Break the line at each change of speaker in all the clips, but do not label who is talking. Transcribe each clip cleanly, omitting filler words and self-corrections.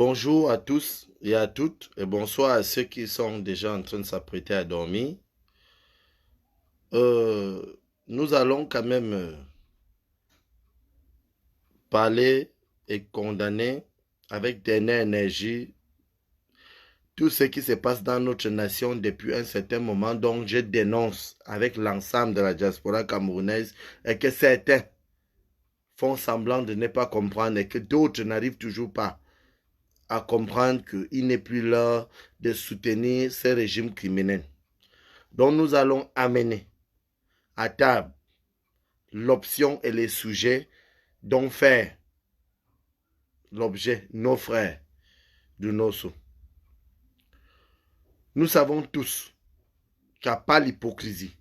Bonjour à tous et à toutes et bonsoir à ceux qui sont déjà en train de s'apprêter à dormir. Euh, Nous allons quand même parler et condamner avec dernière énergie tout ce qui se passe dans notre nation depuis un certain moment. Donc je dénonce avec l'ensemble de la diaspora camerounaise et que certains font semblant de ne pas comprendre et que d'autres n'arrivent toujours pas à comprendre qu'il n'est plus l'heure de soutenir ces régimes criminels. Donc nous allons amener à table l'option et les sujets dont faire l'objet nos frères du Nosso. Nous savons tous qu'il n'y a pas l'hypocrisie,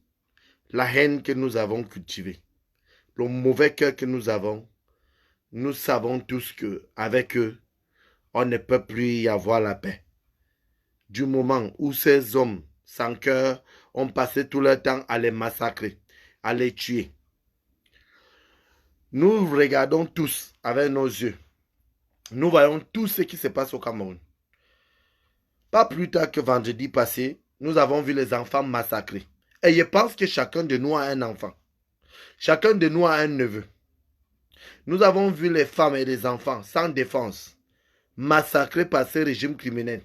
la haine que nous avons cultivée, le mauvais cœur que nous avons. Nous savons tous qu'avec eux, on ne peut plus y avoir la paix. Du moment où ces hommes sans cœur ont passé tout leur temps à les massacrer, à les tuer. Nous regardons tous avec nos yeux. Nous voyons tout ce qui se passe au Cameroun. Pas plus tard que vendredi passé, nous avons vu les enfants massacrés. Et je pense que chacun de nous a un enfant. Chacun de nous a un neveu. Nous avons vu les femmes et les enfants sans défense massacrés par ces régimes criminels.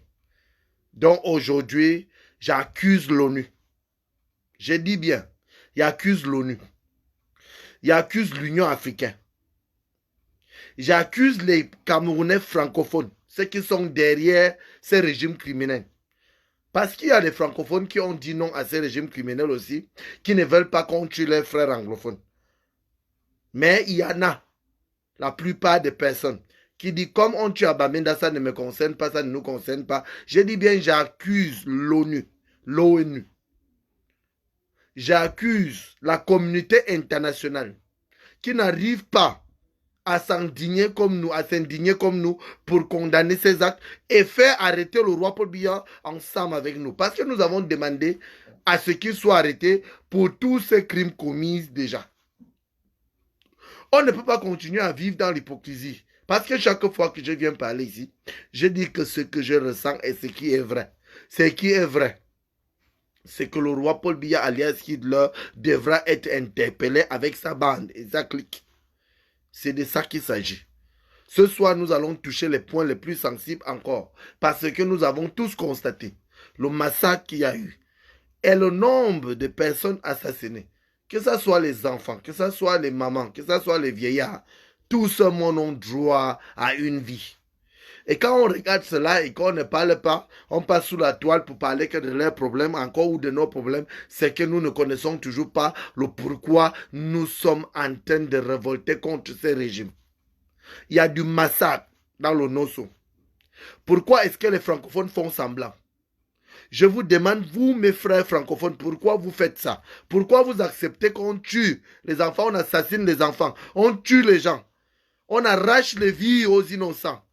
Donc aujourd'hui, j'accuse l'ONU. Je dis bien, j'accuse l'ONU. J'accuse l'Union africaine. J'accuse les Camerounais francophones, ceux qui sont derrière ces régimes criminels. Parce qu'il y a des francophones qui ont dit non à ces régimes criminels aussi, qui ne veulent pas qu'on tue leurs frères anglophones. Mais il y en a, la plupart des personnes, qui disent comme on tue Bamenda, ça ne me concerne pas, ça ne nous concerne pas. Je dis bien, j'accuse l'ONU, l'ONU. J'accuse la communauté internationale qui n'arrive pas à s'indigner comme nous, pour condamner ces actes et faire arrêter le roi Paul Biya ensemble avec nous. Parce que nous avons demandé à ce qu'il soit arrêté pour tous ces crimes commis déjà. On ne peut pas continuer à vivre dans l'hypocrisie. Parce que chaque fois que je viens parler ici, je dis que ce que je ressens est ce qui est vrai. Ce qui est vrai, c'est que le roi Paul Biya alias Hitler devra être interpellé avec sa bande et sa clique. C'est de ça qu'il s'agit. Ce soir, nous allons toucher les points les plus sensibles encore, parce que nous avons tous constaté le massacre qu'il y a eu et le nombre de personnes assassinées, que ce soit les enfants, que ce soit les mamans, que ce soit les vieillards, tout ce monde ont droit à une vie. Et quand on regarde cela et qu'on ne parle pas, on passe sous la toile pour parler que de leurs problèmes encore ou de nos problèmes, c'est que nous ne connaissons toujours pas le pourquoi nous sommes en train de révolter contre ces régimes. Il y a du massacre dans le Nosso. Pourquoi est-ce que les francophones font semblant? Je vous demande, vous mes frères francophones, pourquoi vous faites ça? Pourquoi vous acceptez qu'on tue les enfants, on assassine les enfants, on tue les gens, on arrache les vies aux innocents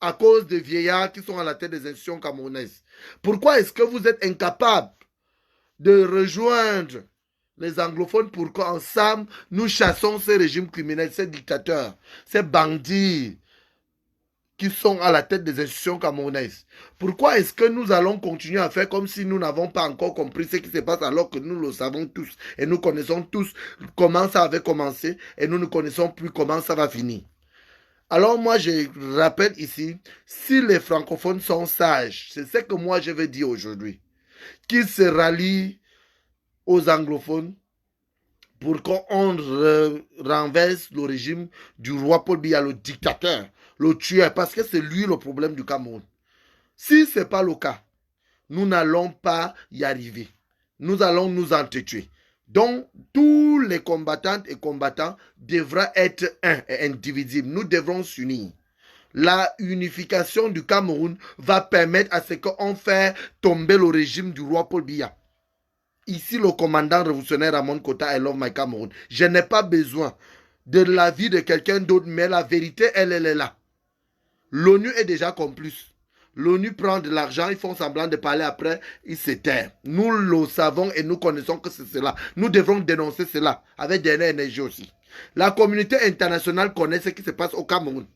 à cause des vieillards qui sont à la tête des institutions camerounaises? Pourquoi est-ce que vous êtes incapables de rejoindre les anglophones pour qu'ensemble nous chassons ces régimes criminels, ces dictateurs, ces bandits qui sont à la tête des institutions camerounaises? Pourquoi est-ce que nous allons continuer à faire comme si nous n'avons pas encore compris ce qui se passe alors que nous le savons tous et nous connaissons tous comment ça avait commencé et nous ne connaissons plus comment ça va finir? Alors moi, je rappelle ici, si les francophones sont sages, c'est ce que moi je veux dire aujourd'hui, qu'ils se rallient aux anglophones pour qu'on renverse le régime du roi Paul Biya, le dictateur, le tueur, parce que c'est lui le problème du Cameroun. Si ce n'est pas le cas, nous n'allons pas y arriver. Nous allons nous entretuer. Donc, tous les combattantes et combattants devront être un et indivisibles. Nous devrons s'unir. La unification du Cameroun va permettre à ce qu'on fasse tomber le régime du roi Paul Biya. Ici, le commandant révolutionnaire Ramon Kota, I love my Cameroun. Je n'ai pas besoin de l'avis de quelqu'un d'autre, mais la vérité, elle est là. L'ONU est déjà complice. L'ONU prend de l'argent, ils font semblant de parler après, ils se taisent. Nous le savons et nous connaissons que c'est cela. Nous devrons dénoncer cela avec de l'énergie aussi. La communauté internationale connaît ce qui se passe au Cameroun.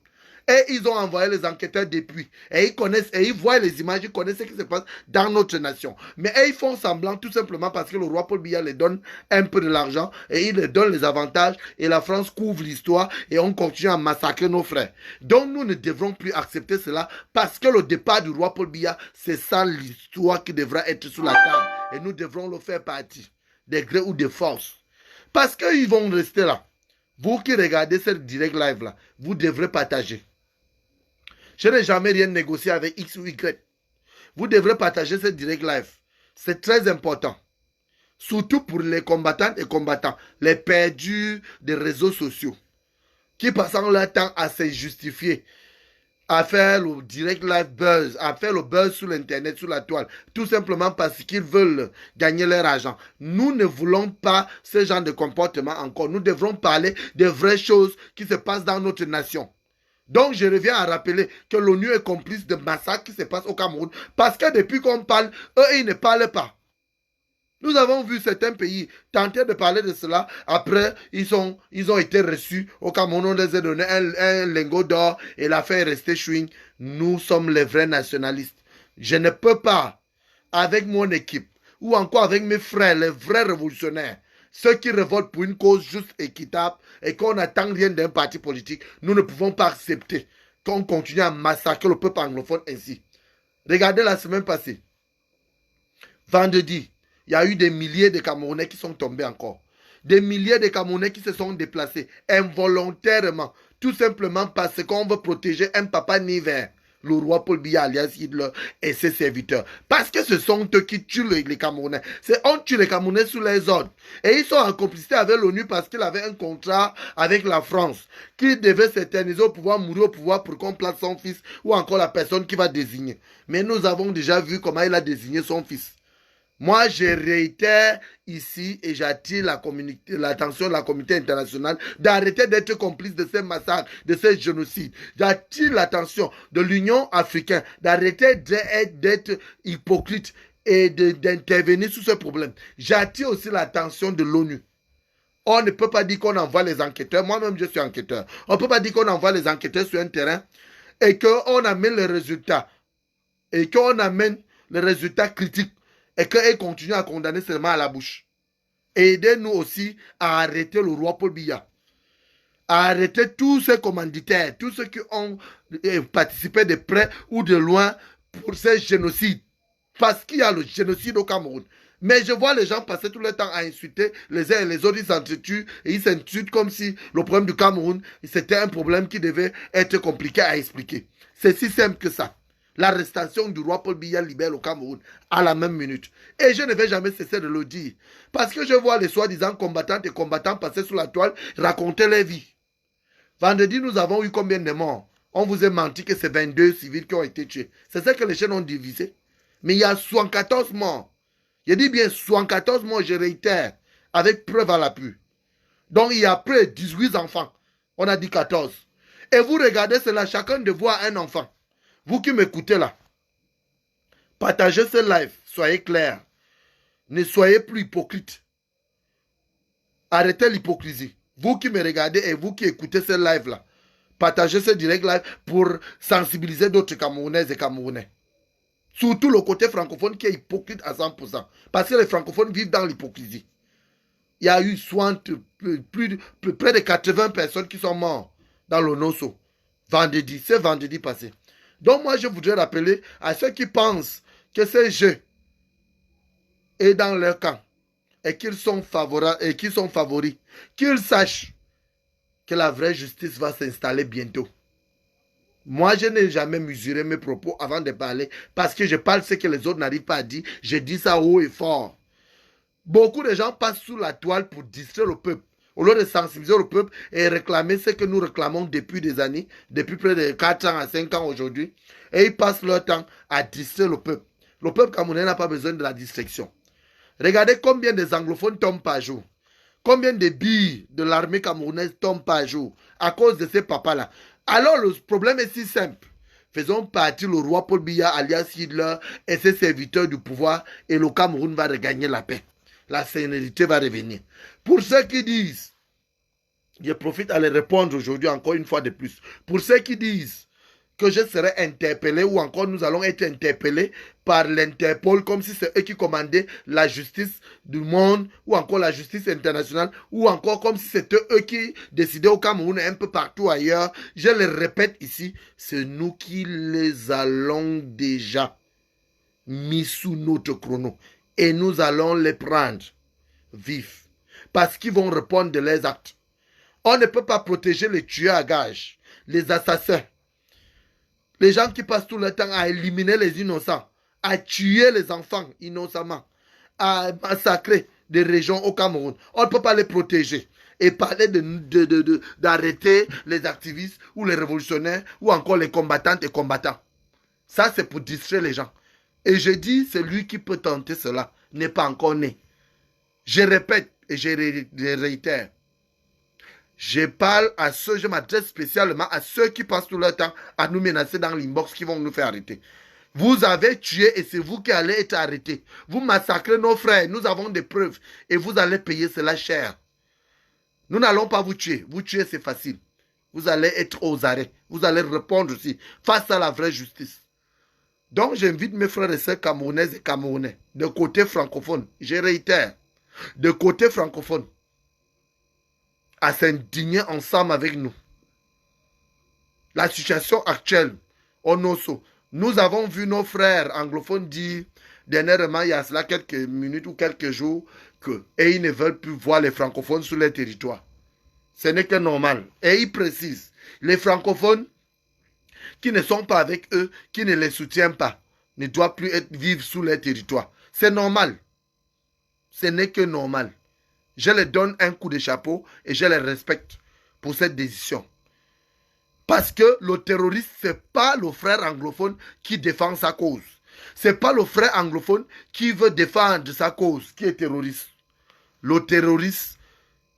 Et ils ont envoyé les enquêteurs depuis. Et ils connaissent, et ils voient les images, ils connaissent ce qui se passe dans notre nation. Mais ils font semblant tout simplement parce que le roi Paul Biya les donne un peu de l'argent et il leur donne les avantages et la France couvre l'histoire et on continue à massacrer nos frères. Donc nous ne devrons plus accepter cela parce que le départ du roi Paul Biya, c'est ça l'histoire qui devra être sur la table et nous devrons le faire partie, des gré ou de force. Parce qu'ils vont rester là. Vous qui regardez cette direct live là, vous devrez partager. Je n'ai jamais rien négocié avec X ou Y. Vous devrez partager cette direct live. C'est très important. Surtout pour les combattantes et combattants, les perdus des réseaux sociaux, qui passent leur temps à se justifier, à faire le direct live buzz, à faire le buzz sur l'internet, sur la toile, tout simplement parce qu'ils veulent gagner leur argent. Nous ne voulons pas ce genre de comportement encore. Nous devrons parler des vraies choses qui se passent dans notre nation. Donc, je reviens à rappeler que l'ONU est complice de massacres qui se passent au Cameroun. Parce que depuis qu'on parle, eux, ils ne parlent pas. Nous avons vu certains pays tenter de parler de cela. Après, ils ont été reçus. Au Cameroun, on les a donné un lingot d'or et l'affaire est restée chouine. Nous sommes les vrais nationalistes. Je ne peux pas, avec mon équipe, ou encore avec mes frères, les vrais révolutionnaires, ceux qui révoltent pour une cause juste, équitable, et qu'on n'attend rien d'un parti politique, nous ne pouvons pas accepter qu'on continue à massacrer le peuple anglophone ainsi. Regardez la semaine passée. Vendredi, il y a eu des milliers de Camerounais qui sont tombés encore. Des milliers de Camerounais qui se sont déplacés involontairement, tout simplement parce qu'on veut protéger un papa Niver, le roi Paul Biya alias Hitler et ses serviteurs. Parce que ce sont eux qui tuent les Camerounais. On tue les Camerounais sous les ordres. Et ils sont en complicité avec l'ONU parce qu'il avait un contrat avec la France qui devait s'éterniser au pouvoir, mourir au pouvoir pour qu'on place son fils ou encore la personne qui va désigner. Mais nous avons déjà vu comment il a désigné son fils. Moi, je réitère ici et j'attire l'attention de la communauté internationale d'arrêter d'être complice de ces massacres, de ces génocides. J'attire l'attention de l'Union africaine d'arrêter d'être hypocrite et d'intervenir sur ce problème. J'attire aussi l'attention de l'ONU. On ne peut pas dire qu'on envoie les enquêteurs. Moi-même, je suis enquêteur. On ne peut pas dire qu'on envoie les enquêteurs sur un terrain et qu'on amène les résultats. Et qu'on amène les résultats critiques. Et qu'ils continuent à condamner seulement à la bouche. Aidez-nous aussi à arrêter le roi Paul Biya. À arrêter tous ces commanditaires, tous ceux qui ont participé de près ou de loin pour ces génocides. Parce qu'il y a le génocide au Cameroun. Mais je vois les gens passer tout le temps à insulter les uns et les autres. Ils s'entretuent et ils s'insultent comme si le problème du Cameroun, c'était un problème qui devait être compliqué à expliquer. C'est si simple que ça. L'arrestation du roi Paul Biya libère le Cameroun à la même minute. Et je ne vais jamais cesser de le dire. Parce que je vois les soi-disant combattantes et combattants passer sur la toile raconter leur vie. Vendredi, nous avons eu combien de morts? On vous a menti que c'est 22 civils qui ont été tués. C'est ça que les chaînes ont divisé. Mais il y a 74 morts. Je dis bien 74 morts, je réitère, avec preuve à l'appui. Donc il y a près de 18 enfants. On a dit 14. Et vous regardez cela, chacun de vous a un enfant. Vous qui m'écoutez là, partagez ce live, soyez clairs. Ne soyez plus hypocrites. Arrêtez l'hypocrisie. Vous qui me regardez et vous qui écoutez ce live là, partagez ce direct live pour sensibiliser d'autres Camerounaises et Camerounais. Surtout le côté francophone qui est hypocrite à 100%. Parce que les francophones vivent dans l'hypocrisie. Il y a eu près de 80 personnes qui sont mortes dans le Nosso. Vendredi, c'est vendredi passé. Donc moi, je voudrais rappeler à ceux qui pensent que ce jeu est dans leur camp et qu'ils sont favorables et qu'ils sont favoris, qu'ils sachent que la vraie justice va s'installer bientôt. Moi, je n'ai jamais mesuré mes propos avant de parler parce que je parle ce que les autres n'arrivent pas à dire. Je dis ça haut et fort. Beaucoup de gens passent sous la toile pour distraire le peuple. Au lieu de sensibiliser le peuple et réclamer ce que nous réclamons depuis des années, depuis près de 4 ans à 5 ans aujourd'hui, et ils passent leur temps à distraire le peuple. Le peuple camerounais n'a pas besoin de la distraction. Regardez combien des anglophones tombent par jour. Combien de billes de l'armée camerounaise tombent par jour à cause de ces papas-là. Alors le problème est si simple. Faisons partie le roi Paul Biya alias Hitler et ses serviteurs du pouvoir et le Cameroun va regagner la paix. La sérénité va revenir. Pour ceux qui disent Je profite à les répondre aujourd'hui encore une fois de plus. Pour ceux qui disent que je serai interpellé ou encore nous allons être interpellés par l'Interpol comme si c'est eux qui commandaient la justice du monde ou encore la justice internationale ou encore comme si c'était eux qui décidaient au Cameroun et un peu partout ailleurs. Je le répète ici, c'est nous qui les allons déjà mis sous notre chrono et nous allons les prendre vifs parce qu'ils vont répondre de leurs actes. On ne peut pas protéger les tueurs à gages, les assassins, les gens qui passent tout le temps à éliminer les innocents, à tuer les enfants innocemment, à massacrer des régions au Cameroun. On ne peut pas les protéger et parler d'arrêter les activistes ou les révolutionnaires ou encore les combattantes et combattants. Ça, c'est pour distraire les gens. Et je dis, celui qui peut tenter cela n'est pas encore né. Je répète et je réitère. Je parle à ceux, je m'adresse spécialement à ceux qui passent tout leur temps à nous menacer dans l'inbox qui vont nous faire arrêter. Vous avez tué et c'est vous qui allez être arrêtés. Vous massacrez nos frères, nous avons des preuves et vous allez payer cela cher. Nous n'allons pas vous tuer. Vous tuer, c'est facile. Vous allez être aux arrêts. Vous allez répondre aussi face à la vraie justice. Donc, j'invite mes frères et sœurs camerounaises et camerounais de côté francophone, je réitère, de côté francophone, à s'indigner ensemble avec nous. La situation actuelle, au Nosso, nous avons vu nos frères anglophones dire dernièrement, il y a cela quelques minutes ou quelques jours, et ils ne veulent plus voir les francophones sur leur territoire. Ce n'est que normal. Et ils précisent, les francophones qui ne sont pas avec eux, qui ne les soutiennent pas, ne doivent plus vivre sous leur territoire. C'est normal. Ce n'est que normal. Je les donne un coup de chapeau et je les respecte pour cette décision. Parce que le terroriste, ce n'est pas le frère anglophone qui défend sa cause. Ce n'est pas le frère anglophone qui veut défendre sa cause, qui est terroriste. Le terroriste,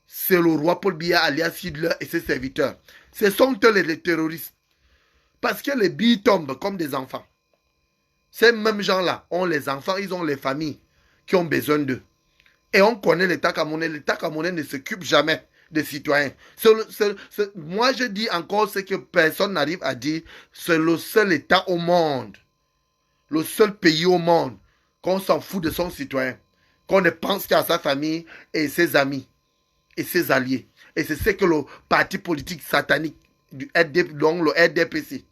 c'est le roi Paul Biya alias Hitler et ses serviteurs. Ce sont eux les terroristes. Parce que les billes tombent comme des enfants. Ces mêmes gens-là ont les enfants, ils ont les familles qui ont besoin d'eux. Et on connaît l'État camerounais. L'État camerounais ne s'occupe jamais des citoyens. Moi, je dis encore ce que personne n'arrive à dire. C'est le seul État au monde, le seul pays au monde, qu'on s'en fout de son citoyen, qu'on ne pense qu'à sa famille et ses amis et ses alliés. Et c'est ce que le parti politique satanique, donc le RDPC,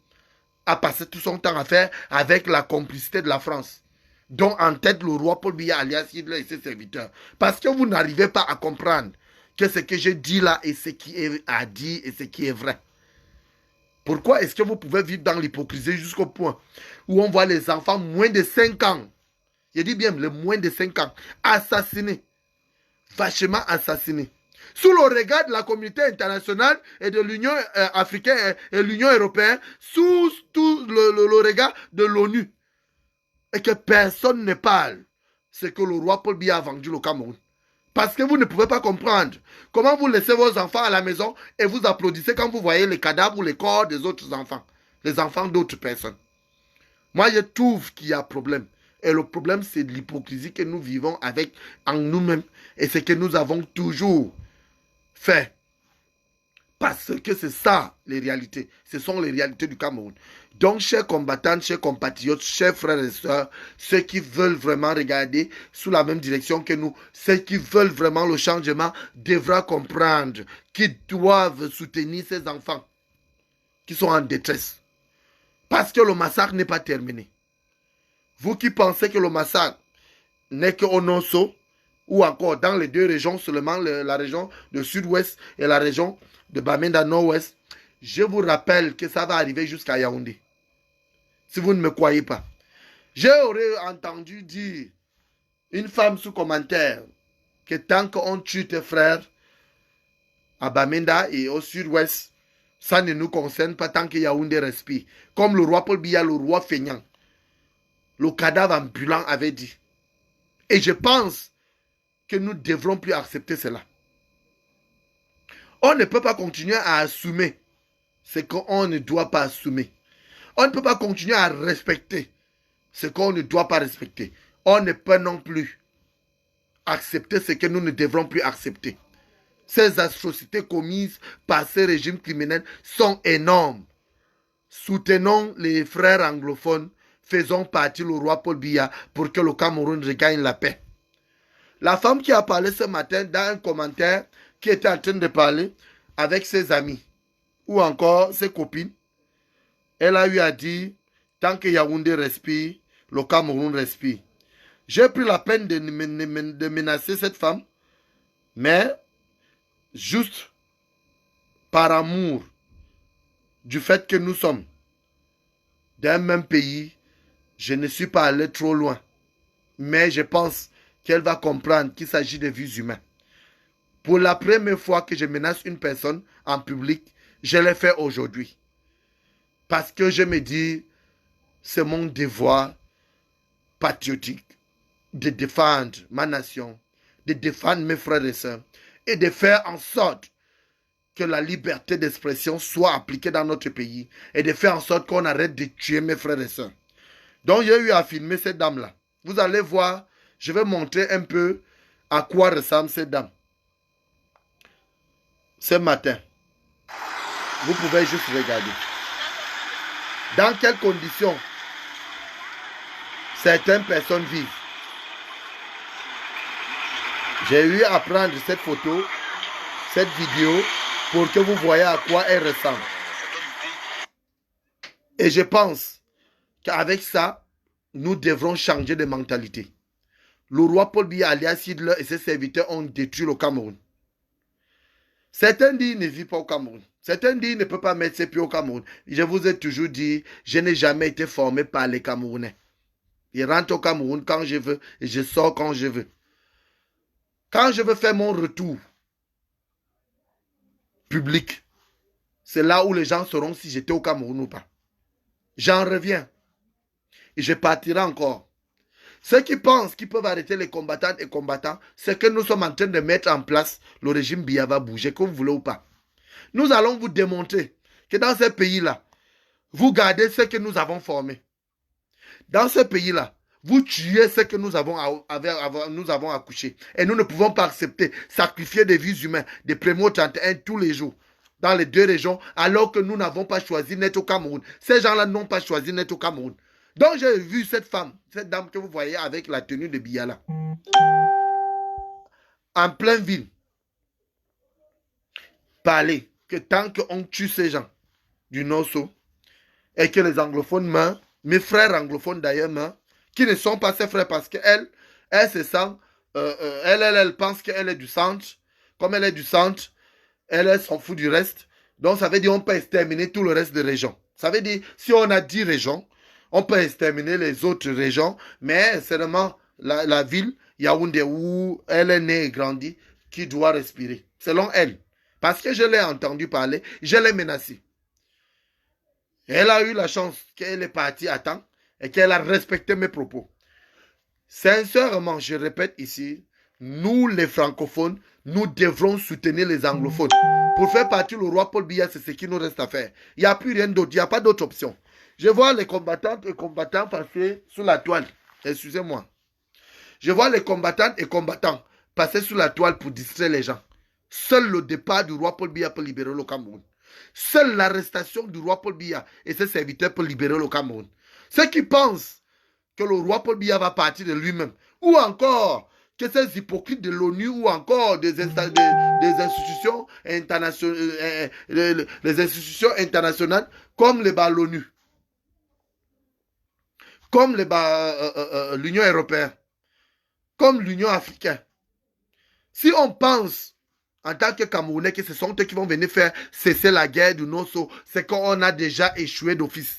a passé tout son temps à faire avec la complicité de la France, dont en tête le roi Paul Biya alias Hitler et ses serviteurs. Parce que vous n'arrivez pas à comprendre que ce que je dis là est ce qui est à dire et ce qui est vrai. Pourquoi est-ce que vous pouvez vivre dans l'hypocrisie jusqu'au point où on voit les enfants moins de 5 ans, je dis bien les moins de 5 ans, assassinés, vachement assassinés, sous le regard de la communauté internationale et de l'Union africaine et l'Union européenne, sous tout le regard de l'ONU, et que personne ne parle, c'est que le roi Paul Biya a vendu le Cameroun. Parce que vous ne pouvez pas comprendre comment vous laissez vos enfants à la maison et vous applaudissez quand vous voyez les cadavres ou les corps des autres enfants, les enfants d'autres personnes. Moi, je trouve qu'il y a problème. Et le problème, c'est de l'hypocrisie que nous vivons avec en nous-mêmes. Et c'est que nous avons toujours fait. Parce que c'est ça, les réalités. Ce sont les réalités du Cameroun. Donc, chers combattants, chers compatriotes, chers frères et sœurs, ceux qui veulent vraiment regarder sous la même direction que nous, ceux qui veulent vraiment le changement, devront comprendre qu'ils doivent soutenir ces enfants qui sont en détresse. Parce que le massacre n'est pas terminé. Vous qui pensez que le massacre n'est qu'au Nosso, ou encore dans les deux régions, seulement la région de sud-ouest et la région de Bamenda nord-ouest, je vous rappelle que ça va arriver jusqu'à Yaoundé. Si vous ne me croyez pas. J'aurais entendu dire une femme sous commentaire que tant qu'on tue tes frères à Bamenda et au sud-ouest, ça ne nous concerne pas tant que Yaoundé respire. Comme le roi Paul Biya, le roi feignant, le cadavre ambulant avait dit. Et je pense que nous ne devrons plus accepter cela. On ne peut pas continuer à assumer ce qu'on ne doit pas assumer. On ne peut pas continuer à respecter ce qu'on ne doit pas respecter. On ne peut non plus accepter ce que nous ne devrons plus accepter. Ces atrocités commises par ces régimes criminels sont énormes. Soutenons les frères anglophones, faisons partie le roi Paul Biya pour que le Cameroun regagne la paix. La femme qui a parlé ce matin dans un commentaire qui était en train de parler avec ses amis ou encore ses copines, elle a eu à dire, tant que Yaoundé respire, le Cameroun respire. J'ai pris la peine de menacer cette femme, mais juste par amour du fait que nous sommes d'un même pays, je ne suis pas allé trop loin. Mais je pense qu'elle va comprendre qu'il s'agit de vies humaines. Pour la première fois que je menace une personne en public, je l'ai fait aujourd'hui. Parce que je me dis, c'est mon devoir patriotique de défendre ma nation, de défendre mes frères et sœurs et de faire en sorte que la liberté d'expression soit appliquée dans notre pays et de faire en sorte qu'on arrête de tuer mes frères et sœurs. Donc j'ai eu à filmer cette dame-là. Vous allez voir, je vais montrer un peu à quoi ressemble cette dame. Ce matin, vous pouvez juste regarder. Dans quelles conditions certaines personnes vivent. J'ai eu à prendre cette photo, cette vidéo, pour que vous voyez à quoi elle ressemble. Et je pense qu'avec ça, nous devrons changer de mentalité. Le roi Paul Biya alias Hitler et ses serviteurs ont détruit le Cameroun. Certains disent qu'il ne vit pas au Cameroun. Certains disent qu'il ne peut pas mettre ses pieds au Cameroun. Je vous ai toujours dit, je n'ai jamais été formé par les Camerounais. Je rentre au Cameroun quand je veux et je sors quand je veux. Quand je veux faire mon retour public, c'est là où les gens sauront si j'étais au Cameroun ou pas. J'en reviens. Et je partirai encore. Ceux qui pensent qu'ils peuvent arrêter les combattantes et combattants, c'est que nous sommes en train de mettre en place le régime Biya va bouger, que vous voulez ou pas. Nous allons vous démontrer que dans ces pays-là, vous gardez ce que nous avons formé. Dans ce pays-là, vous tuez ce que nous avons accouché. Et nous ne pouvons pas accepter sacrifier des vies humaines des Prémo 31 tous les jours dans les deux régions, alors que nous n'avons pas choisi d'être au Cameroun. Ces gens-là n'ont pas choisi d'être au Cameroun. Donc j'ai vu cette femme, cette dame que vous voyez avec la tenue de Biya là, en pleine ville, parler que tant qu'on tue ces gens du Nosso et que les anglophones meurent, mes frères anglophones d'ailleurs meurent, qui ne sont pas ses frères parce qu'elle, elle se sent, elle pense qu'elle est du centre. Comme elle est du centre, elle s'en fout du reste. Donc ça veut dire qu'on peut exterminer tout le reste des régions. Ça veut dire, si on a 10 régions, on peut exterminer les autres régions, mais c'est seulement la ville, Yaoundé, où elle est née et grandie, qui doit respirer, selon elle. Parce que je l'ai entendu parler, je l'ai menacée. Elle a eu la chance qu'elle est partie à temps et qu'elle a respecté mes propos. Sincèrement, je répète ici, nous les francophones, nous devrons soutenir les anglophones. Pour faire partie du roi Paul Biya, c'est ce qui nous reste à faire. Il n'y a plus rien d'autre, il n'y a pas d'autre option. Je vois les combattantes et combattants passer sous la toile. Excusez-moi. Je vois les combattantes et combattants passer sous la toile pour distraire les gens. Seul le départ du roi Paul Biya peut libérer le Cameroun. Seule l'arrestation du roi Paul Biya et ses serviteurs peut libérer le Cameroun. Ceux qui pensent que le roi Paul Biya va partir de lui-même, ou encore que ces hypocrites de l'ONU, ou encore des institutions internationales, les institutions internationales comme l'ONU, comme l'Union européenne, comme l'Union africaine. Si on pense en tant que Camerounais que ce sont eux qui vont venir faire cesser la guerre du Nosso, c'est qu'on a déjà échoué d'office.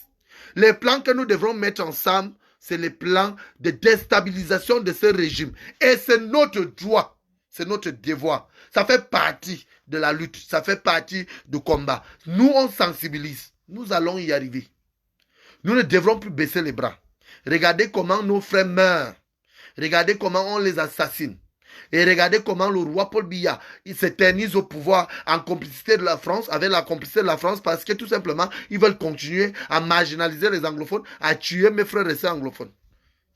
Les plans que nous devrons mettre ensemble, c'est les plans de déstabilisation de ce régime. Et c'est notre droit, c'est notre devoir. Ça fait partie de la lutte, ça fait partie du combat. Nous, on sensibilise. Nous allons y arriver. Nous ne devrons plus baisser les bras. Regardez comment nos frères meurent. Regardez comment on les assassine. Et regardez comment le roi Paul Biya s'éternise au pouvoir en complicité de la France, avec la complicité de la France, parce que tout simplement, ils veulent continuer à marginaliser les anglophones, à tuer mes frères et sœurs anglophones.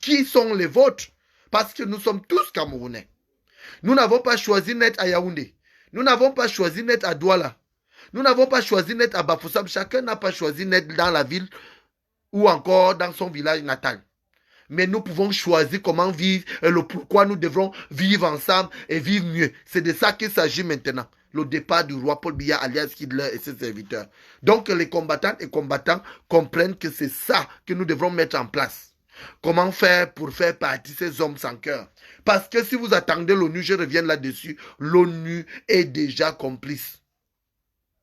Qui sont les vôtres? Parce que nous sommes tous Camerounais. Nous n'avons pas choisi d'être à Yaoundé. Nous n'avons pas choisi d'être à Douala. Nous n'avons pas choisi d'être à Bafoussam. Chacun n'a pas choisi d'être dans la ville ou encore dans son village natal. Mais nous pouvons choisir comment vivre et le pourquoi nous devrons vivre ensemble et vivre mieux. C'est de ça qu'il s'agit maintenant. Le départ du roi Paul Biya alias Hitler et ses serviteurs. Donc les combattantes et combattants comprennent que c'est ça que nous devrons mettre en place. Comment faire pour faire partie de ces hommes sans cœur? Parce que si vous attendez l'ONU, je reviens là-dessus, l'ONU est déjà complice.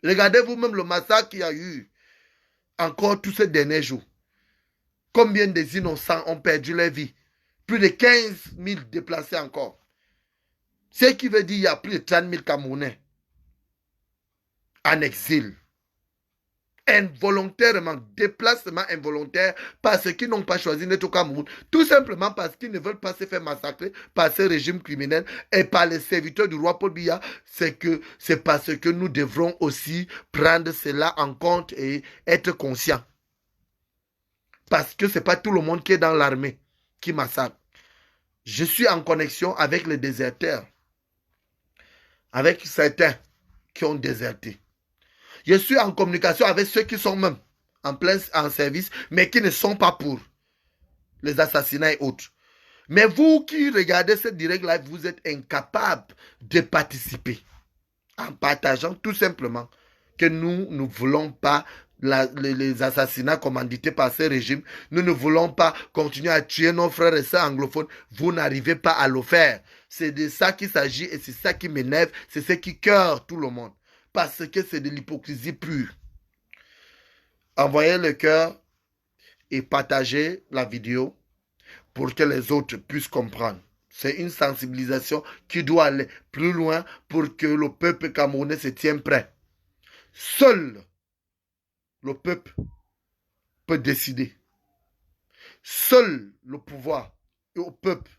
Regardez vous-même le massacre qu'il y a eu encore tous ces derniers jours. Combien des innocents ont perdu leur vie? Plus de 15 000 déplacés encore. Ce qui veut dire qu'il y a plus de 30 000 Camerounais en exil. Involontairement, déplacement involontaire, parce qu'ils n'ont pas choisi d'être au Cameroun. Tout simplement parce qu'ils ne veulent pas se faire massacrer par ce régime criminel et par les serviteurs du roi Paul Biya. C'est parce que nous devrons aussi prendre cela en compte et être conscients. Parce que ce n'est pas tout le monde qui est dans l'armée qui massacre. Je suis en connexion avec les déserteurs, avec certains qui ont déserté. Je suis en communication avec ceux qui sont même en service, mais qui ne sont pas pour les assassinats et autres. Mais vous qui regardez ce direct live, vous êtes incapables de participer en partageant tout simplement que nous ne voulons pas les assassinats commandités par ce régime. Nous ne voulons pas continuer à tuer nos frères et sœurs anglophones. Vous n'arrivez pas à le faire. C'est de ça qu'il s'agit et c'est ça qui m'énerve. C'est ce qui cœure tout le monde. Parce que c'est de l'hypocrisie pure. Envoyez le cœur et partagez la vidéo pour que les autres puissent comprendre. C'est une sensibilisation qui doit aller plus loin pour que le peuple camerounais se tienne prêt. Seul le peuple peut décider. Seul le pouvoir est au peuple.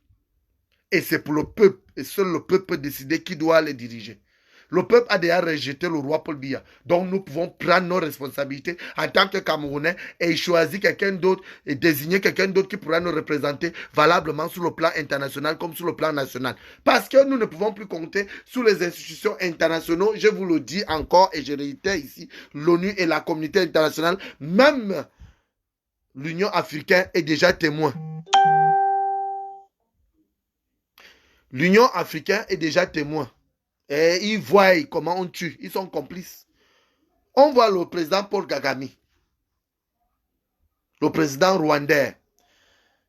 Et c'est pour le peuple. Et seul le peuple peut décider qui doit les diriger. Le peuple a déjà rejeté le roi Paul Biya. Donc nous pouvons prendre nos responsabilités en tant que Camerounais et choisir quelqu'un d'autre et désigner quelqu'un d'autre qui pourra nous représenter valablement sur le plan international comme sur le plan national. Parce que nous ne pouvons plus compter sur les institutions internationales. Je vous le dis encore et je réitère ici, l'ONU et la communauté internationale, même l'Union africaine est déjà témoin. L'Union africaine est déjà témoin. Et ils voient comment on tue. Ils sont complices. On voit le président Paul Kagame, le président rwandais.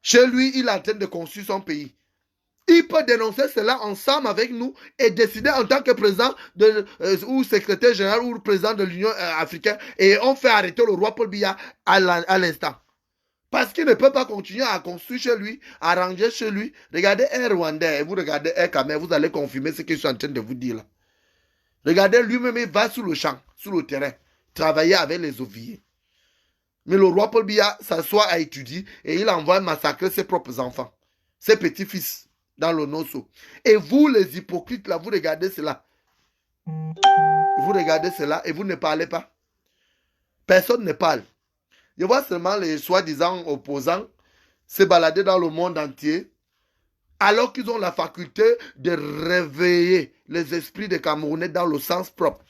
Chez lui, il est en train de construire son pays. Il peut dénoncer cela ensemble avec nous et décider en tant que président ou secrétaire général ou président de l'Union africaine. Et on fait arrêter le roi Paul Biya à l'instant. Parce qu'il ne peut pas continuer à construire chez lui, à ranger chez lui. Regardez Air Rwandais et vous regardez Air Cameroun, vous allez confirmer ce que je suis en train de vous dire là. Regardez, lui-même, il va sur le champ, sur le terrain, travailler avec les ouvriers. Mais le roi Paul Biya s'assoit à étudier et il envoie massacrer ses propres enfants, ses petits-fils, dans le Nosso. Et vous, les hypocrites, là, vous regardez cela. Vous regardez cela et vous ne parlez pas. Personne ne parle. Je vois seulement les soi-disant opposants se balader dans le monde entier alors qu'ils ont la faculté de réveiller les esprits des Camerounais dans le sens propre.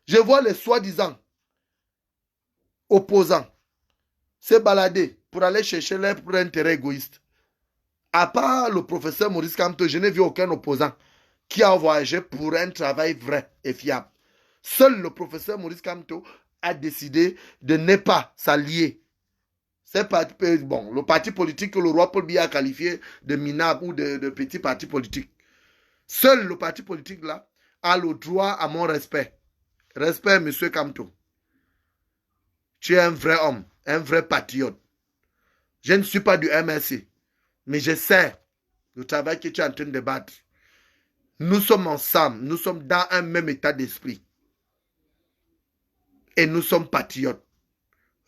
Je vois les soi-disant opposants se balader pour aller chercher leur intérêt égoïste. À part le professeur Maurice Kamto, je n'ai vu aucun opposant qui a voyagé pour un travail vrai et fiable. Seul le professeur Maurice Kamto a décidé de ne pas s'allier. Bon, le parti politique que le roi Paul Biya a qualifié de minable ou de petit parti politique. Seul le parti politique là a le droit à mon respect. Respect, monsieur Kamto. Tu es un vrai homme, un vrai patriote. Je ne suis pas du MRC, mais je sais le travail que tu es en train de battre. Nous sommes ensemble, nous sommes dans un même état d'esprit. Et nous sommes patriotes.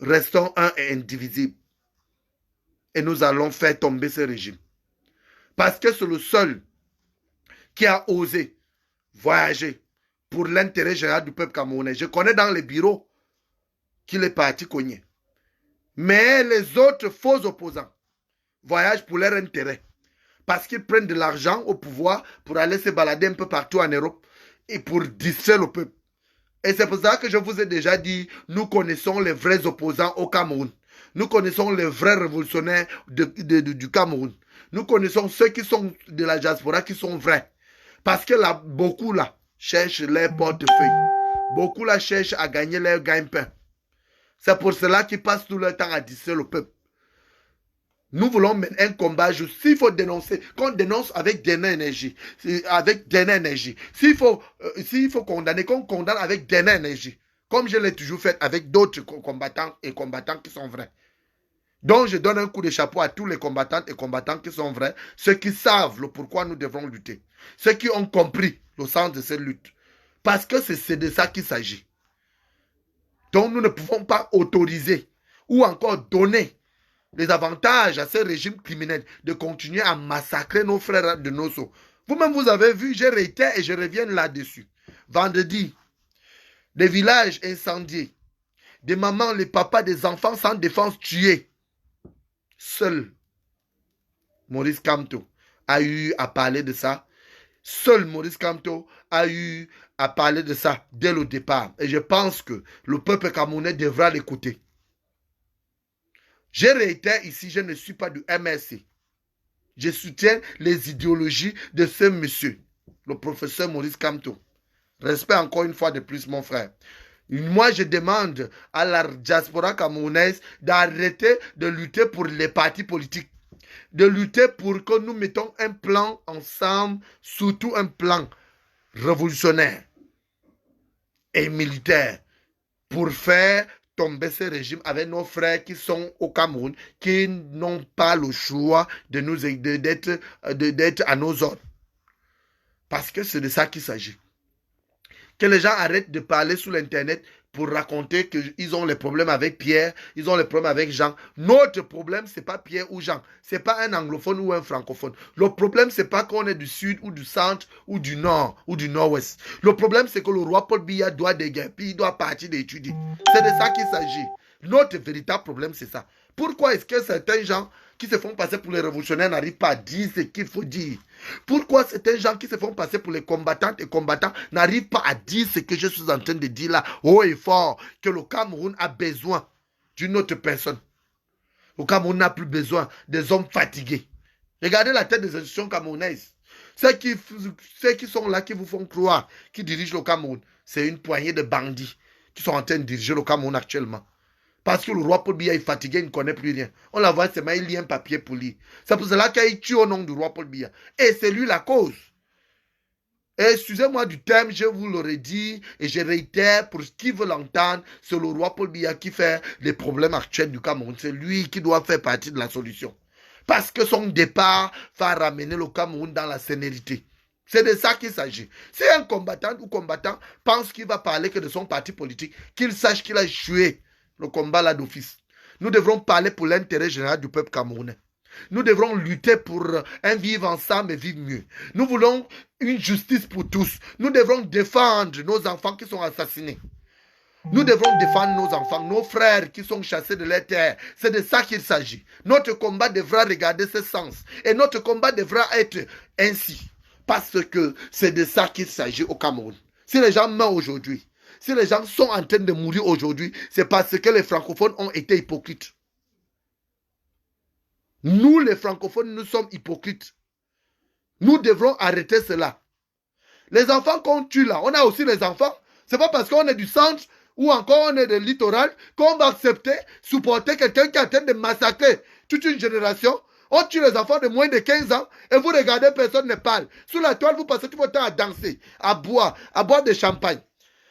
Restons un et indivisibles. Et nous allons faire tomber ce régime. Parce que c'est le seul qui a osé voyager pour l'intérêt général du peuple camerounais. Je connais dans les bureaux qu'il est parti cogner. Mais les autres faux opposants voyagent pour leur intérêt. Parce qu'ils prennent de l'argent au pouvoir pour aller se balader un peu partout en Europe et pour distraire le peuple. Et c'est pour ça que je vous ai déjà dit, nous connaissons les vrais opposants au Cameroun. Nous connaissons les vrais révolutionnaires du Cameroun. Nous connaissons ceux qui sont de la diaspora qui sont vrais. Parce que là, beaucoup là cherchent leur portefeuille. Beaucoup là cherchent à gagner leur gagne-pain. C'est pour cela qu'ils passent tout leur temps à distraire le peuple. Nous voulons mener un combat juste. S'il faut dénoncer, qu'on dénonce avec dernière énergie. Avec dernière énergie. S'il faut condamner, qu'on condamne avec dernière énergie. Comme je l'ai toujours fait avec d'autres combattants et combattants qui sont vrais. Donc je donne un coup de chapeau à tous les combattants et combattants qui sont vrais. Ceux qui savent le pourquoi nous devons lutter. Ceux qui ont compris le sens de cette lutte. Parce que c'est de ça qu'il s'agit. Donc nous ne pouvons pas autoriser ou encore donner les avantages à ce régime criminel de continuer à massacrer nos frères de Nosso. Vous-même, vous avez vu, j'ai réitéré et je reviens là-dessus. Vendredi, des villages incendiés, des mamans, les papas, des enfants sans défense tués. Seul Maurice Kamto a eu à parler de ça. Seul Maurice Kamto a eu à parler de ça dès le départ. Et je pense que le peuple camerounais devra l'écouter. Je réitère ici, je ne suis pas du MRC. Je soutiens les idéologies de ce monsieur, le professeur Maurice Kamto. Respect encore une fois de plus, mon frère. Moi, je demande à la diaspora camerounaise d'arrêter de lutter pour les partis politiques. De lutter pour que nous mettons un plan ensemble, surtout un plan révolutionnaire et militaire pour faire tomber ce régime avec nos frères qui sont au Cameroun, qui n'ont pas le choix de nous d'être à nos ordres. Parce que c'est de ça qu'il s'agit. Que les gens arrêtent de parler sur l'internet pour raconter qu'ils ont les problèmes avec Pierre, ils ont les problèmes avec Jean. Notre problème, ce n'est pas Pierre ou Jean. Ce n'est pas un anglophone ou un francophone. Le problème, ce n'est pas qu'on est du sud ou du centre ou du nord ou du nord-ouest. Le problème, c'est que le roi Paul Biya doit déguerpir, il doit partir d'étudier. C'est de ça qu'il s'agit. Notre véritable problème, c'est ça. Pourquoi est-ce que certains gens qui se font passer pour les révolutionnaires n'arrivent pas à dire ce qu'il faut dire? Pourquoi certains gens qui se font passer pour les combattantes et combattants n'arrivent pas à dire ce que je suis en train de dire là, haut et fort, que le Cameroun a besoin d'une autre personne? Le Cameroun n'a plus besoin des hommes fatigués. Regardez la tête des institutions camerounaises. Ceux qui sont là, qui vous font croire, qui dirigent le Cameroun, c'est une poignée de bandits qui sont en train de diriger le Cameroun actuellement. Parce que le roi Paul Biya est fatigué, il ne connaît plus rien. On la voit seulement, il lit un papier pour lire. C'est pour cela qu'il tue au nom du roi Paul Biya. Et c'est lui la cause. Et excusez-moi du terme, je vous l'aurais dit, et je réitère pour ce qui veut l'entendre, c'est le roi Paul Biya qui fait les problèmes actuels du Cameroun. C'est lui qui doit faire partie de la solution. Parce que son départ va ramener le Cameroun dans la sénérité. C'est de ça qu'il s'agit. Si un combattant ou combattant pense qu'il va parler que de son parti politique, qu'il sache qu'il a échoué le combat là d'office. Nous devrons parler pour l'intérêt général du peuple camerounais. Nous devrons lutter pour un vivre ensemble et vivre mieux. Nous voulons une justice pour tous. Nous devrons défendre nos enfants qui sont assassinés. Nous devrons défendre nos enfants, nos frères qui sont chassés de leur terre. C'est de ça qu'il s'agit. Notre combat devra regarder ce sens. Et notre combat devra être ainsi. Parce que c'est de ça qu'il s'agit au Cameroun. Si les gens meurent aujourd'hui, si les gens sont en train de mourir aujourd'hui, c'est parce que les francophones ont été hypocrites. Nous, les francophones, nous sommes hypocrites. Nous devrons arrêter cela. Les enfants qu'on tue là, on a aussi les enfants. C'est pas parce qu'on est du centre ou encore on est de littoral qu'on va accepter, supporter quelqu'un qui est en train de massacrer toute une génération. On tue les enfants de moins de 15 ans et vous regardez, personne ne parle. Sous la toile, vous passez tout votre temps à danser, à boire des champagnes,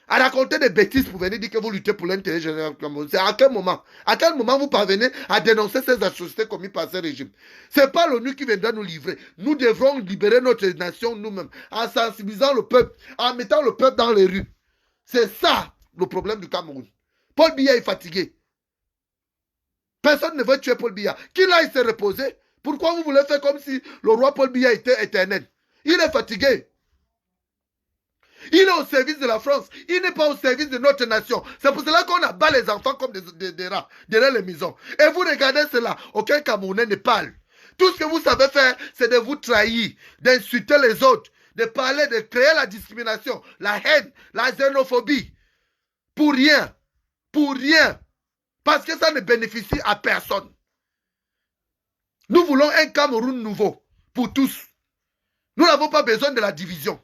à raconter des bêtises pour venir dire que vous luttez pour l'intérêt général. C'est à quel moment vous parvenez à dénoncer ces atrocités commises par ce régime? Ce n'est pas l'ONU qui viendra nous livrer. Nous devrons libérer notre nation nous-mêmes, en sensibilisant le peuple, en mettant le peuple dans les rues. C'est ça le problème du Cameroun. Paul Biya est fatigué. Personne ne veut tuer Paul Biya. Qu'il aille se reposer. Pourquoi vous voulez faire comme si le roi Paul Biya était éternel? Il est fatigué. Il est au service de la France. Il n'est pas au service de notre nation. C'est pour cela qu'on abat les enfants comme des rats derrière les maisons. Et vous regardez cela, aucun Camerounais ne parle. Tout ce que vous savez faire, c'est de vous trahir, d'insulter les autres, de parler, de créer la discrimination, la haine, la xénophobie. Pour rien. Pour rien. Parce que ça ne bénéficie à personne. Nous voulons un Cameroun nouveau pour tous. Nous n'avons pas besoin de la division.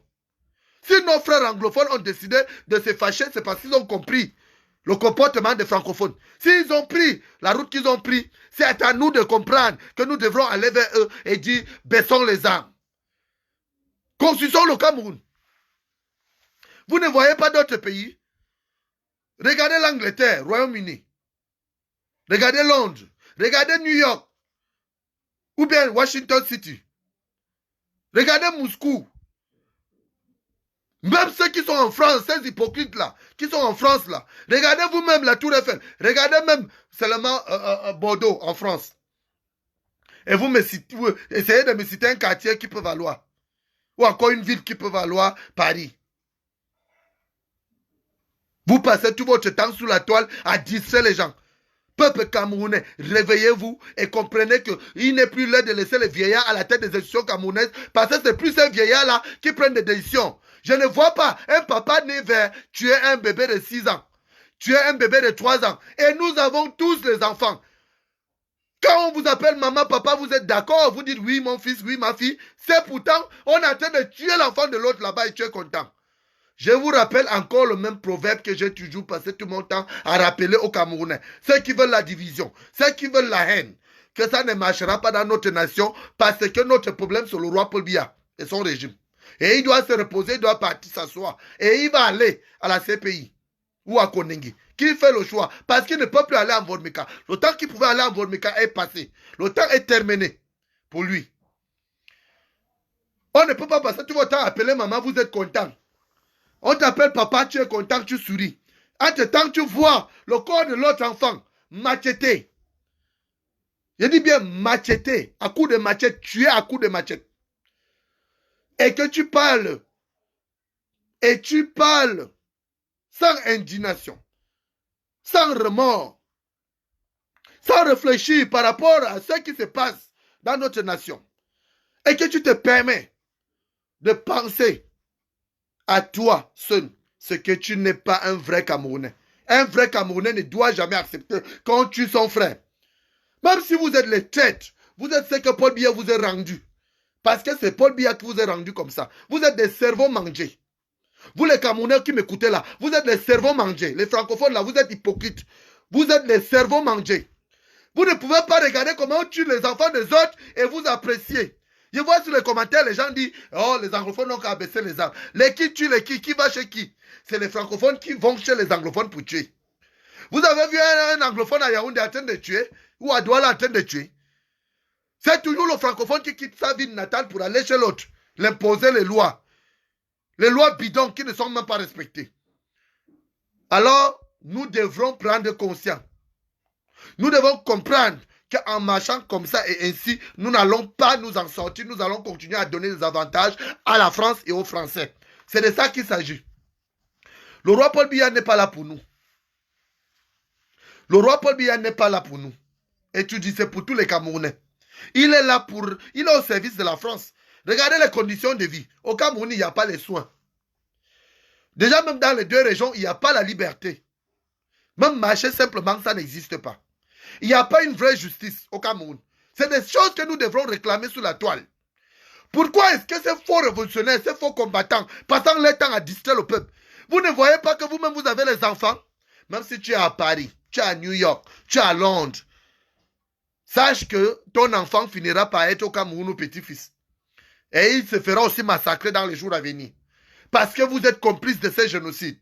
Si nos frères anglophones ont décidé de se fâcher, c'est parce qu'ils ont compris le comportement des francophones. S'ils ont pris la route qu'ils ont pris, c'est à nous de comprendre que nous devrons aller vers eux et dire baissons les armes. Construisons le Cameroun. Vous ne voyez pas d'autres pays? Regardez l'Angleterre, Royaume-Uni. Regardez Londres. Regardez New York. Ou bien Washington City. Regardez Moscou. Même ceux qui sont en France, ces hypocrites-là, qui sont en France, là. Regardez vous-même la Tour Eiffel. Regardez même seulement Bordeaux, en France. Et vous essayez de me citer un quartier qui peut valoir. Ou encore une ville qui peut valoir Paris. Vous passez tout votre temps sous la toile à distraire les gens. Peuple camerounais, réveillez-vous et comprenez qu'il n'est plus l'heure de laisser les vieillards à la tête des institutions camerounaises parce que c'est plus ces vieillards-là qui prennent des décisions. Je ne vois pas un papa né vers tuer un bébé de 6 ans, tuer un bébé de 3 ans. Et nous avons tous les enfants. Quand on vous appelle maman, papa, vous êtes d'accord, vous dites oui mon fils, oui ma fille. C'est pourtant, on est en train de tuer l'enfant de l'autre là-bas et tu es content. Je vous rappelle encore le même proverbe que j'ai toujours passé tout mon temps à rappeler aux Camerounais. Ceux qui veulent la division, ceux qui veulent la haine, que ça ne marchera pas dans notre nation parce que notre problème c'est le roi Paul Biya et son régime. Et il doit se reposer, il doit partir s'asseoir. Et il va aller à la CPI ou à Konengi. Qui fait le choix parce qu'il ne peut plus aller en Volmeka. Le temps qu'il pouvait aller en Volmeka est passé. Le temps est terminé pour lui. On ne peut pas passer tout votre temps à appeler maman, vous êtes content. On t'appelle papa, tu es content, tu souris. Entre-temps, tu vois le corps de l'autre enfant macheté. Je dis bien macheté, à coup de machette, tué à coup de machette. Et que tu parles. Et tu parles sans indignation, sans remords, sans réfléchir par rapport à ce qui se passe dans notre nation. Et que tu te permets de penser à toi seul, ce que tu n'es pas un vrai Camerounais. Un vrai Camerounais ne doit jamais accepter qu'on tue son frère. Même si vous êtes les têtes, vous êtes ce que Paul Biya vous a rendu. Parce que c'est Paul Biya qui vous a rendu comme ça. Vous êtes des cerveaux mangés. Vous les Camerounais qui m'écoutez là, vous êtes les cerveaux mangés. Les francophones là, vous êtes hypocrites. Vous êtes les cerveaux mangés. Vous ne pouvez pas regarder comment on tue les enfants des autres et vous apprécier. Je vois sur les commentaires, les gens disent « Oh, les anglophones n'ont qu'à baisser les armes. » Les qui tuent les qui va chez qui? C'est les francophones qui vont chez les anglophones pour tuer. Vous avez vu un anglophone à Yaoundé en train de tuer ou à Douala en train de tuer? C'est toujours le francophone qui quitte sa ville natale pour aller chez l'autre, l'imposer les lois. Les lois bidons qui ne sont même pas respectées. Alors, nous devrons prendre conscience. Nous devons comprendre qu'en marchant comme ça et ainsi, nous n'allons pas nous en sortir. Nous allons continuer à donner des avantages à la France et aux Français. C'est de ça qu'il s'agit. Le roi Paul Biya n'est pas là pour nous. Le roi Paul Biya n'est pas là pour nous. Et tu dis, c'est pour tous les Camerounais. Il est là pour... Il est au service de la France. Regardez les conditions de vie. Au Cameroun, il n'y a pas les soins. Déjà, même dans les deux régions, il n'y a pas la liberté. Même marcher simplement, ça n'existe pas. Il n'y a pas une vraie justice au Cameroun. C'est des choses que nous devrons réclamer sous la toile. Pourquoi est-ce que ces faux révolutionnaires, ces faux combattants, passant leur temps à distraire le peuple, vous ne voyez pas que vous-même vous avez les enfants? Même si tu es à Paris, tu es à New York, tu es à Londres, sache que ton enfant finira par être au Cameroun au petit-fils. Et il se fera aussi massacrer dans les jours à venir. Parce que vous êtes complices de ces génocides.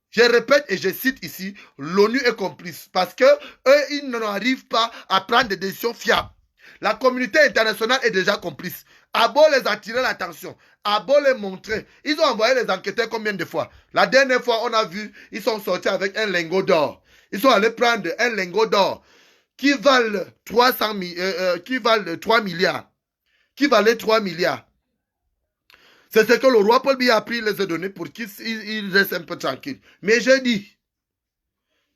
Je répète et je cite ici, l'ONU est complice. Parce que eux, ils n'arrivent pas à prendre des décisions fiables. La communauté internationale est déjà complice. À beau les attirer l'attention, à beau les montrer. Ils ont envoyé les enquêteurs combien de fois? La dernière fois, on a vu, ils sont sortis avec un lingot d'or. Ils sont allés prendre un lingot d'or qui valent 3 milliards. Qui valait 3 milliards. C'est ce que le roi Paul Biya a pris, les a donnés pour qu'il reste un peu tranquille. Mais j'ai dit,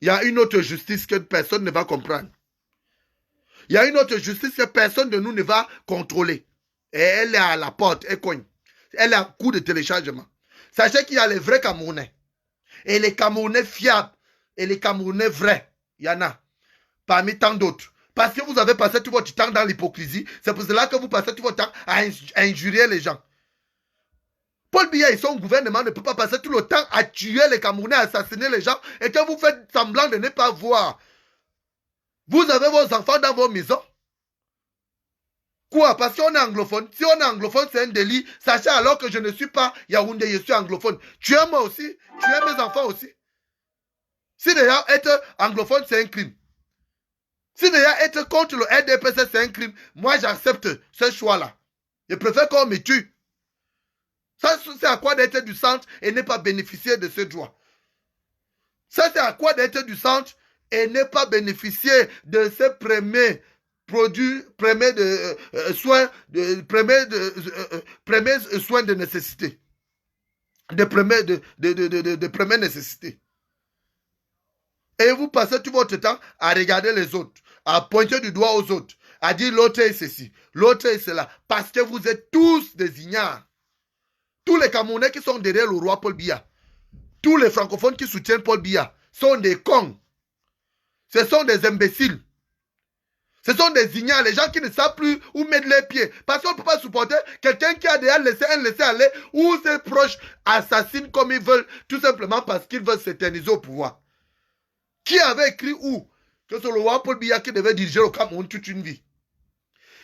il y a une autre justice que personne ne va comprendre. Il y a une autre justice que personne de nous ne va contrôler. Et elle est à la porte, elle cogne. elle est en cours de téléchargement. Sachez qu'il y a les vrais Camerounais. Et les Camerounais fiables. Et les Camerounais vrais. Il y en a. Parmi tant d'autres. Parce que vous avez passé tout votre temps dans l'hypocrisie. C'est pour cela que vous passez tout votre temps à injurier les gens. Paul Biya et son gouvernement ne peut pas passer tout le temps à tuer les Camerounais, à assassiner les gens, et que vous faites semblant de ne pas voir. Vous avez vos enfants dans vos maisons. Quoi? Parce qu'on est anglophone. Si on est anglophone, c'est un délit. Sachez alors que je ne suis pas Yaoundé, je suis anglophone. Tuez moi aussi. Tuez mes enfants aussi. Si déjà être anglophone, c'est un crime. Si déjà être contre le RDPC, c'est un crime, moi j'accepte ce choix-là. Je préfère qu'on me tue. Ça, c'est à quoi d'être du centre et ne pas bénéficier de ce droit. Ça, c'est à quoi d'être du centre et ne pas bénéficier de ces premiers produits, premiers soins de nécessité. De première nécessité. Et vous passez tout votre temps à regarder les autres, à pointer du doigt aux autres, à dire l'autre est ceci, l'autre est cela, parce que vous êtes tous des ignares. Tous les Camerounais qui sont derrière le roi Paul Biya, tous les francophones qui soutiennent Paul Biya, sont des cons. Ce sont des imbéciles. Ce sont des ignares, les gens qui ne savent plus où mettre les pieds. Parce qu'on ne peut pas supporter quelqu'un qui a déjà laissé aller, ou ses proches assassinent comme ils veulent, tout simplement parce qu'ils veulent s'éterniser au pouvoir. Qui avait écrit où? Que c'est le roi Paul Biya qui devait diriger le Cameroun toute une vie.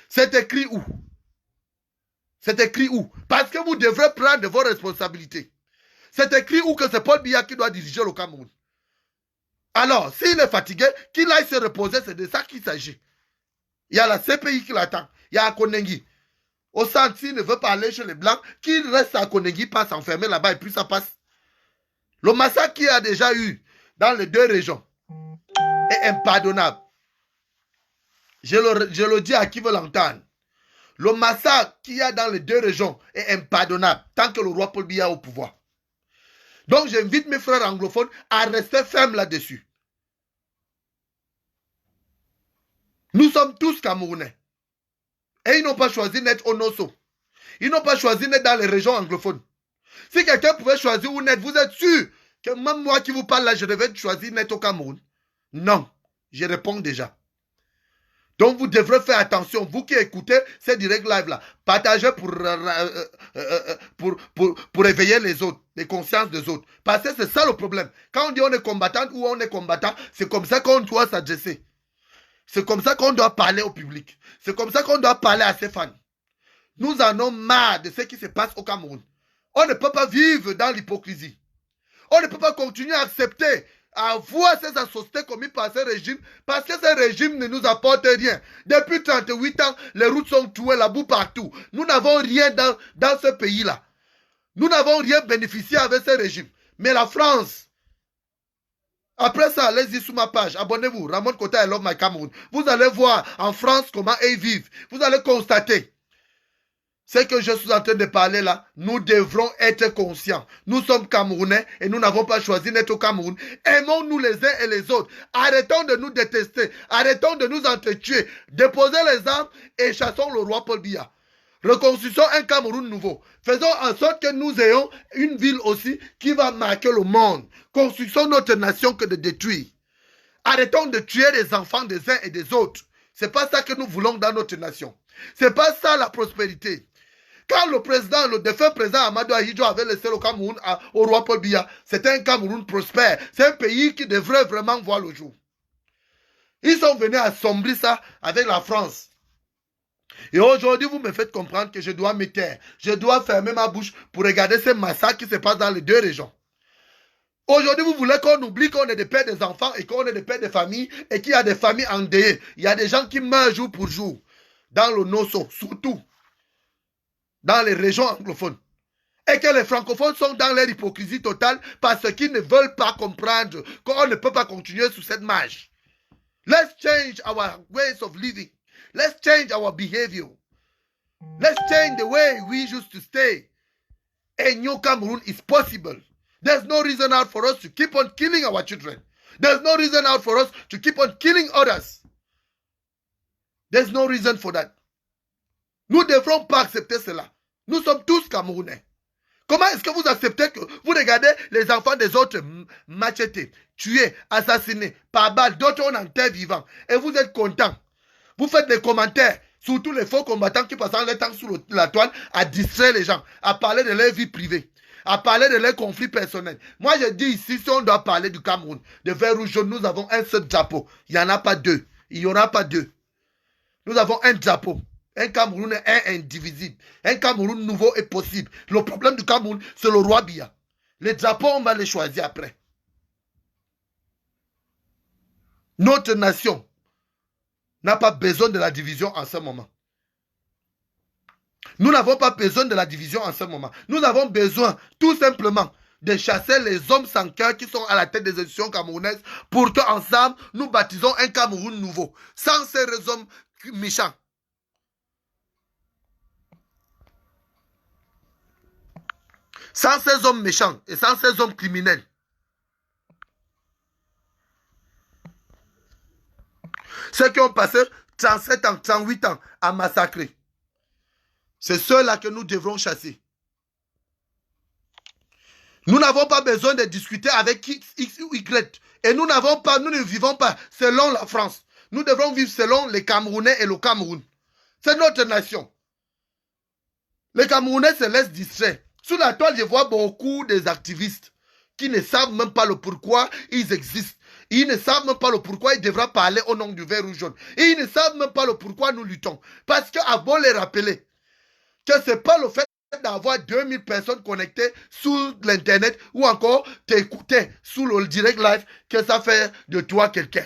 C'est écrit où? C'est écrit où? Parce que vous devrez prendre vos responsabilités. C'est écrit où que c'est Paul Biya qui doit diriger le Cameroun. Alors, s'il est fatigué, qu'il aille se reposer, c'est de ça qu'il s'agit. Il y a la CPI qui l'attend. Il y a Akonengi. Au centre, s'il ne veut pas aller chez les Blancs, qu'il reste à Akonengi, pas s'enfermer là-bas et puis ça passe. Le massacre qu'il y a déjà eu dans les deux régions est impardonnable. Je le dis à qui veut l'entendre. Le massacre qu'il y a dans les deux régions est impardonnable tant que le roi Paul Biya est au pouvoir. Donc j'invite mes frères anglophones à rester fermes là-dessus. Nous sommes tous Camerounais. Et ils n'ont pas choisi d'être au Nosso. Ils n'ont pas choisi d'être dans les régions anglophones. Si quelqu'un pouvait choisir où naître, vous êtes sûr que même moi qui vous parle là, je devais choisir d'être au Cameroun? Non, je réponds déjà. Donc vous devrez faire attention, vous qui écoutez ces directs live là, partagez pour éveiller les autres, les consciences des autres. Parce que c'est ça le problème. Quand on dit on est combattant ou on est combattant, c'est comme ça qu'on doit s'adresser. C'est comme ça qu'on doit parler au public. C'est comme ça qu'on doit parler à ses fans. Nous en avons marre de ce qui se passe au Cameroun. On ne peut pas vivre dans l'hypocrisie. On ne peut pas continuer à accepter, à voir ces atrocités commises par ce régime, parce que ce régime ne nous apporte rien. Depuis 38 ans, les routes sont trouées, la boue partout. Nous n'avons rien dans ce pays-là. Nous n'avons rien bénéficié avec ce régime. Mais la France, après ça, allez-y sur ma page, abonnez-vous, Ramon Kota I Love My Cameroun. Vous allez voir en France comment ils vivent. Vous allez constater. Ce que je suis en train de parler là, nous devrons être conscients. Nous sommes Camerounais et nous n'avons pas choisi d'être au Cameroun. Aimons-nous les uns et les autres. Arrêtons de nous détester. Arrêtons de nous entretuer. Déposez les armes et chassons le roi Paul Biya. Reconstruisons un Cameroun nouveau. Faisons en sorte que nous ayons une ville aussi qui va marquer le monde. Construisons notre nation que de détruire. Arrêtons de tuer les enfants des uns et des autres. C'est pas ça que nous voulons dans notre nation. C'est pas ça la prospérité. Quand le défunt président Amadou Ahidjo avait laissé le Cameroun au roi Paul Biya, c'était un Cameroun prospère. C'est un pays qui devrait vraiment voir le jour. Ils sont venus assombrir ça avec la France. Et aujourd'hui, vous me faites comprendre que je dois me taire. Je dois fermer ma bouche pour regarder ces massacres qui se passent dans les deux régions. Aujourd'hui, vous voulez qu'on oublie qu'on est des pères des enfants et qu'on est des pères des familles et qu'il y a des familles endeuillées. Il y a des gens qui meurent jour pour jour. Dans le Nosso, surtout. Dans les régions anglophones. Et que les francophones sont dans leur hypocrisie totale parce qu'ils ne veulent pas comprendre qu'on ne peut pas continuer sous cette marche. Let's change our ways of living. Let's change our behavior. Let's change the way we used to stay. A new Cameroon is possible. There's no reason out for us to keep on killing our children. There's no reason out for us to keep on killing others. There's no reason for that. Nous ne devrons pas accepter cela. Nous sommes tous Camerounais. Comment est-ce que vous acceptez que vous regardez les enfants des autres machetés, tués, assassinés, par balle, d'autres en terre vivant, et vous êtes contents? Vous faites des commentaires, surtout les faux combattants qui passent leur temps sous la toile à distraire les gens, à parler de leur vie privée, à parler de leurs conflits personnels. Moi, je dis ici, si on doit parler du Cameroun, de vert rouge jaune, nous avons un seul drapeau. Il n'y en a pas deux. Il n'y aura pas deux. Nous avons un drapeau. Un Cameroun est indivisible. Un Cameroun nouveau est possible. Le problème du Cameroun, c'est le roi Biya. Les drapeaux, on va les choisir après. Notre nation n'a pas besoin de la division en ce moment. Nous n'avons pas besoin de la division en ce moment. Nous avons besoin tout simplement de chasser les hommes sans cœur qui sont à la tête des institutions camerounaises pour qu'ensemble, nous baptisons un Cameroun nouveau. Sans ces hommes méchants. Sans ces hommes méchants et sans ces hommes criminels. Ceux qui ont passé 37 ans, 38 ans à massacrer. C'est ceux-là que nous devrons chasser. Nous n'avons pas besoin de discuter avec X ou Y. Et nous ne vivons pas selon la France. Nous devrons vivre selon les Camerounais et le Cameroun. C'est notre nation. Les Camerounais se laissent distraire. Sous la toile, je vois beaucoup des activistes qui ne savent même pas le pourquoi ils existent. Ils ne savent même pas le pourquoi ils devraient parler au nom du vert ou jaune. Et ils ne savent même pas le pourquoi nous luttons. Parce qu'à beau les rappeler que ce n'est pas le fait d'avoir 2000 personnes connectées sur l'internet ou encore t'écouter sur le direct live que ça fait de toi quelqu'un.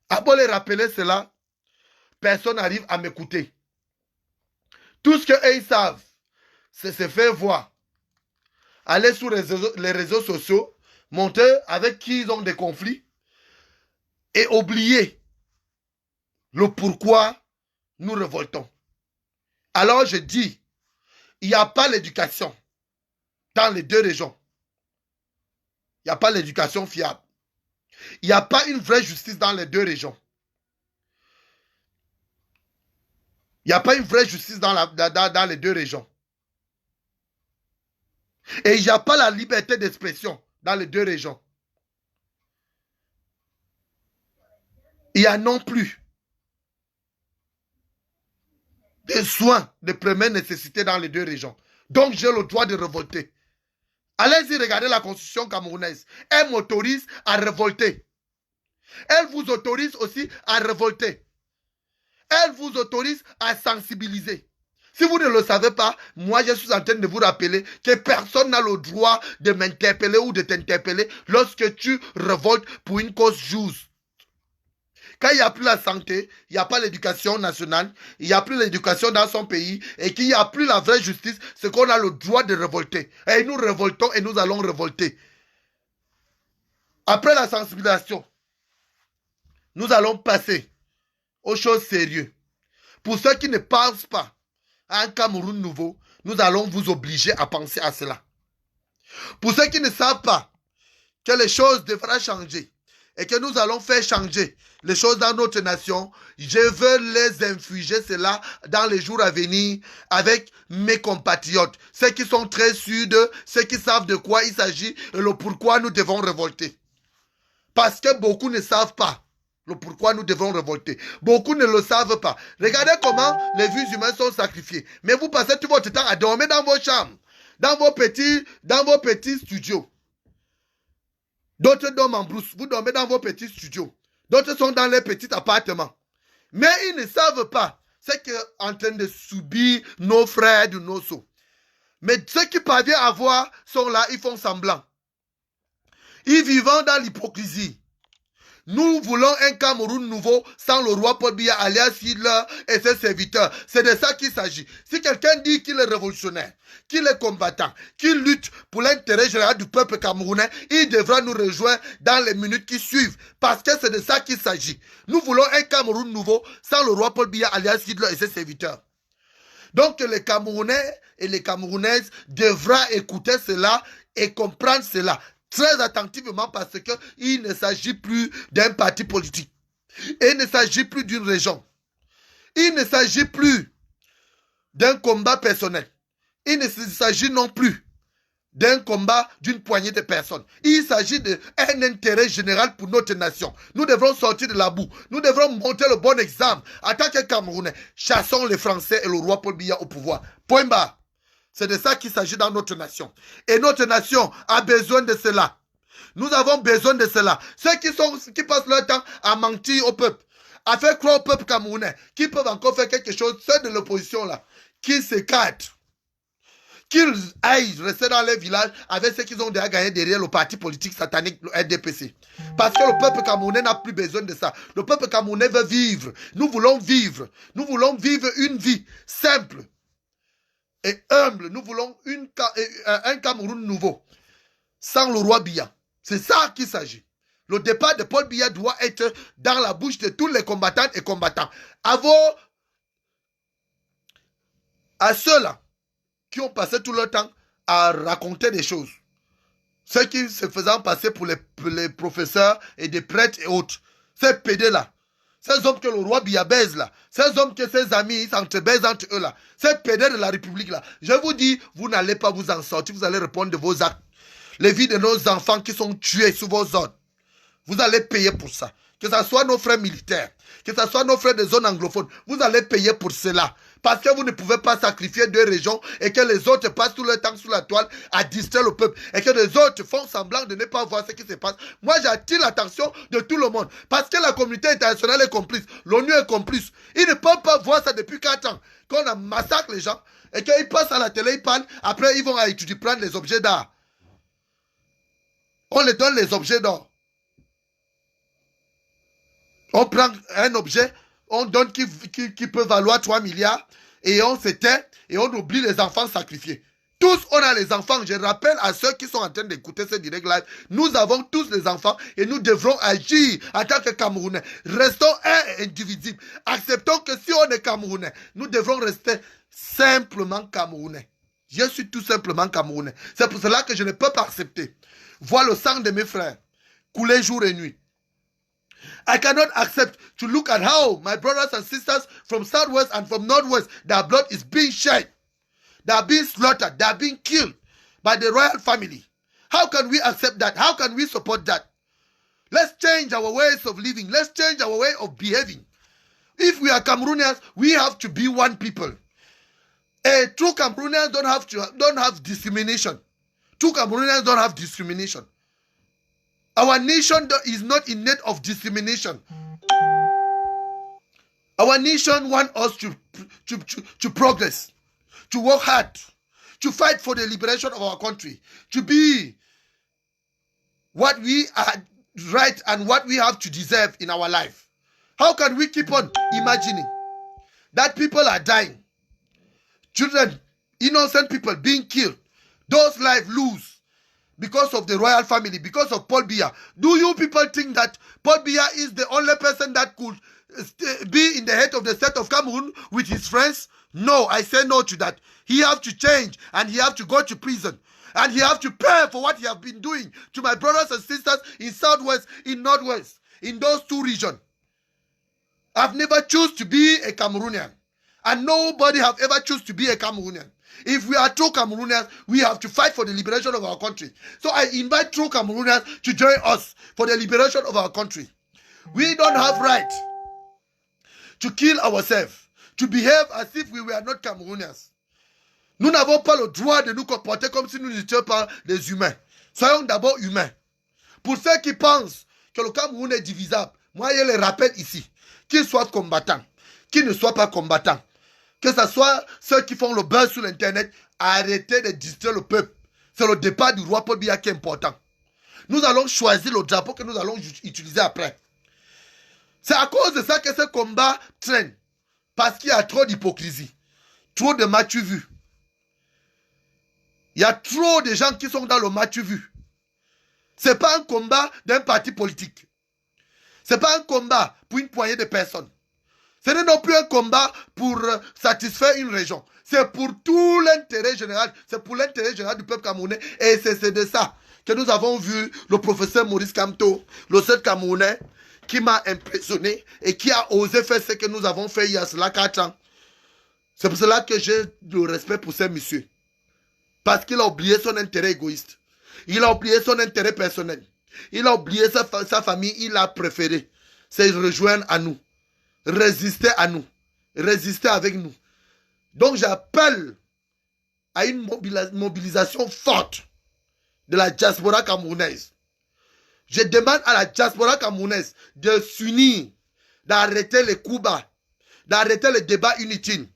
À beau les rappeler cela, personne n'arrive à m'écouter. Tout ce qu'ils savent, c'est se faire voir. Aller sur les réseaux sociaux, montrer avec qui ils ont des conflits et oublier le pourquoi nous révoltons. Alors je dis, il n'y a pas l'éducation dans les deux régions. Il n'y a pas l'éducation fiable. Il n'y a pas une vraie justice dans les deux régions. Il n'y a pas une vraie justice dans les deux régions. Et il n'y a pas la liberté d'expression dans les deux régions. Il y a non plus des soins de première nécessité dans les deux régions. Donc j'ai le droit de révolter. Allez-y regarder la constitution camerounaise. Elle m'autorise à révolter. Elle vous autorise aussi à révolter. Elle vous autorise à sensibiliser. Si vous ne le savez pas, moi je suis en train de vous rappeler que personne n'a le droit de m'interpeller ou de t'interpeller lorsque tu révoltes pour une cause juste. Quand il n'y a plus la santé, il n'y a pas l'éducation nationale, il n'y a plus l'éducation dans son pays et qu'il n'y a plus la vraie justice, c'est qu'on a le droit de révolter. Et nous révoltons et nous allons révolter. Après la sensibilisation, nous allons passer aux choses sérieuses. Pour ceux qui ne pensent pas à un Cameroun nouveau, nous allons vous obliger à penser à cela. Pour ceux qui ne savent pas que les choses devraient changer et que nous allons faire changer les choses dans notre nation, je veux les infuser cela dans les jours à venir avec mes compatriotes. Ceux qui sont très sûrs de, ceux qui savent de quoi il s'agit et le pourquoi nous devons révolter. Parce que beaucoup ne savent pas le pourquoi nous devons révolter. Beaucoup ne le savent pas. Regardez comment les vies humaines sont sacrifiées. Mais vous passez tout votre temps à dormir dans vos chambres, dans vos petits studios. D'autres dorment en brousse. Vous dormez dans vos petits studios. D'autres sont dans les petits appartements. Mais ils ne savent pas ce qu'est en train de subir nos frères de nos sceaux. Mais ceux qui parviennent à voir sont là, ils font semblant. Ils vivent dans l'hypocrisie. Nous voulons un Cameroun nouveau sans le roi Paul Biya alias Hitler et ses serviteurs. C'est de ça qu'il s'agit. Si quelqu'un dit qu'il est révolutionnaire, qu'il est combattant, qu'il lutte pour l'intérêt général du peuple camerounais, il devra nous rejoindre dans les minutes qui suivent. Parce que c'est de ça qu'il s'agit. Nous voulons un Cameroun nouveau sans le roi Paul Biya alias Hitler et ses serviteurs. Donc les Camerounais et les Camerounaises devront écouter cela et comprendre cela. Très attentivement parce qu'il ne s'agit plus d'un parti politique. Il ne s'agit plus d'une région. Il ne s'agit plus d'un combat personnel. il ne s'agit non plus d'un combat d'une poignée de personnes. Il s'agit d'un intérêt général pour notre nation. Nous devrons sortir de la boue. Nous devrons montrer le bon exemple. En tant que Camerounais, chassons les Français et le roi Paul Biya au pouvoir. Point barre. C'est de ça qu'il s'agit dans notre nation. Et notre nation a besoin de cela. Nous avons besoin de cela. Ceux qui passent leur temps à mentir au peuple, à faire croire au peuple camerounais, qui peuvent encore faire quelque chose, ceux de l'opposition là, qui s'écartent. Qu'ils aillent rester dans les villages avec ceux qu'ils ont déjà gagné derrière le parti politique satanique, le RDPC. Parce que le peuple camerounais n'a plus besoin de ça. Le peuple camerounais veut vivre. Nous voulons vivre. Nous voulons vivre une vie simple et humble. Nous voulons un Cameroun nouveau, sans le roi Biya. C'est ça qu'il s'agit. Le départ de Paul Biya doit être dans la bouche de tous les combattantes et combattants. À ceux-là qui ont passé tout leur temps à raconter des choses. Ceux qui se faisaient passer pour les professeurs et des prêtres et autres. Ces pédés-là. Ces hommes que le roi Biya baise là. Ces hommes que ses amis s'entrebaisent entre eux là. Ces pédés de la République là. Je vous dis, vous n'allez pas vous en sortir. Vous allez répondre de vos actes. Les vies de nos enfants qui sont tués sous vos ordres. Vous allez payer pour ça. Que ce soit nos frères militaires, que ce soit nos frères des zones anglophones, vous allez payer pour cela. Parce que vous ne pouvez pas sacrifier deux régions et que les autres passent tout leur temps sous la toile à distraire le peuple. Et que les autres font semblant de ne pas voir ce qui se passe. Moi, j'attire l'attention de tout le monde. Parce que la communauté internationale est complice. L'ONU est complice. Ils ne peuvent pas voir ça depuis 4 ans. Qu'on a massacre les gens et qu'ils passent à la télé, ils parlent. Après, ils vont à étudier, prendre les objets d'art. On les donne les objets d'or. On prend un objet, on donne qui peut valoir 3 milliards et on s'éteint et on oublie les enfants sacrifiés. Tous, on a les enfants. Je rappelle à ceux qui sont en train d'écouter ce direct live, nous avons tous les enfants et nous devrons agir en tant que Camerounais. Restons indivisibles. Acceptons que si on est Camerounais, nous devrons rester simplement Camerounais. Je suis tout simplement Camerounais. C'est pour cela que je ne peux pas accepter voir le sang de mes frères couler jour et nuit. I cannot accept to look at how my brothers and sisters from Southwest and from Northwest, their blood is being shed. They are being slaughtered. They are being killed by the royal family. How can we accept that? How can we support that? Let's change our ways of living. Let's change our way of behaving. If we are Cameroonians, we have to be one people. True Cameroonians don't have discrimination. True Cameroonians don't have discrimination. Our nation is not in need of discrimination. Our nation wants us to progress, to work hard, to fight for the liberation of our country, to be what we are right and what we have to deserve in our life. How can we keep on imagining that people are dying? Children, innocent people being killed, those lives lose. Because of the royal family, because of Paul Biya. Do you people think that Paul Biya is the only person that could be in the head of the state of Cameroon with his friends? No, I say no to that. He have to change and he have to go to prison. And he have to pay for what he have been doing to my brothers and sisters in Southwest, in Northwest, in those two regions. I've never choose to be a Cameroonian. And nobody have ever choose to be a Cameroonian. If we are true Cameroonians, we have to fight for the liberation of our country. So I invite true Cameroonians to join us for the liberation of our country. We don't have right to kill ourselves, to behave as if we were not Cameroonians. Nous n'avons pas le droit de nous comporter comme si nous n'étions pas des humains. Soyons d'abord humains. Pour ceux qui pensent que le Cameroun est divisable, moi je les rappelle ici, qu'ils soient combattants, qu'ils ne soient pas combattants. Que ce soit ceux qui font le buzz sur l'internet, arrêtez de distraire le peuple. C'est le départ du roi Paul Biya qui est important. Nous allons choisir le drapeau que nous allons utiliser après. C'est à cause de ça que ce combat traîne. Parce qu'il y a trop d'hypocrisie. Trop de matu-vu. Il y a trop de gens qui sont dans le matu-vu. Ce n'est pas un combat d'un parti politique. Ce n'est pas un combat pour une poignée de personnes. Ce n'est non plus un combat pour satisfaire une région. C'est pour tout l'intérêt général. C'est pour l'intérêt général du peuple camerounais. Et c'est de ça que nous avons vu le professeur Maurice Kamto, le seul Camerounais, qui m'a impressionné et qui a osé faire ce que nous avons fait il y a cela 4 ans. C'est pour cela que j'ai le respect pour ces messieurs. Parce qu'il a oublié son intérêt égoïste. Il a oublié son intérêt personnel. Il a oublié sa famille. Il a préféré se rejoindre à nous. Résister à nous. Résister avec nous. Donc j'appelle à une mobilisation forte de la diaspora camerounaise. Je demande à la diaspora camerounaise de s'unir, d'arrêter les coups bas, d'arrêter les débats inutiles,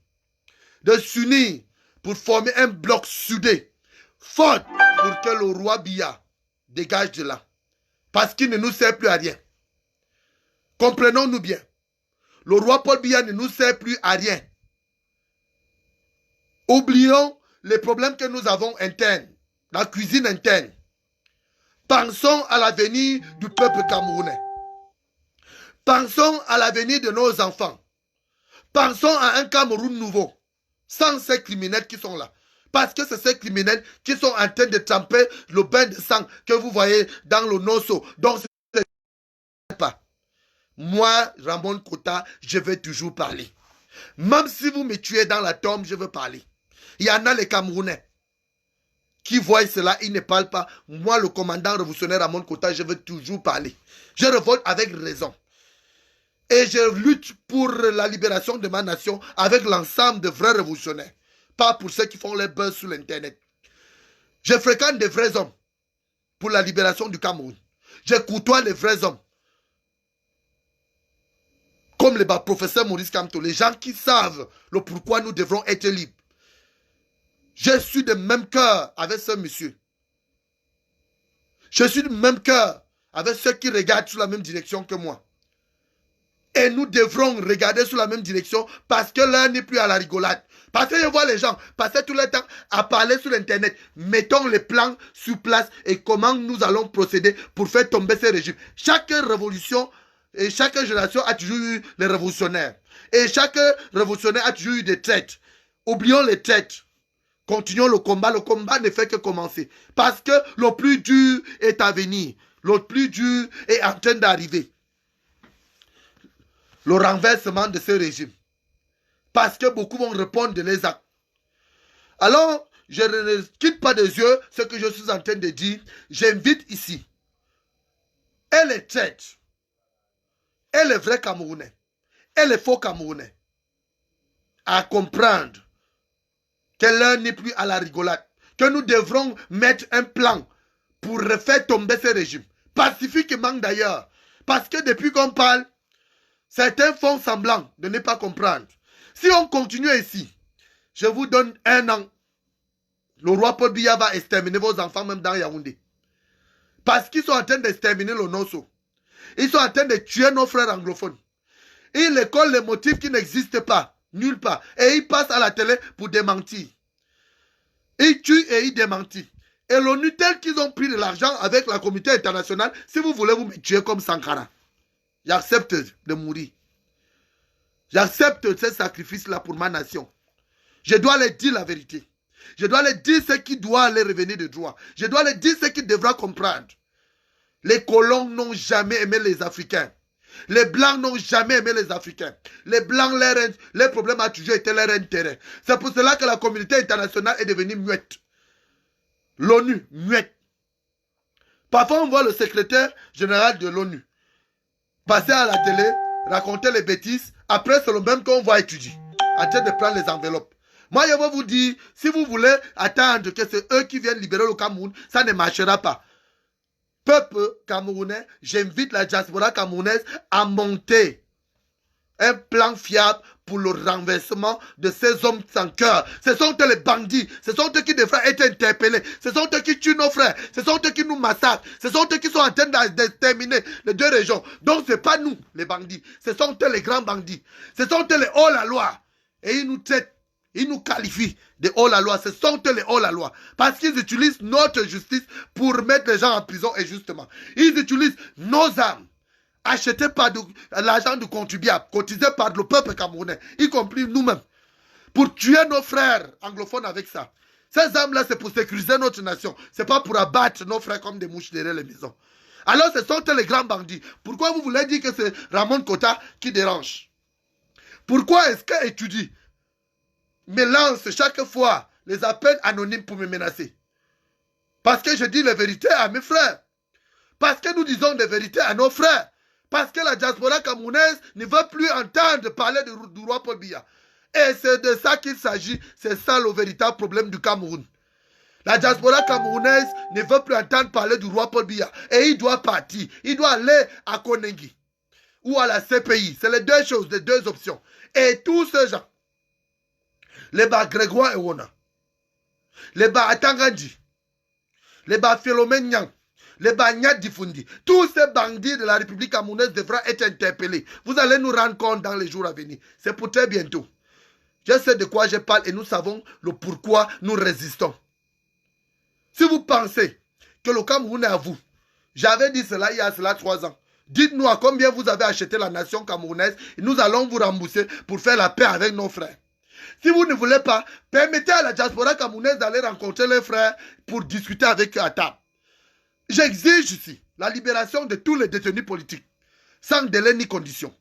de s'unir pour former un bloc soudé, fort, pour que le roi Biya dégage de là. Parce qu'il ne nous sert plus à rien. Comprenons-nous bien. Le roi Paul Biya ne nous sert plus à rien. Oublions les problèmes que nous avons internes, la cuisine interne. Pensons à l'avenir du peuple camerounais. Pensons à l'avenir de nos enfants. Pensons à un Cameroun nouveau, sans ces criminels qui sont là. Parce que c'est ces criminels qui sont en train de tremper le bain de sang que vous voyez dans le Nosso. Donc, c'est pas. Moi, Ramon Kota, je vais toujours parler. Même si vous me tuez dans la tombe, je veux parler. Il y en a les Camerounais qui voient cela, ils ne parlent pas. Moi, le commandant révolutionnaire Ramon Kota, je veux toujours parler. Je révolte avec raison. Et je lutte pour la libération de ma nation avec l'ensemble de vrais révolutionnaires. Pas pour ceux qui font les buzz sur l'internet. Je fréquente des vrais hommes pour la libération du Cameroun. Je côtoie les vrais hommes. Comme le professeur Maurice Kamto, les gens qui savent le pourquoi nous devrons être libres. Je suis de même cœur avec ce monsieur. Je suis de même cœur avec ceux qui regardent sur la même direction que moi. Et nous devrons regarder sur la même direction parce que l'un n'est plus à la rigolade. Parce que je vois les gens passer tout le temps à parler sur Internet. Mettons les plans sur place et comment nous allons procéder pour faire tomber ces régimes. Chaque révolution et chaque génération a toujours eu les révolutionnaires. Et chaque révolutionnaire a toujours eu des traites. Oublions les traites. Continuons le combat. Le combat ne fait que commencer. Parce que le plus dur est à venir. Le plus dur est en train d'arriver. Le renversement de ce régime. Parce que beaucoup vont répondre de les actes. Alors, je ne quitte pas des yeux ce que je suis en train de dire. J'invite ici et les traîtres, et les vrais Camerounais, et les faux Camerounais, à comprendre que l'un n'est plus à la rigolade, que nous devrons mettre un plan pour refaire tomber ce régime, pacifiquement d'ailleurs. Parce que depuis qu'on parle, certains font semblant de ne pas comprendre. Si on continue ici, je vous donne 1 an. Le roi Paul Biya va exterminer vos enfants même dans Yaoundé. Parce qu'ils sont en train d'exterminer le Nosso. Ils sont en train de tuer nos frères anglophones. Ils les collent les motifs qui n'existent pas, nulle part. Et ils passent à la télé pour démentir. Ils tuent et ils démentissent. Et l'ONU, tel qu'ils ont pris de l'argent avec la communauté internationale, si vous voulez vous me tuer comme Sankara, j'accepte de mourir. J'accepte ce sacrifice-là pour ma nation. Je dois leur dire la vérité. Je dois leur dire ce qui doit leur revenir de droit. Je dois leur dire ce qu'ils devront comprendre. Les colons n'ont jamais aimé les Africains. Les Blancs n'ont jamais aimé les Africains. Les Blancs, leur problème a toujours été leur intérêt. C'est pour cela que la communauté internationale est devenue muette. L'ONU, muette. Parfois, on voit le secrétaire général de l'ONU passer à la télé, raconter les bêtises. Après, c'est le même qu'on va étudier, en train de prendre les enveloppes. Moi, je vais vous dire, si vous voulez attendre que c'est eux qui viennent libérer le Cameroun, ça ne marchera pas. Peuple camerounais, j'invite la diaspora camerounaise à monter un plan fiable pour le renversement de ces hommes sans cœur. Ce sont eux les bandits. Ce sont eux qui devraient être interpellés. Ce sont eux qui tuent nos frères. Ce sont eux qui nous massacrent. Ce sont eux qui sont en train d'exterminer les 2 régions. Donc ce n'est pas nous les bandits. Ce sont eux les grands bandits. Ce sont eux les hors-la-loi. Et ils nous traitent. Ils nous qualifient de hors-la-loi. Ce sont eux les hors-la-loi. Parce qu'ils utilisent notre justice pour mettre les gens en prison injustement. Ils utilisent nos armes achetées par l'argent du contribuable, cotisé par le peuple camerounais, y compris nous-mêmes, pour tuer nos frères anglophones avec ça. Ces armes-là, c'est pour sécuriser notre nation. Ce n'est pas pour abattre nos frères comme des mouches derrière les maisons. Alors, ce sont eux les grands bandits. Pourquoi vous voulez dire que c'est Ramon Kota qui dérange? Pourquoi est-ce qu'Étudie me lance chaque fois les appels anonymes pour me menacer. Parce que je dis la vérité à mes frères. Parce que nous disons la vérité à nos frères. Parce que la diaspora camerounaise ne veut plus entendre parler du roi Paul Biya. Et c'est de ça qu'il s'agit. C'est ça le véritable problème du Cameroun. La diaspora camerounaise ne veut plus entendre parler du roi Paul Biya. Et il doit partir. Il doit aller à Konengi ou à la CPI. C'est les deux choses, les deux options. Et tous ces gens, les bas Grégoire Ewona, les bas Atangandji, les bas Philomène Nyang, les bas Nyat Difundi, tous ces bandits de la République camerounaise devront être interpellés. Vous allez nous rendre compte dans les jours à venir. C'est pour très bientôt. Je sais de quoi je parle et nous savons le pourquoi nous résistons. Si vous pensez que le Cameroun est à vous, j'avais dit cela il y a cela 3 ans. Dites-nous à combien vous avez acheté la nation camerounaise et nous allons vous rembourser pour faire la paix avec nos frères. Si vous ne voulez pas, permettez à la diaspora camerounaise d'aller rencontrer les frères pour discuter avec eux à table. J'exige ici la libération de tous les détenus politiques, sans délai ni condition.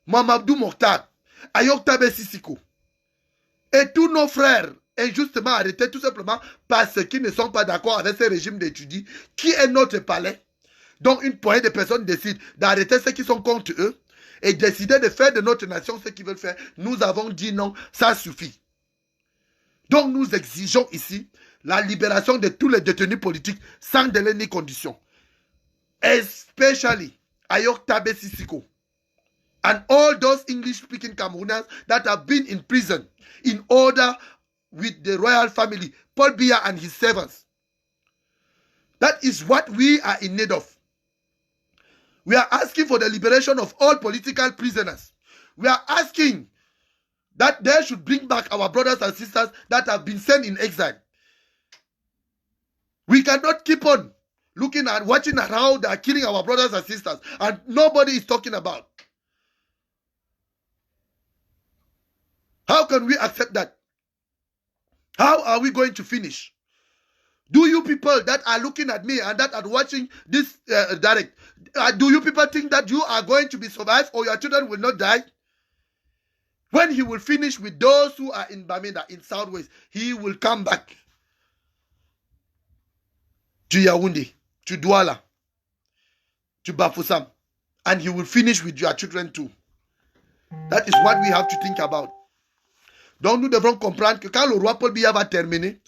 Mamadou Mokhtar, Ayok Tabe Sissiko, et tous nos frères injustement arrêtés tout simplement parce qu'ils ne sont pas d'accord avec ce régime d'étudiants qui est notre palais. Donc une poignée de personnes décident d'arrêter ceux qui sont contre eux et décider de faire de notre nation ce qu'ils veulent faire. Nous avons dit non, ça suffit. Donc nous exigeons ici la libération de tous les détenus politiques sans délai ni condition. Especially Ayok Tabe Sissiko and all those English-speaking Cameroonians that have been in prison in order with the royal family, Paul Biya and his servants. That is what we are in need of. We are asking for the liberation of all political prisoners. We are asking that they should bring back our brothers and sisters that have been sent in exile. We cannot keep on looking and watching at how they are killing our brothers and sisters and nobody is talking about. How can we accept that? How are we going to finish? Do you people that are looking at me and that are watching this direct, do you people think that you are going to be survived or your children will not die? When he will finish with those who are in Bamenda, in Southwest, he will come back to Yaoundé, to Douala, to Bafoussam, and he will finish with your children too. That is what we have to think about. Donc nous devrons comprendre que quand le roi Paul Biya va terminer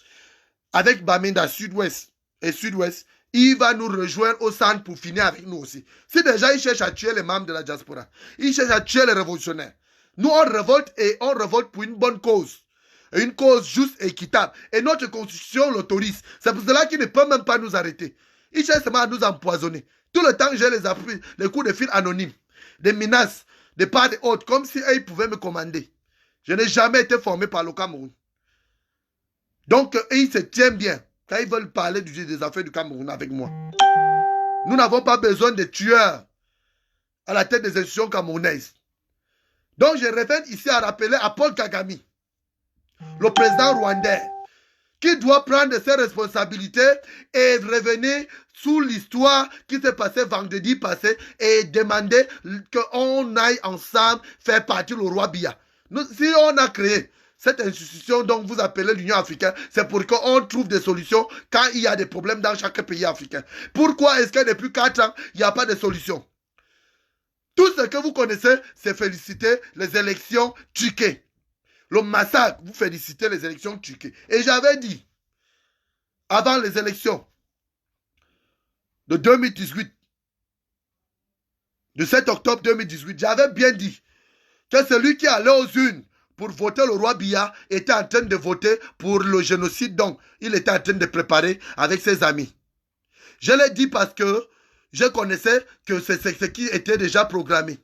avec Bamenda, Sud-Ouest et Sud-Ouest, il va nous rejoindre au centre pour finir avec nous aussi. Si déjà il cherche à tuer les membres de la diaspora, il cherche à tuer les révolutionnaires. Nous on révolte et on révolte pour une bonne cause. Une cause juste et équitable. Et notre constitution l'autorise. C'est pour cela qu'il ne peut même pas nous arrêter. Il cherche seulement à nous empoisonner. Tout le temps j'ai les coups de fil anonymes, des menaces, de part et autres, comme si ils pouvaient me commander. Je n'ai jamais été formé par le Cameroun. Donc, ils se tiennent bien quand ils veulent parler des affaires du Cameroun avec moi. Nous n'avons pas besoin de tueurs à la tête des institutions camerounaises. Donc, je reviens ici à rappeler à Paul Kagame, le président rwandais, qui doit prendre ses responsabilités et revenir sous l'histoire qui s'est passée vendredi passé et demander qu'on aille ensemble faire partie du roi Biya. Si on a créé cette institution dont vous appelez l'Union africaine, c'est pour qu'on trouve des solutions quand il y a des problèmes dans chaque pays africain. Pourquoi est-ce que depuis 4 ans, il n'y a pas de solution? Tout ce que vous connaissez, c'est féliciter les élections truquées. Le massacre, vous félicitez les élections truquées. Et j'avais dit, avant les élections de 2018, de 7 octobre 2018, j'avais bien dit que celui qui allait aux urnes pour voter le roi Biya était en train de voter pour le génocide, donc il était en train de préparer avec ses amis. Je l'ai dit parce que je connaissais que c'est ce qui était déjà programmé.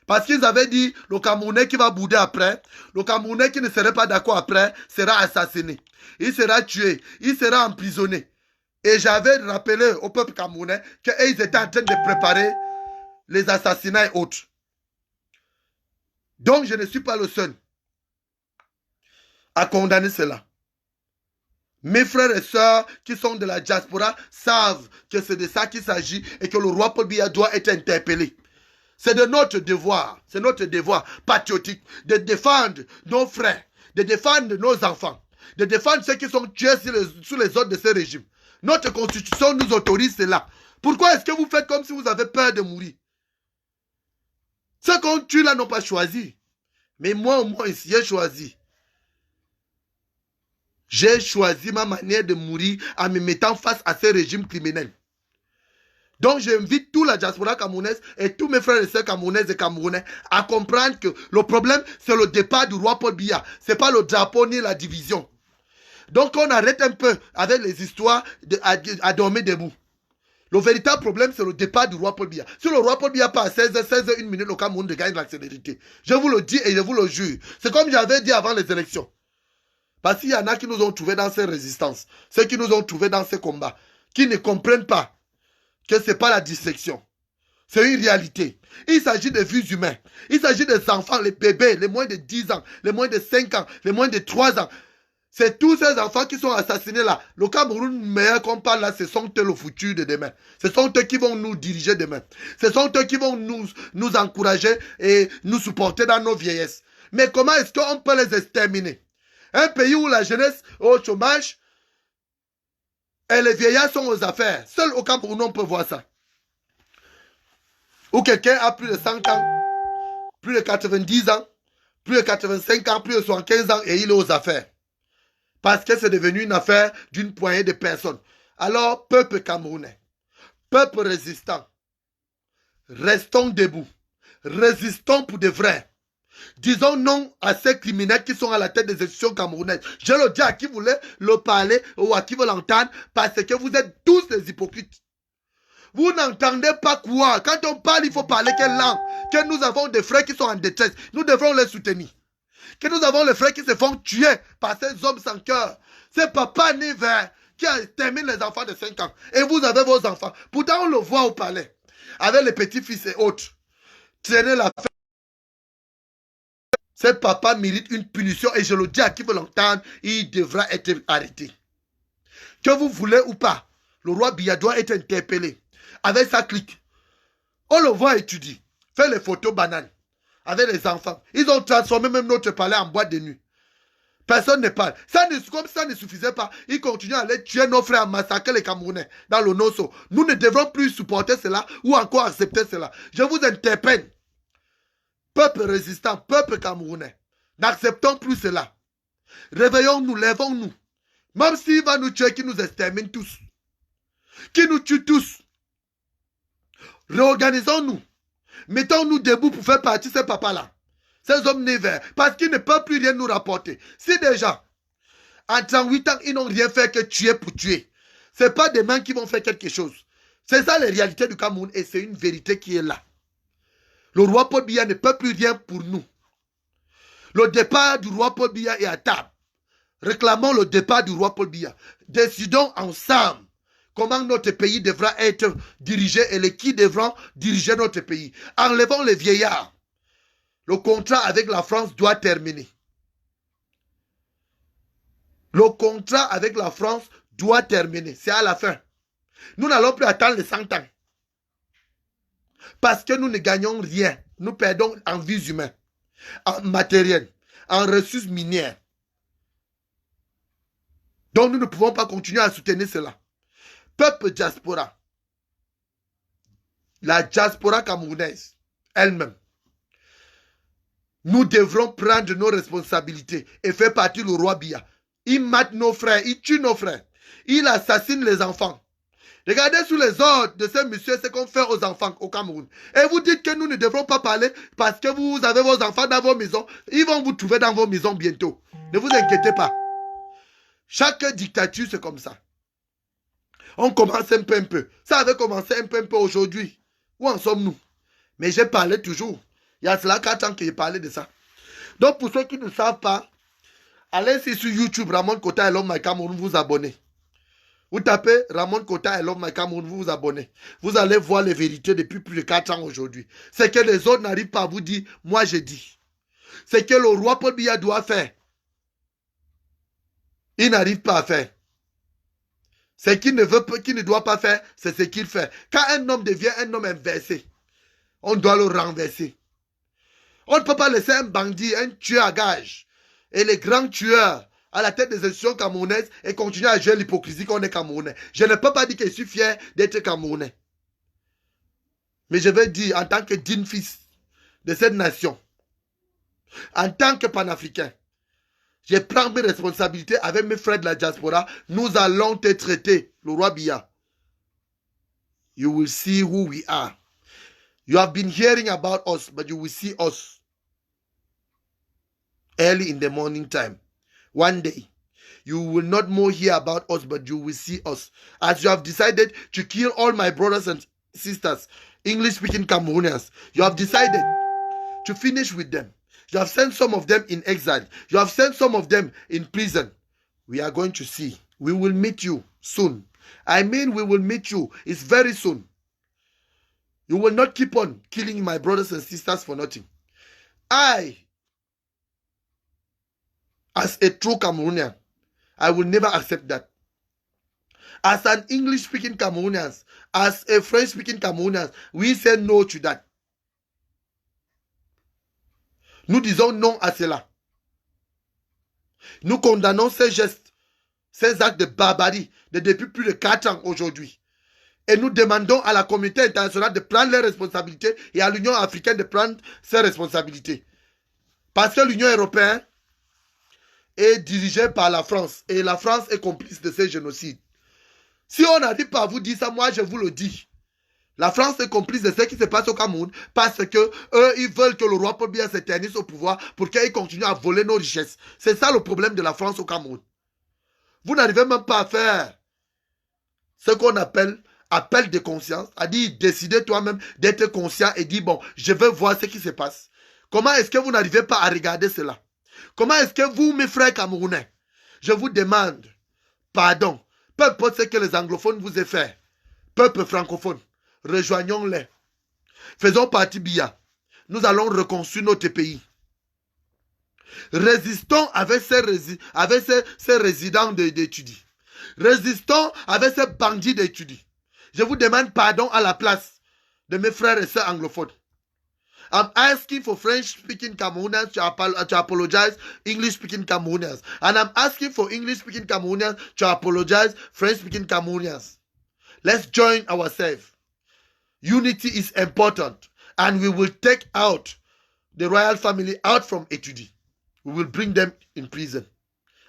Parce qu'ils avaient dit, le Camerounais qui va bouder après, le Camerounais qui ne serait pas d'accord après, sera assassiné. Il sera tué, il sera emprisonné. Et j'avais rappelé au peuple camerounais qu'ils étaient en train de préparer les assassinats et autres. Donc je ne suis pas le seul à condamner cela. Mes frères et sœurs qui sont de la diaspora savent que c'est de ça qu'il s'agit et que le roi Paul Biya doit être interpellé. C'est de notre devoir patriotique de défendre nos frères, de défendre nos enfants. de défendre ceux qui sont tués sous les ordres de ce régime. Notre constitution nous autorise cela. Pourquoi est-ce que vous faites comme si vous avez peur de mourir? Ceux qu'on tue là n'ont pas choisi. Mais moi au moins ici, j'ai choisi. J'ai choisi ma manière de mourir en me mettant face à ce régime criminel. Donc j'invite toute la diaspora camerounaise et tous mes frères et sœurs camerounaises et camerounais à comprendre que le problème c'est le départ du roi Paul Biya. Ce n'est pas le drapeau ni la division. Donc on arrête un peu avec les histoires à dormir debout. Le véritable problème c'est le départ du roi Paul Biya. Si le roi Paul Biya part à 16h, 16h, 1 minute, le Cameroun gagne la célérité. Je vous le dis et je vous le jure. C'est comme j'avais dit avant les élections. Parce qu'il y en a qui nous ont trouvés dans ces résistances, ceux qui nous ont trouvés dans ces combats, qui ne comprennent pas que ce n'est pas la dissection. C'est une réalité. Il s'agit de vies humaines. Il s'agit des enfants, les bébés, les moins de 10 ans, les moins de 5 ans, les moins de 3 ans. C'est tous ces enfants qui sont assassinés là. Le Cameroun meilleur qu'on parle là, ce sont eux le futur de demain. Ce sont eux qui vont nous diriger demain. Ce sont eux qui vont nous encourager et nous supporter dans nos vieillesses. Mais comment est-ce qu'on peut les exterminer? Un pays où la jeunesse est au chômage et les vieillards sont aux affaires. Seul au Cameroun on peut voir ça. Où quelqu'un a plus de 100 ans, plus de 90 ans, plus de 85 ans, plus de 75 ans et il est aux affaires. Parce que c'est devenu une affaire d'une poignée de personnes. Alors, peuple camerounais, peuple résistant, restons debout. Résistons pour de vrai. Disons non à ces criminels qui sont à la tête des institutions camerounaises. Je le dis à qui voulait le parler ou à qui veut l'entendre parce que vous êtes tous des hypocrites. Vous n'entendez pas quoi? Quand on parle, il faut parler quelle langue? Que nous avons des frères qui sont en détresse. Nous devrons les soutenir. Que nous avons les frères qui se font tuer par ces hommes sans cœur. Ces papas nés verts qui terminent les enfants de 5 ans. Et vous avez vos enfants. Pourtant, on le voit au palais. Avec les petits-fils et autres. Traîner la fête. Ces papas méritent une punition. Et je le dis à qui veut l'entendre, il devra être arrêté. Que vous voulez ou pas, le roi Biya doit être interpellé. Avec sa clique. On le voit étudier. Faire les photos bananes. Avec les enfants. Ils ont transformé même notre palais en boîte de nuit. Personne ne parle. Comme ça ne suffisait pas, ils continuent à aller tuer nos frères, à massacrer les Camerounais dans le Nosso. Nous ne devrons plus supporter cela ou encore accepter cela. Je vous interpelle. Peuple résistant, peuple camerounais. N'acceptons plus cela. Réveillons-nous, lèvons-nous. Même s'il va nous tuer, qui nous extermine tous. Qui nous tue tous. Réorganisons-nous. Mettons-nous debout pour faire partie de ces papas-là. Ces hommes nés verts. Parce qu'ils ne peuvent plus rien nous rapporter. Si déjà, en 38 ans, ils n'ont rien fait que tuer pour tuer. Ce n'est pas des mains qui vont faire quelque chose. C'est ça la réalité du Cameroun et c'est une vérité qui est là. Le roi Paul Biya ne peut plus rien pour nous. Le départ du roi Paul Biya est à table. Réclamons le départ du roi Paul Biya. Décidons ensemble comment notre pays devra être dirigé et les qui devront diriger notre pays. Enlevons les vieillards. Le contrat avec la France doit terminer. Le contrat avec la France doit terminer. C'est à la fin. Nous n'allons plus attendre les 100 ans. Parce que nous ne gagnons rien. Nous perdons en vies humaines, en matériel, en ressources minières. Donc nous ne pouvons pas continuer à soutenir cela. Peuple diaspora. La diaspora camerounaise elle-même. Nous devrons prendre nos responsabilités et faire partie du roi Biya. Il mate nos frères, il tue nos frères. Il assassine les enfants. Regardez sous les ordres de ce monsieur ce qu'on fait aux enfants au Cameroun. Et vous dites que nous ne devrons pas parler parce que vous avez vos enfants dans vos maisons. Ils vont vous trouver dans vos maisons bientôt. Ne vous inquiétez pas. Chaque dictature, c'est comme ça. On commence un peu. Ça avait commencé un peu aujourd'hui. Où en sommes-nous? Mais j'ai parlé toujours. Il y a cela 4 ans que j'ai parlé de ça. Donc pour ceux qui ne savent pas, allez sur YouTube, Ramon Kota et l'homme My Cameroun, vous abonnez. Vous tapez Ramon Kota et l'homme My Cameroun, vous abonnez. Vous allez voir les vérités depuis plus de 4 ans aujourd'hui. C'est que les autres n'arrivent pas à vous dire, moi j'ai dit. C'est que le roi Paul Biya doit faire. Il n'arrive pas à faire. Ce qu'il ne doit pas faire, c'est ce qu'il fait. Quand un homme devient un homme inversé, on doit le renverser. On ne peut pas laisser un bandit, un tueur à gage, et les grands tueurs à la tête des institutions camerounaises et continuer à jouer l'hypocrisie qu'on est Camerounais. Je ne peux pas dire que je suis fier d'être Camerounais. Mais je vais dire, en tant que digne fils de cette nation, en tant que panafricain, je prends mes responsabilités avec mes frères de la diaspora. Nous allons te traiter, le roi Biya. You will see who we are. You have been hearing about us, but you will see us early in the morning time. One day, you will not more hear about us, but you will see us. As you have decided to kill all my brothers and sisters, English-speaking Cameroonians, you have decided to finish with them. You have sent some of them in exile. You have sent some of them in prison. We are going to see. We will meet you soon. I mean, we will meet you. It's very soon. You will not keep on killing my brothers and sisters for nothing. I, as a true Cameroonian, I will never accept that. As an English-speaking Cameroonian, as a French-speaking Cameroonian, we say no to that. Nous disons non à cela. Nous condamnons ces gestes, ces actes de barbarie depuis plus de 4 ans aujourd'hui. Et nous demandons à la communauté internationale de prendre les responsabilités et à l'Union africaine de prendre ses responsabilités. Parce que l'Union européenne est dirigée par la France et la France est complice de ces génocides. Si on n'arrive pas à vous dire ça, moi je vous le dis. La France est complice de ce qui se passe au Cameroun parce que eux, ils veulent que le roi Paul Biya s'éternise au pouvoir pour qu'il continue à voler nos richesses. C'est ça le problème de la France au Cameroun. Vous n'arrivez même pas à faire ce qu'on appelle appel de conscience, à dire décider toi-même d'être conscient et dire bon, je veux voir ce qui se passe. Comment est-ce que vous n'arrivez pas à regarder cela? Comment est-ce que vous, mes frères camerounais, je vous demande pardon, peu importe ce que les anglophones vous aient fait, peuple francophone, rejoignons-les. Faisons partie Biya. Nous allons reconstruire notre pays. Résistons avec ces résidents d'études. Résistons avec ces bandits d'études. Je vous demande pardon à la place de mes frères et sœurs anglophones. I'm asking for French-speaking Cameroonians to apologize English-speaking Cameroonians. And I'm asking for English-speaking Cameroonians to apologize French-speaking Cameroonians. Let's join ourselves. Unity is important. And we will take out the royal family out from Etudi. We will bring them in prison.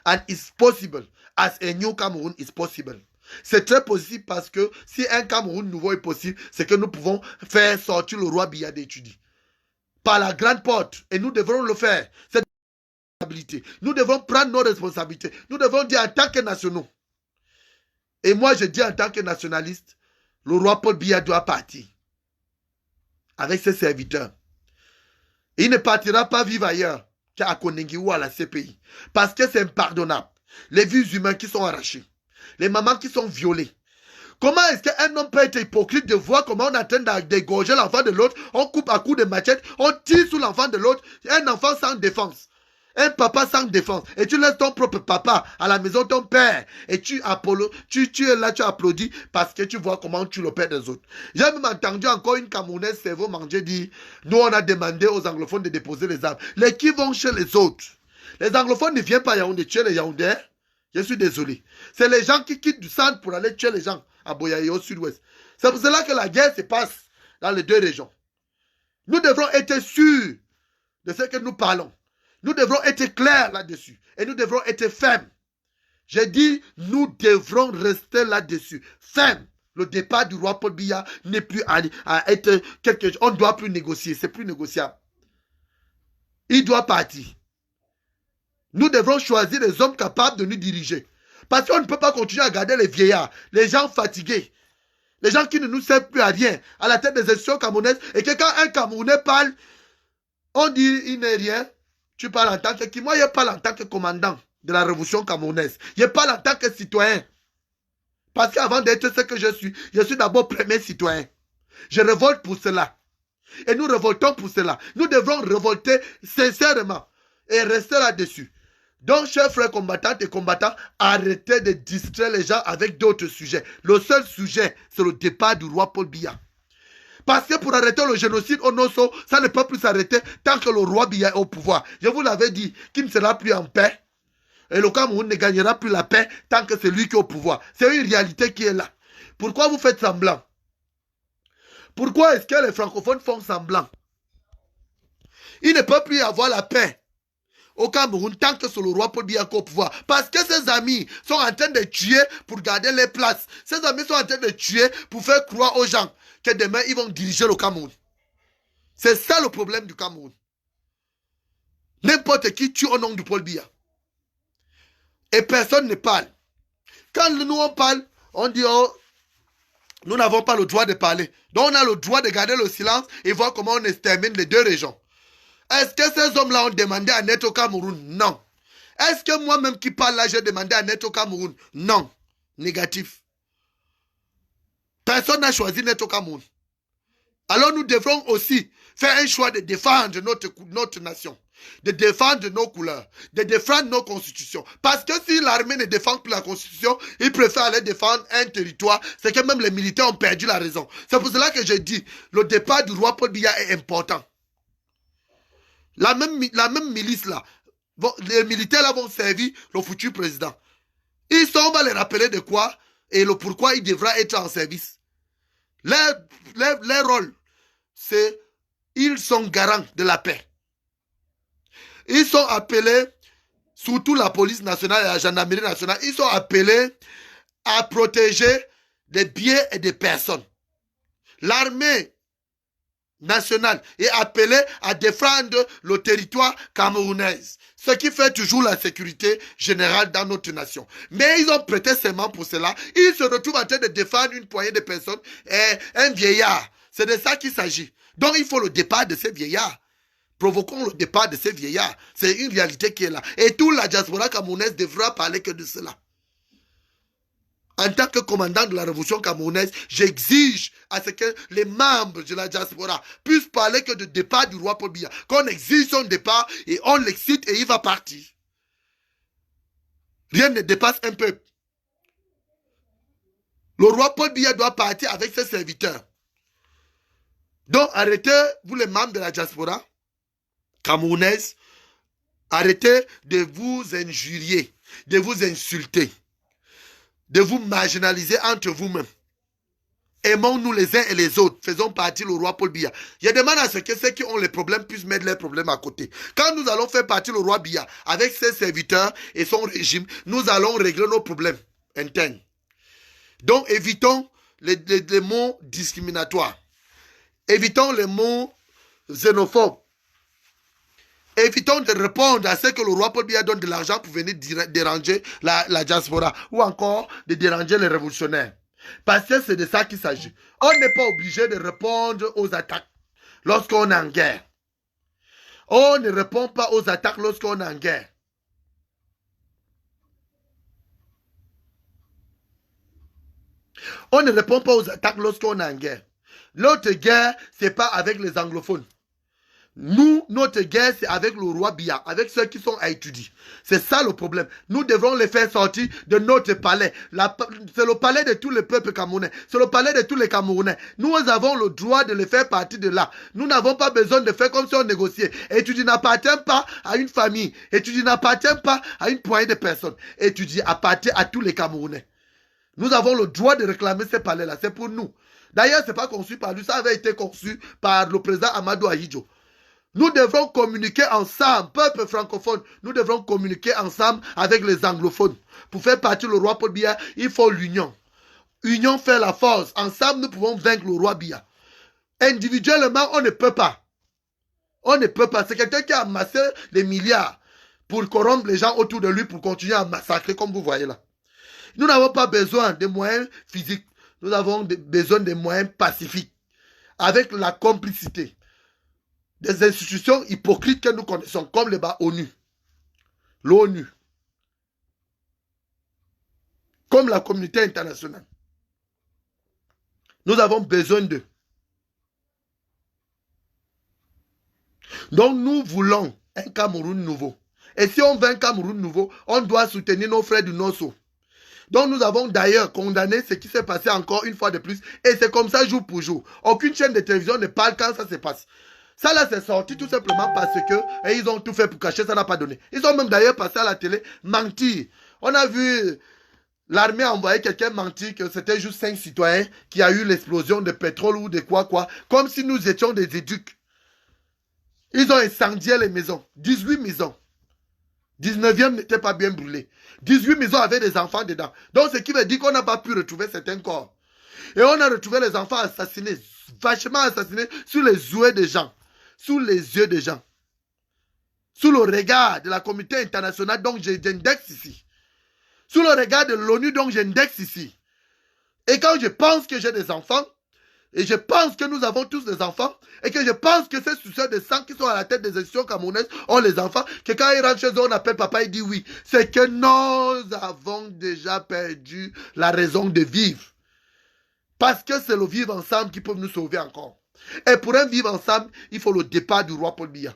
And it's possible. As a new Cameroon, it's possible. C'est très possible parce que si un Cameroun nouveau est possible, c'est que nous pouvons faire sortir le roi Biya d'Etudi. Par la grande porte. Et nous devrons le faire. Cette responsabilité. Nous devons prendre nos responsabilités. Nous devons dire en tant que nationaux. Et moi, je dis en tant que nationaliste, le roi Paul Biya doit partir. Avec ses serviteurs. Et il ne partira pas vivre ailleurs qu'à Konengi ou à la CPI. Parce que c'est impardonnable. Les vies humaines qui sont arrachées. Les mamans qui sont violées. Comment est-ce qu'un homme peut être hypocrite de voir comment on est en train d'égorger l'enfant de l'autre, on coupe à coups de machette, on tire sur l'enfant de l'autre, un enfant sans défense, un papa sans défense, et tu laisses ton propre papa à la maison, ton père, et tu es là, tu applaudis parce que tu vois comment tu le père des autres. J'ai même entendu encore une Camerounaise cerveau manger dire, nous on a demandé aux anglophones de déposer les armes. Les qui vont chez les autres. Les anglophones ne viennent pas à Yaoundé tuer les Yaoundais. Je suis désolé. C'est les gens qui quittent du centre pour aller tuer les gens à Boyaï au sud-ouest. C'est pour cela que la guerre se passe dans les deux régions. Nous devrons être sûrs de ce que nous parlons. Nous devrons être clairs là-dessus. Et nous devrons être fermes. J'ai dit, nous devrons rester là-dessus. Fermes. Le départ du roi Paul Biya n'est plus à être quelque chose. On ne doit plus négocier. C'est plus négociable. Il doit partir. Nous devrons choisir des hommes capables de nous diriger. Parce qu'on ne peut pas continuer à garder les vieillards, les gens fatigués, les gens qui ne nous servent plus à rien, à la tête des institutions camerounaises, et que quand un Camerounais parle, on dit il n'est rien. Tu parles en tant que qui? Moi, je parle en tant que commandant de la révolution camerounaise. Je parle en tant que citoyen. Parce qu'avant d'être ce que je suis d'abord premier citoyen. Je révolte pour cela. Et nous révoltons pour cela. Nous devrons révolter sincèrement et rester là-dessus. Donc, chers frères combattantes et combattants, arrêtez de distraire les gens avec d'autres sujets. Le seul sujet, c'est le départ du roi Paul Biya. Parce que pour arrêter le génocide au Nosso, ça ne peut plus s'arrêter tant que le roi Biya est au pouvoir. Je vous l'avais dit, qu'il ne sera plus en paix. Et le Cameroun ne gagnera plus la paix tant que c'est lui qui est au pouvoir. C'est une réalité qui est là. Pourquoi vous faites semblant? Pourquoi est-ce que les francophones font semblant? Il ne peut plus y avoir la paix au Cameroun tant que c'est le roi Paul Biya au pouvoir. Parce que ses amis sont en train de tuer pour garder les places. Ses amis sont en train de tuer pour faire croire aux gens que demain ils vont diriger le Cameroun. C'est ça le problème du Cameroun. N'importe qui tue au nom du Paul Biya. Et personne ne parle. Quand nous on parle, on dit oh, nous n'avons pas le droit de parler. Donc on a le droit de garder le silence et voir comment on extermine les deux régions. Est-ce que ces hommes-là ont demandé à naître au Cameroun? Non. Est-ce que moi-même qui parle là, j'ai demandé à naître au Cameroun? Non. Négatif. Personne n'a choisi naître au Cameroun. Alors nous devrons aussi faire un choix de défendre notre nation, de défendre nos couleurs, de défendre nos constitutions. Parce que si l'armée ne défend plus la constitution, ils préfèrent aller défendre un territoire. C'est que même les militaires ont perdu la raison. C'est pour cela que je dis, le départ du roi Paul Biya est important. La même milice là, les militaires là vont servir le futur président. On va les rappeler de quoi et le pourquoi il devra être en service. Leur rôle, c'est ils sont garants de la paix. Ils sont appelés, surtout la police nationale et la gendarmerie nationale, ils sont appelés à protéger des biens et des personnes. L'armée nationale est appelée à défendre le territoire camerounais. Ce qui fait toujours la sécurité générale dans notre nation. Mais ils ont prêté serment pour cela. Ils se retrouvent en train de défendre une poignée de personnes et un vieillard. C'est de ça qu'il s'agit. Donc il faut le départ de ces vieillards. Provoquons le départ de ces vieillards. C'est une réalité qui est là. Et toute la diaspora camerounaise devra parler que de cela. En tant que commandant de la révolution camerounaise, j'exige à ce que les membres de la diaspora puissent parler que du départ du roi Paul Biya. Qu'on exige son départ et on l'excite et il va partir. Rien ne dépasse un peuple. Le roi Paul Biya doit partir avec ses serviteurs. Donc arrêtez, vous les membres de la diaspora camerounaise, arrêtez de vous injurier, de vous insulter, de vous marginaliser entre vous-mêmes. Aimons-nous les uns et les autres. Faisons partie le roi Paul Biya. Je demande à ceux qui ont les problèmes puissent mettre leurs problèmes à côté. Quand nous allons faire partie le roi Biya avec ses serviteurs et son régime, nous allons régler nos problèmes internes. Donc évitons les mots discriminatoires. Évitons les mots xénophobes. Évitons de répondre à ce que le roi Paul Biya donne de l'argent pour venir déranger la diaspora ou encore de déranger les révolutionnaires. Parce que c'est de ça qu'il s'agit. On n'est pas obligé de répondre aux attaques lorsqu'on est en guerre. On ne répond pas aux attaques lorsqu'on est en guerre. On ne répond pas aux attaques lorsqu'on est en guerre. L'autre guerre, ce n'est pas avec les anglophones. Nous, notre guerre, c'est avec le roi Biya, avec ceux qui sont à étudier. C'est ça le problème. Nous devrons les faire sortir de notre palais. C'est le palais de tous les peuples camerounais. C'est le palais de tous les Camerounais. Nous avons le droit de les faire partir de là. Nous n'avons pas besoin de faire comme si on négociait. Étudier n'appartient pas à une famille. Étudier n'appartient pas à une poignée de personnes. Étudier appartient à tous les Camerounais. Nous avons le droit de réclamer ces palais-là. C'est pour nous. D'ailleurs, ce n'est pas conçu par lui. Ça avait été conçu par le président Amadou Ahidjo. Nous devrons communiquer ensemble, peuple francophone, nous devrons communiquer ensemble avec les anglophones. Pour faire partie du roi Paul Biya, il faut l'union. Union fait la force. Ensemble, nous pouvons vaincre le roi Biya. Individuellement, on ne peut pas. On ne peut pas. C'est quelqu'un qui a amassé des milliards pour corrompre les gens autour de lui pour continuer à massacrer, comme vous voyez là. Nous n'avons pas besoin de moyens physiques. Nous avons besoin de moyens pacifiques. Avec la complicité des institutions hypocrites que nous connaissons, comme le ONU, l'ONU, comme la communauté internationale. Nous avons besoin d'eux. Donc nous voulons un Cameroun nouveau. Et si on veut un Cameroun nouveau, on doit soutenir nos frères du Nosso. Donc nous avons d'ailleurs condamné ce qui s'est passé encore une fois de plus. Et c'est comme ça jour pour jour. Aucune chaîne de télévision ne parle quand ça se passe. Ça là, c'est sorti tout simplement parce que ils ont tout fait pour cacher, ça n'a pas donné. Ils ont même d'ailleurs passé à la télé, menti. On a vu l'armée envoyer quelqu'un mentir que c'était juste 5 citoyens qui a eu l'explosion de pétrole ou de quoi, comme si nous étions des éduques. Ils ont incendié les maisons, 18 maisons. 19e n'était pas bien brûlé. 18 maisons avaient des enfants dedans. Donc, ce qui veut dire qu'on n'a pas pu retrouver certains corps. Et on a retrouvé les enfants assassinés, vachement assassinés, sous les yeux des gens. Sous les yeux des gens. Sous le regard de la communauté internationale, donc j'indexe ici. Sous le regard de l'ONU, donc j'indexe ici. Et quand je pense que j'ai des enfants, et je pense que nous avons tous des enfants, et que je pense que ces suceurs de sang qui sont à la tête des institutions camerounaises ont les enfants, que quand ils rentrent chez eux, on appelle papa, il dit oui. C'est que nous avons déjà perdu la raison de vivre. Parce que c'est le vivre ensemble qui peut nous sauver encore. Et pour un vivre ensemble, il faut le départ du roi Paul Biya.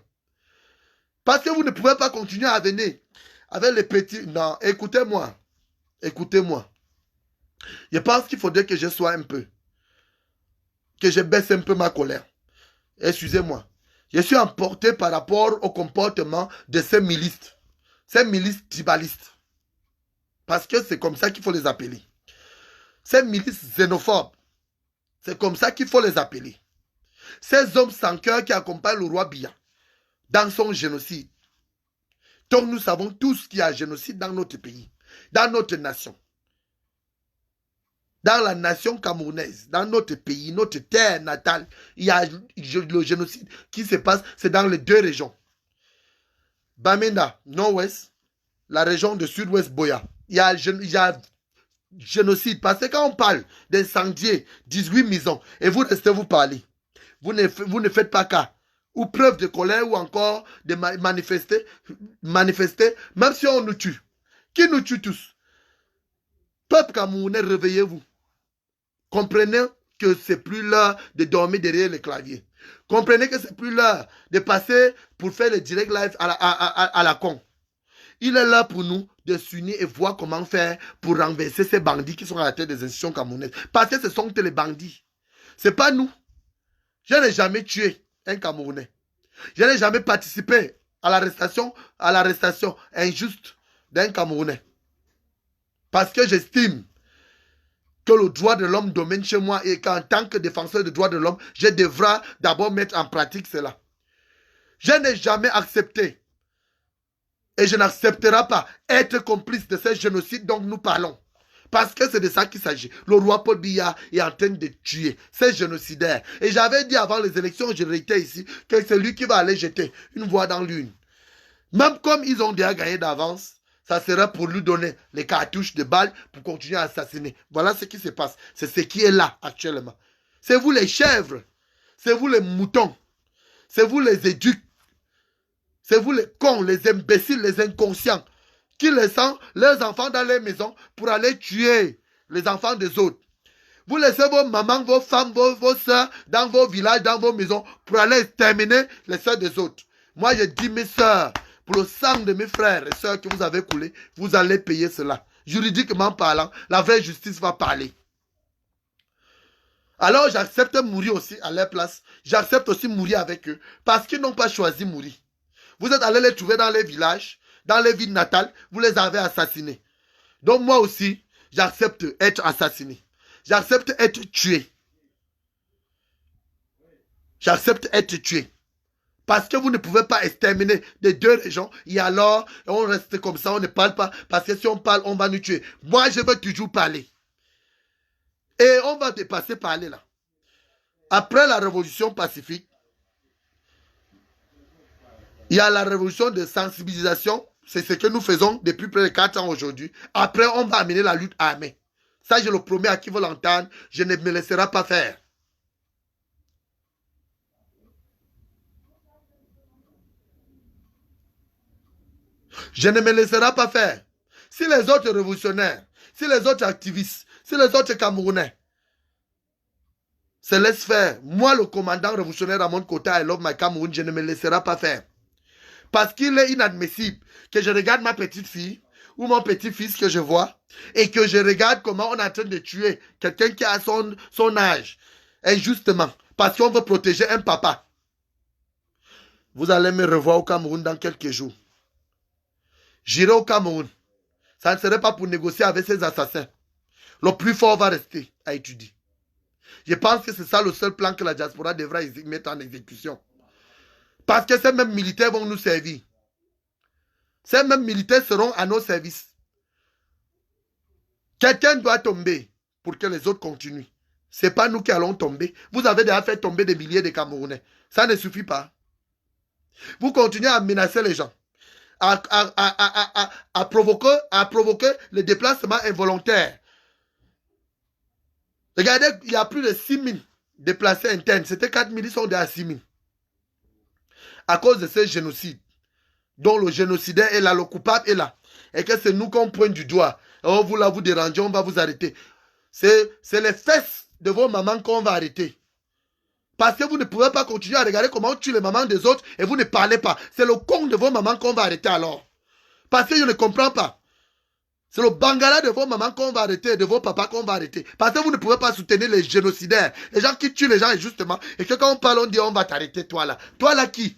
Parce que vous ne pouvez pas continuer à venir avec les petits... Non, écoutez-moi. Écoutez-moi. Je pense qu'il faudrait que je sois un peu... Que je baisse un peu ma colère. Excusez-moi. Je suis emporté par rapport au comportement de ces milices. Ces milices tribalistes. Parce que c'est comme ça qu'il faut les appeler. Ces milices xénophobes. C'est comme ça qu'il faut les appeler. Ces hommes sans cœur qui accompagnent le roi Biya dans son génocide. Donc nous savons tous qu'il y a génocide dans notre pays, dans notre nation. Dans la nation camerounaise, dans notre pays, notre terre natale, il y a le génocide qui se passe, c'est dans les deux régions. Bamenda, nord-ouest, la région de sud-ouest Boya. Il y a génocide. Parce que quand on parle d'incendier 18 maisons, et vous restez vous parler, vous ne faites pas cas, ou preuve de colère, ou encore de manifester, même si on nous tue. Qui nous tue tous? Peuple camerounais, réveillez-vous. Comprenez que c'est plus l'heure de dormir derrière le clavier. Comprenez que c'est plus l'heure de passer pour faire le direct live à la con. Il est là pour nous de s'unir et voir comment faire pour renverser ces bandits qui sont à la tête des institutions camerounaises. Parce que ce sont les bandits. Ce n'est pas nous. Je n'ai jamais tué un Camerounais. Je n'ai jamais participé à l'arrestation injuste d'un Camerounais. Parce que j'estime que le droit de l'homme domine chez moi et qu'en tant que défenseur des droits de l'homme, je devrais d'abord mettre en pratique cela. Je n'ai jamais accepté et je n'accepterai pas être complice de ces génocides dont nous parlons. Parce que c'est de ça qu'il s'agit. Le roi Paul Biya est en train de tuer ces génocidaires. Et j'avais dit avant les élections, je l'étais ici, que c'est lui qui va aller jeter une voix dans l'une. Même comme ils ont déjà gagné d'avance, ça sera pour lui donner les cartouches de balles pour continuer à assassiner. Voilà ce qui se passe. C'est ce qui est là actuellement. C'est vous les chèvres. C'est vous les moutons. C'est vous les éduques. C'est vous les cons, les imbéciles, les inconscients qui laissent leurs enfants dans les maisons pour aller tuer les enfants des autres. Vous laissez vos mamans, vos femmes, vos soeurs dans vos villages, dans vos maisons pour aller exterminer les soeurs des autres. Moi, je dis mes soeurs, pour le sang de mes frères et sœurs que vous avez coulé, vous allez payer cela. Juridiquement parlant, la vraie justice va parler. Alors j'accepte mourir aussi à leur place. J'accepte aussi mourir avec eux. Parce qu'ils n'ont pas choisi mourir. Vous êtes allés les trouver dans les villages, dans les villes natales, vous les avez assassinés. Donc moi aussi, j'accepte être assassiné. J'accepte être tué. J'accepte être tué. Parce que vous ne pouvez pas exterminer des deux régions. Et alors, on reste comme ça, on ne parle pas. Parce que si on parle, on va nous tuer. Moi, je veux toujours parler. Et on va dépasser parler là. Après la révolution pacifique, il y a la révolution de sensibilisation. C'est ce que nous faisons depuis près de 4 ans aujourd'hui. Après, on va amener la lutte armée. Ça, je le promets à qui veut l'entendre. Je ne me laisserai pas faire. Je ne me laisserai pas faire. Si les autres révolutionnaires, si les autres activistes, si les autres Camerounais se laissent faire, moi, le commandant révolutionnaire Ramon Kota, I love my Cameroun, je ne me laisserai pas faire. Parce qu'il est inadmissible que je regarde ma petite fille ou mon petit-fils que je vois et que je regarde comment on est en train de tuer quelqu'un qui a son âge injustement parce qu'on veut protéger un papa. Vous allez me revoir au Cameroun dans quelques jours. J'irai au Cameroun. Ça ne serait pas pour négocier avec ces assassins. Le plus fort va rester à étudier. Je pense que c'est ça le seul plan que la diaspora devra mettre en exécution. Parce que ces mêmes militaires vont nous servir. Ces mêmes militaires seront à nos services. Quelqu'un doit tomber pour que les autres continuent. Ce n'est pas nous qui allons tomber. Vous avez déjà fait tomber des milliers de Camerounais. Ça ne suffit pas. Vous continuez à menacer les gens. À provoquer le déplacement involontaire. Regardez, il y a plus de 6 000 déplacés internes. C'était 4 000, ils sont déjà à 6 000. À cause de ce génocide, dont le génocidaire est là, le coupable est là. Et que c'est nous qu'on pointe du doigt. Oh, vous là, vous dérangez, on va vous arrêter. C'est les fesses de vos mamans qu'on va arrêter. Parce que vous ne pouvez pas continuer à regarder comment on tue les mamans des autres et vous ne parlez pas. C'est le con de vos mamans qu'on va arrêter alors. Parce que je ne comprends pas. C'est le bangala de vos mamans qu'on va arrêter, de vos papas qu'on va arrêter. Parce que vous ne pouvez pas soutenir les génocidaires. Les gens qui tuent les gens injustement. Et que quand on parle, on dit on va t'arrêter, toi là. Toi là qui?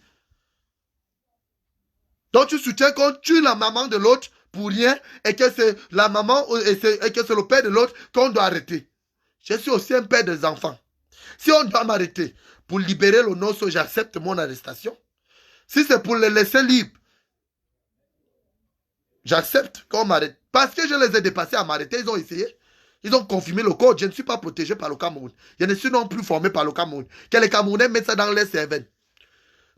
Donc tu soutiens qu'on tue la maman de l'autre pour rien et que c'est la maman et que c'est le père de l'autre qu'on doit arrêter. Je suis aussi un père des enfants. Si on doit m'arrêter pour libérer le nosso, j'accepte mon arrestation. Si c'est pour les laisser libres, j'accepte qu'on m'arrête. Parce que je les ai dépassés à m'arrêter, ils ont essayé. Ils ont confirmé le code. Je ne suis pas protégé par le Cameroun. Je ne suis non plus formé par le Cameroun. Que les Camerounais mettent ça dans les cervelles.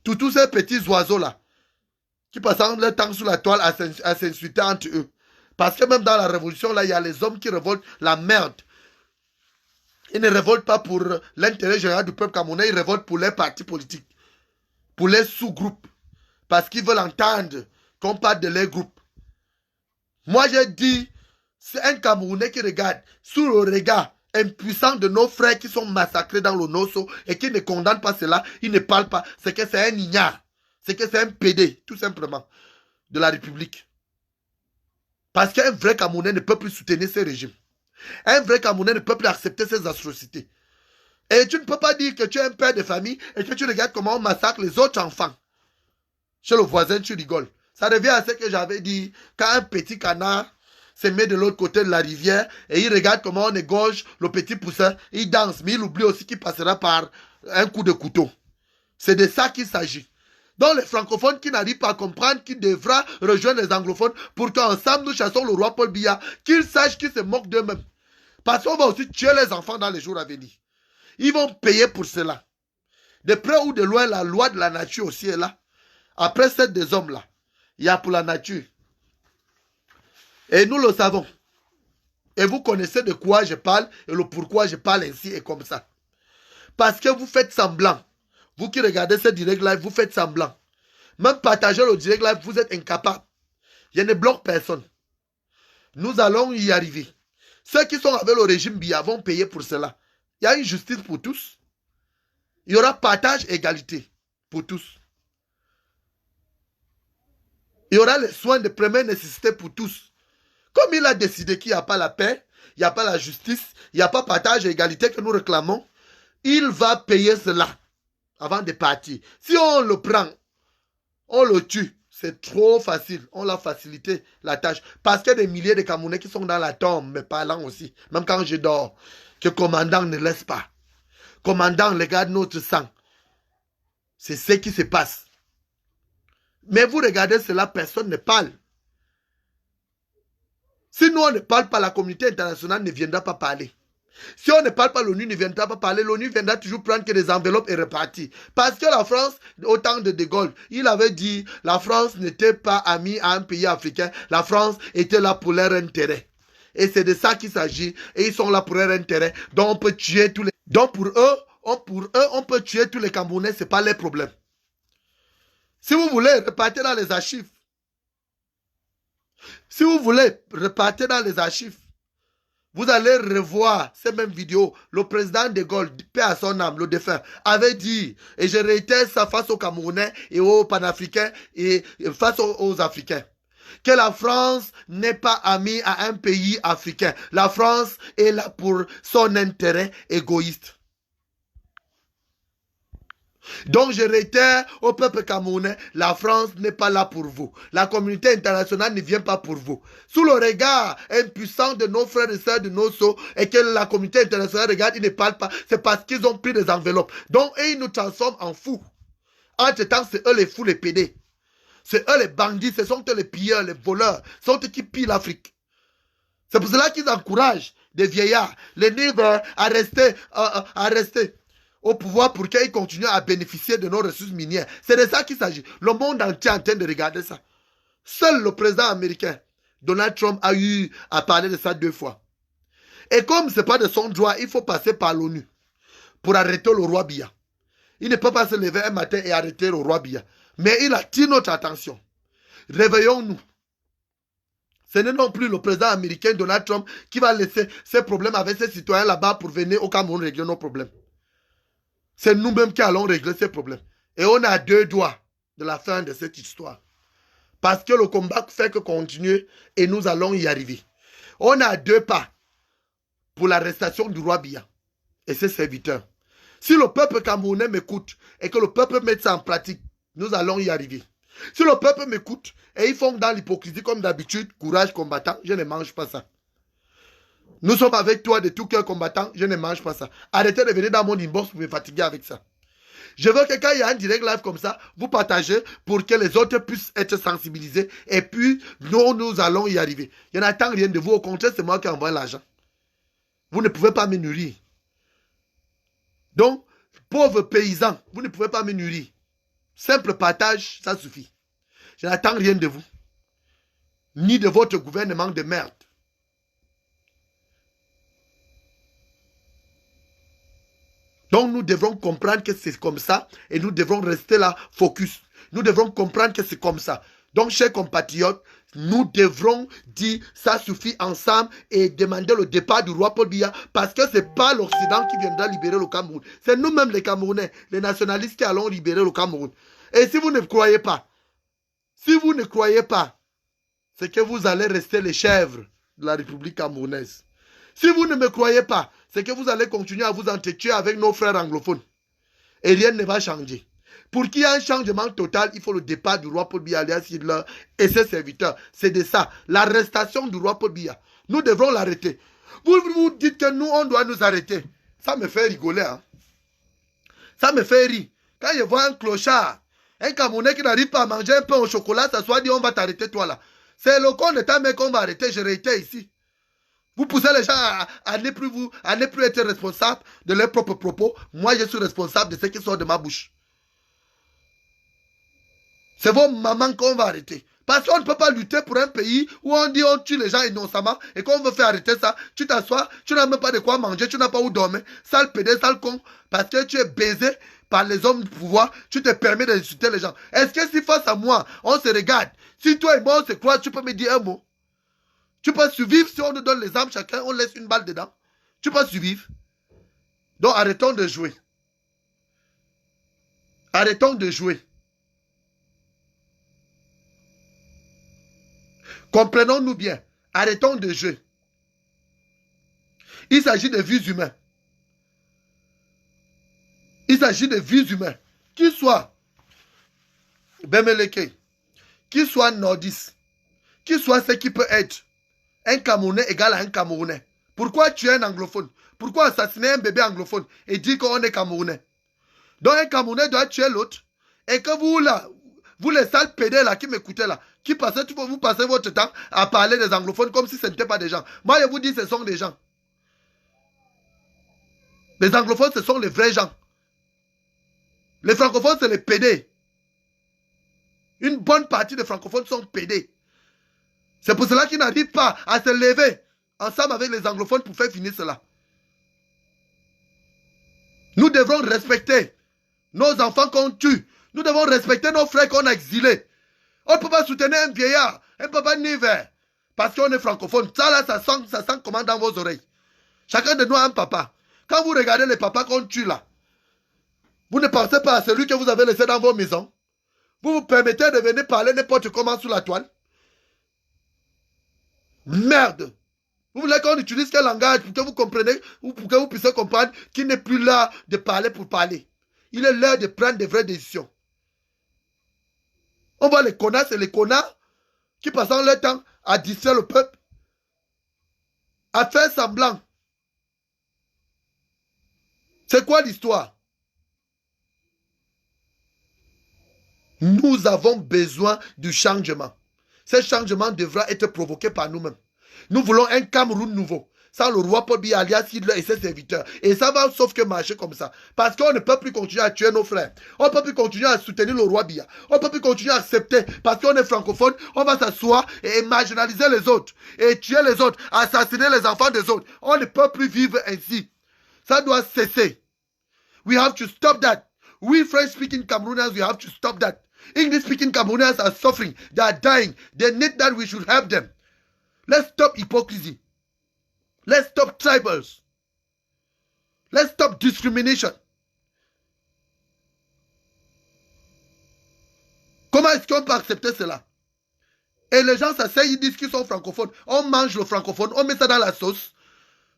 Tous ces petits oiseaux-là, qui passent leur temps sous la toile à s'insulter entre eux. Parce que même dans la révolution, là, il y a les hommes qui révoltent la merde. Ils ne révoltent pas pour l'intérêt général du peuple camerounais, ils révoltent pour les partis politiques, pour les sous-groupes. Parce qu'ils veulent entendre qu'on parle de leurs groupes. Moi, j'ai dit, c'est un Camerounais qui regarde sous le regard impuissant de nos frères qui sont massacrés dans le Nosso et qui ne condamnent pas cela, ils ne parlent pas. C'est que c'est un ignare. C'est que c'est un PD, tout simplement, de la République. Parce qu'un vrai Camerounais ne peut plus soutenir ce régime. Un vrai Camerounais ne peut plus accepter ces atrocités. Et tu ne peux pas dire que tu es un père de famille et que tu regardes comment on massacre les autres enfants. Chez le voisin, tu rigoles. Ça revient à ce que j'avais dit. Quand un petit canard se met de l'autre côté de la rivière et il regarde comment on égorge le petit poussin, il danse, mais il oublie aussi qu'il passera par un coup de couteau. C'est de ça qu'il s'agit. Donc les francophones qui n'arrivent pas à comprendre qu'il devra rejoindre les anglophones pour qu'ensemble nous chassons le roi Paul Biya, qu'ils sachent qu'ils se moquent d'eux-mêmes. Parce qu'on va aussi tuer les enfants dans les jours à venir. Ils vont payer pour cela. De près ou de loin, la loi de la nature aussi est là. Après celle des hommes là, il y a pour la nature. Et nous le savons. Et vous connaissez de quoi je parle et le pourquoi je parle ainsi et comme ça. Parce que vous faites semblant. Vous qui regardez ce direct live, vous faites semblant. Même partager le direct live, vous êtes incapable. Je ne bloque personne. Nous allons y arriver. Ceux qui sont avec le régime Biya vont payer pour cela. Il y a une justice pour tous. Il y aura partage et égalité pour tous. Il y aura les soins de première nécessité pour tous. Comme il a décidé qu'il n'y a pas la paix, il n'y a pas la justice, il n'y a pas partage et égalité que nous réclamons, il va payer cela avant de partir. Si on le prend, on le tue, c'est trop facile. On l'a facilité la tâche. Parce qu'il y a des milliers de Camerounais qui sont dans la tombe, mais parlant aussi. Même quand je dors, que le commandant ne laisse pas. Commandant, regarde notre sang. C'est ce qui se passe. Mais vous regardez cela, personne ne parle. Si nous on ne parle pas, la communauté internationale ne viendra pas parler. Si on ne parle pas, l'ONU ne viendra pas parler. L'ONU viendra toujours prendre que des enveloppes et repartir. Parce que la France, au temps de De Gaulle, il avait dit la France n'était pas amie à un pays africain. La France était là pour leur intérêt. Et c'est de ça qu'il s'agit. Et ils sont là pour leur intérêt. Donc on peut tuer tous les... Donc pour eux, on peut tuer tous les Camerounais. Ce n'est pas leur problème. Si vous voulez, repartez dans les archives. Si vous voulez, repartez dans les archives. Vous allez revoir ces mêmes vidéos. Le président de Gaulle, paix à son âme, le défunt, avait dit, et je réitère ça face aux Camerounais et aux Panafricains et face aux Africains, que la France n'est pas amie à un pays africain. La France est là pour son intérêt égoïste. Donc je réitère au peuple camerounais, la France n'est pas là pour vous. La communauté internationale ne vient pas pour vous. Sous le regard impuissant de nos frères et sœurs de nos sceaux et que la communauté internationale regarde, ils ne parlent pas, c'est parce qu'ils ont pris des enveloppes. Donc ils nous transforment en fous. Entre-temps, c'est eux les fous, les pédés. C'est eux les bandits, ce sont eux les pilleurs, les voleurs. Ce sont eux qui pillent l'Afrique. C'est pour cela qu'ils encouragent des vieillards, les livres à rester au pouvoir pour qu'ils continuent à bénéficier de nos ressources minières. C'est de ça qu'il s'agit. Le monde entier est en train de regarder ça. Seul le président américain, Donald Trump, a eu à parler de ça 2 fois. Et comme ce n'est pas de son droit, il faut passer par l'ONU pour arrêter le roi Biya. Il ne peut pas se lever un matin et arrêter le roi Biya. Mais il attire notre attention. Réveillons-nous. Ce n'est non plus le président américain Donald Trump qui va laisser ses problèmes avec ses citoyens là-bas pour venir au Cameroun régler nos problèmes. C'est nous-mêmes qui allons régler ces problèmes. Et on a 2 doigts de la fin de cette histoire. Parce que le combat fait que continuer et nous allons y arriver. On a 2 pas pour l'arrestation du roi Biya et ses serviteurs. Si le peuple camerounais m'écoute et que le peuple met ça en pratique, nous allons y arriver. Si le peuple m'écoute et ils font dans l'hypocrisie comme d'habitude, courage combattant, je ne mange pas ça. Nous sommes avec toi de tout cœur combattant, je ne mange pas ça. Arrêtez de venir dans mon inbox pour me fatiguer avec ça. Je veux que quand il y a un direct live comme ça, vous partagez pour que les autres puissent être sensibilisés et puis nous allons y arriver. Je n'attends rien de vous, au contraire, c'est moi qui envoie l'argent. Vous ne pouvez pas me nourrir. Donc, pauvres paysans, vous ne pouvez pas me nourrir. Simple partage, ça suffit. Je n'attends rien de vous. Ni de votre gouvernement de merde. Donc nous devrons comprendre que c'est comme ça et nous devrons rester là, focus. Nous devrons comprendre que c'est comme ça. Donc, chers compatriotes, nous devrons dire ça suffit ensemble et demander le départ du roi Paul Biya parce que ce n'est pas l'Occident qui viendra libérer le Cameroun. C'est nous-mêmes les Camerounais, les nationalistes qui allons libérer le Cameroun. Et si vous ne croyez pas, c'est que vous allez rester les chèvres de la République camerounaise. Si vous ne me croyez pas, c'est que vous allez continuer à vous entretuer avec nos frères anglophones. Et rien ne va changer. Pour qu'il y ait un changement total, il faut le départ du roi Paul Biya alias Hitler et ses serviteurs. C'est de ça. L'arrestation du roi Paul Biya. Nous devrons l'arrêter. Vous dites que nous, on doit nous arrêter. Ça me fait rigoler. Hein? Ça me fait rire. Quand je vois un clochard, un Camerounais qui n'arrive pas à manger un pain au chocolat, ça soit dit on va t'arrêter toi là. C'est le compte de ta mère qu'on va arrêter. Je réitère ici. Vous poussez les gens à ne plus être responsables de leurs propres propos. Moi, je suis responsable de ce qui sort de ma bouche. C'est vos mamans qu'on va arrêter. Parce qu'on ne peut pas lutter pour un pays où on dit on tue les gens innocemment et qu'on veut faire arrêter ça. Tu t'assois, tu n'as même pas de quoi manger, tu n'as pas où dormir. Sale pédé, sale con. Parce que tu es baisé par les hommes du pouvoir, tu te permets d'insulter les gens. Est-ce que si face à moi, on se regarde, si toi et moi on se croit, tu peux me dire un mot? Tu peux survivre si on nous donne les armes chacun, on laisse une balle dedans. Tu peux survivre. Donc arrêtons de jouer. Arrêtons de jouer. Comprenons-nous bien. Arrêtons de jouer. Il s'agit de vies humaines. Il s'agit de vies humaines. Qu'il soit Bemeleke, qu'il soit nordiste, qu'il soit ce qui peut être un Camerounais égal à un Camerounais. Pourquoi tuer un anglophone? Pourquoi assassiner un bébé anglophone et dire qu'on est Camerounais? Donc un Camerounais doit tuer l'autre. Et que vous là, vous les sales pédés là qui m'écoutez là, qui passez, vous passez votre temps à parler des anglophones comme si ce n'était pas des gens. Moi je vous dis ce sont des gens. Les anglophones ce sont les vrais gens. Les francophones c'est les pédés. Une bonne partie des francophones sont pédés. C'est pour cela qu'ils n'arrivent pas à se lever ensemble avec les anglophones pour faire finir cela. Nous devrons respecter nos enfants qu'on tue. Nous devons respecter nos frères qu'on a exilés. On ne peut pas soutenir un vieillard, un papa niver, parce qu'on est francophone. Ça là, ça sent comment dans vos oreilles. Chacun de nous a un papa. Quand vous regardez les papas qu'on tue là, vous ne pensez pas à celui que vous avez laissé dans vos maisons. Vous vous permettez de venir parler n'importe comment sous la toile. Merde. Vous voulez qu'on utilise quel langage pour que vous compreniez ou pour que vous puissiez comprendre qu'il n'est plus là de parler pour parler. Il est l'heure de prendre de vraies décisions. On voit les connasses et les connards qui passent leur temps à distraire le peuple, à faire semblant. C'est quoi l'histoire? Nous avons besoin du changement. Ce changement devra être provoqué par nous-mêmes. Nous voulons un Cameroun nouveau. Sans le roi Paul Biya, alias Hitler et ses serviteurs. Et ça va sauf que marcher comme ça. Parce qu'on ne peut plus continuer à tuer nos frères. On ne peut plus continuer à soutenir le roi Biya. On ne peut plus continuer à accepter. Parce qu'on est francophone, on va s'asseoir et marginaliser les autres. Et tuer les autres. Assassiner les enfants des autres. On ne peut plus vivre ainsi. Ça doit cesser. We have to stop that. We French-speaking Cameroonians, we have to stop that. English-speaking Cameroonians are suffering. They are dying. They need that we should help them. Let's stop hypocrisy. Let's stop tribals. Let's stop discrimination. Comment est-ce qu'on peut accepter cela? Et les gens s'asseyent, ils disent qu'ils sont francophones. On mange le francophone, on met ça dans la sauce.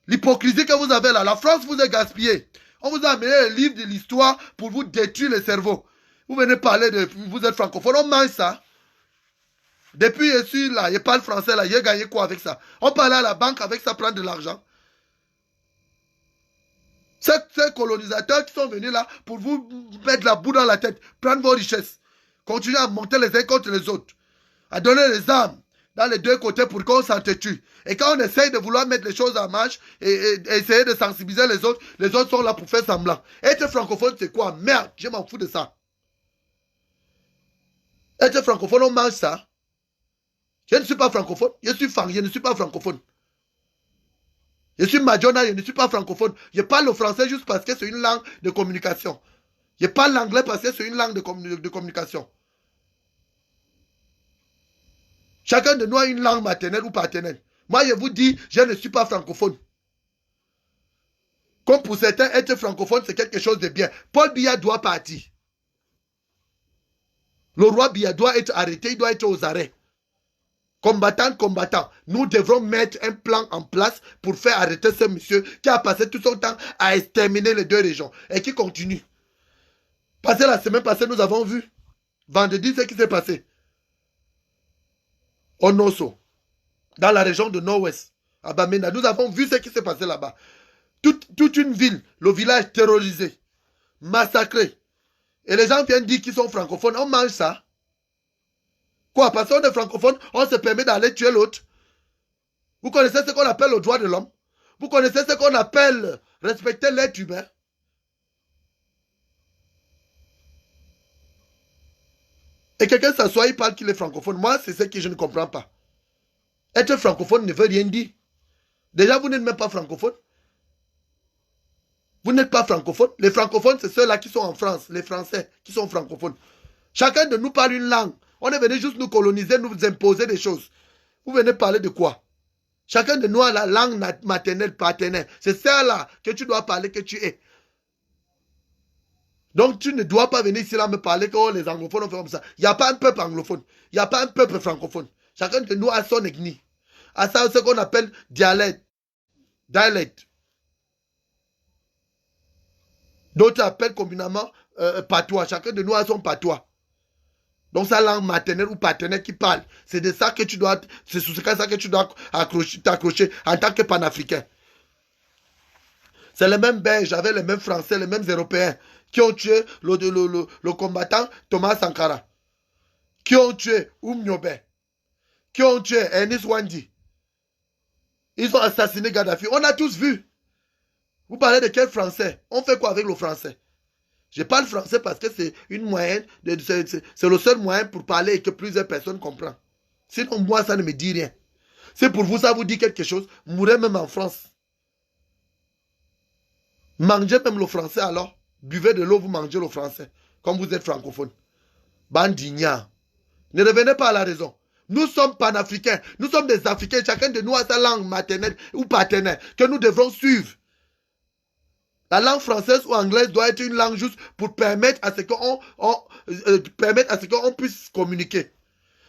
L'hypocrisie que vous avez là, la France vous a gaspillé. On vous a amené le livre de l'histoire pour vous détruire le cerveau. Vous venez parler de... Vous êtes francophone, on mange ça. Depuis je suis là, je parle français là, j'ai gagné quoi avec ça? On parle à la banque avec ça, prendre de l'argent. Ces colonisateurs qui sont venus là pour vous mettre la boue dans la tête, prendre vos richesses, continuer à monter les uns contre les autres, à donner les armes dans les deux côtés pour qu'on s'entretue. Et quand on essaye de vouloir mettre les choses en marche et essayer de sensibiliser les autres sont là pour faire semblant. Être francophone, c'est quoi? Merde, je m'en fous de ça. Être francophone, on mange ça. Je ne suis pas francophone. Je suis fang, je ne suis pas francophone. Je suis Madjona, je ne suis pas francophone. Je parle le français juste parce que c'est une langue de communication. Je parle l'anglais parce que c'est une langue de communication. Chacun de nous a une langue maternelle ou paternelle. Moi, je vous dis, je ne suis pas francophone. Comme pour certains, être francophone, c'est quelque chose de bien. Paul Biya doit partir. Le roi Biya doit être arrêté, il doit être aux arrêts. Combattant, nous devrons mettre un plan en place pour faire arrêter ce monsieur qui a passé tout son temps à exterminer les deux régions et qui continue. Parce que la semaine passée, nous avons vu, vendredi, ce qui s'est passé. Au Nosso, dans la région de Nord-Ouest, à Bamenda, nous avons vu ce qui s'est passé là-bas. Toute une ville, le village terrorisé, massacré. Et les gens viennent dire qu'ils sont francophones, on mange ça. Quoi, parce qu'on est francophone, on se permet d'aller tuer l'autre. Vous connaissez ce qu'on appelle le droit de l'homme? Vous connaissez ce qu'on appelle respecter l'être humain? Et quelqu'un s'assoit, il parle qu'il est francophone. Moi, c'est ce que je ne comprends pas. Être francophone ne veut rien dire. Déjà, vous n'êtes même pas francophone. Vous n'êtes pas francophone. Les francophones, c'est ceux-là qui sont en France, les Français qui sont francophones. Chacun de nous parle une langue. On est venu juste nous coloniser, nous imposer des choses. Vous venez parler de quoi? Chacun de nous a la langue maternelle, paternelle. C'est ça-là que tu dois parler, que tu es. Donc tu ne dois pas venir ici là me parler que oh, les anglophones ont fait comme ça. Il n'y a pas un peuple anglophone. Il n'y a pas un peuple francophone. Chacun de nous a son ethnie. A ça ce qu'on appelle dialecte. D'autres appellent communément patois. Chacun de nous a son patois. Donc sa langue maternelle ou paternelle qui parle. C'est de ça que tu dois, c'est sur ça que tu dois t'accrocher en tant que panafricain. C'est les mêmes Belges avec les mêmes Français, les mêmes Européens qui ont tué le combattant Thomas Sankara, qui ont tué Oumniobe, qui ont tué Ernest Wandi. Ils ont assassiné Gaddafi. On a tous vu. Vous parlez de quel français? On fait quoi avec le français? Je parle français parce que c'est une moyenne, c'est le seul moyen pour parler et que plusieurs personnes comprennent. Sinon, moi, ça ne me dit rien. C'est pour vous, ça vous dit quelque chose. Mourrez même en France. Mangez même le français alors. Buvez de l'eau, vous mangez le français. Comme vous êtes francophone. Bandigna. Ne revenez pas à la raison. Nous sommes panafricains. Nous sommes des Africains. Chacun de nous a sa langue maternelle ou paternelle que nous devrons suivre. La langue française ou anglaise doit être une langue juste pour permettre à ce qu'on puisse communiquer.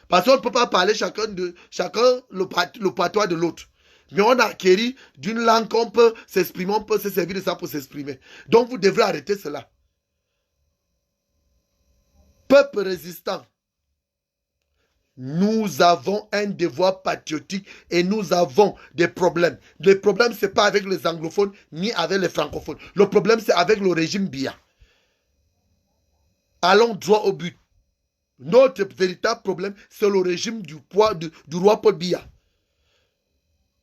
Parce qu'on ne peut pas parler chacun le patois de l'autre. Mais on a acquis d'une langue qu'on peut s'exprimer, on peut se servir de ça pour s'exprimer. Donc vous devrez arrêter cela. peuple résistant, nous avons un devoir patriotique et nous avons des problèmes. Le problème, ce n'est pas avec les anglophones ni avec les francophones. Le problème, c'est avec le régime Biya. Allons droit au but. Notre véritable problème, c'est le régime du roi Paul Biya.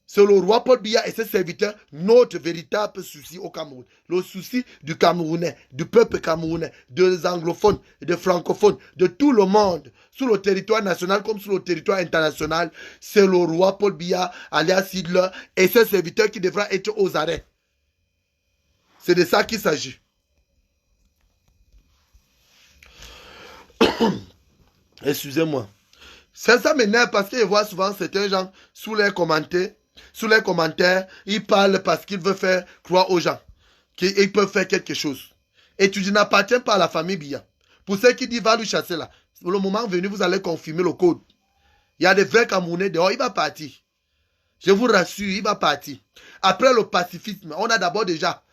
C'est le roi Paul Biya et ses serviteurs, notre véritable souci au Cameroun. Le souci du Camerounais, du peuple camerounais, des anglophones, des francophones, de tout le monde, sur le territoire national comme sur le territoire international, c'est le roi Paul Biya, alias Hitler, et ses serviteurs qui devra être aux arrêts. C'est de ça qu'il s'agit. Excusez-moi. Ça m'énerve parce que je vois souvent certains gens sous les commentaires, ils parlent parce qu'ils veulent faire croire aux gens qu'ils peuvent faire quelque chose. Et tu n'appartiens pas à la famille Biya. Pour ceux qui disent va lui chasser là, le moment venu, vous allez confirmer le code. Il y a des vrais Camerounais dehors, il va partir. Je vous rassure, il va partir. Après le pacifisme, on a d'abord déjà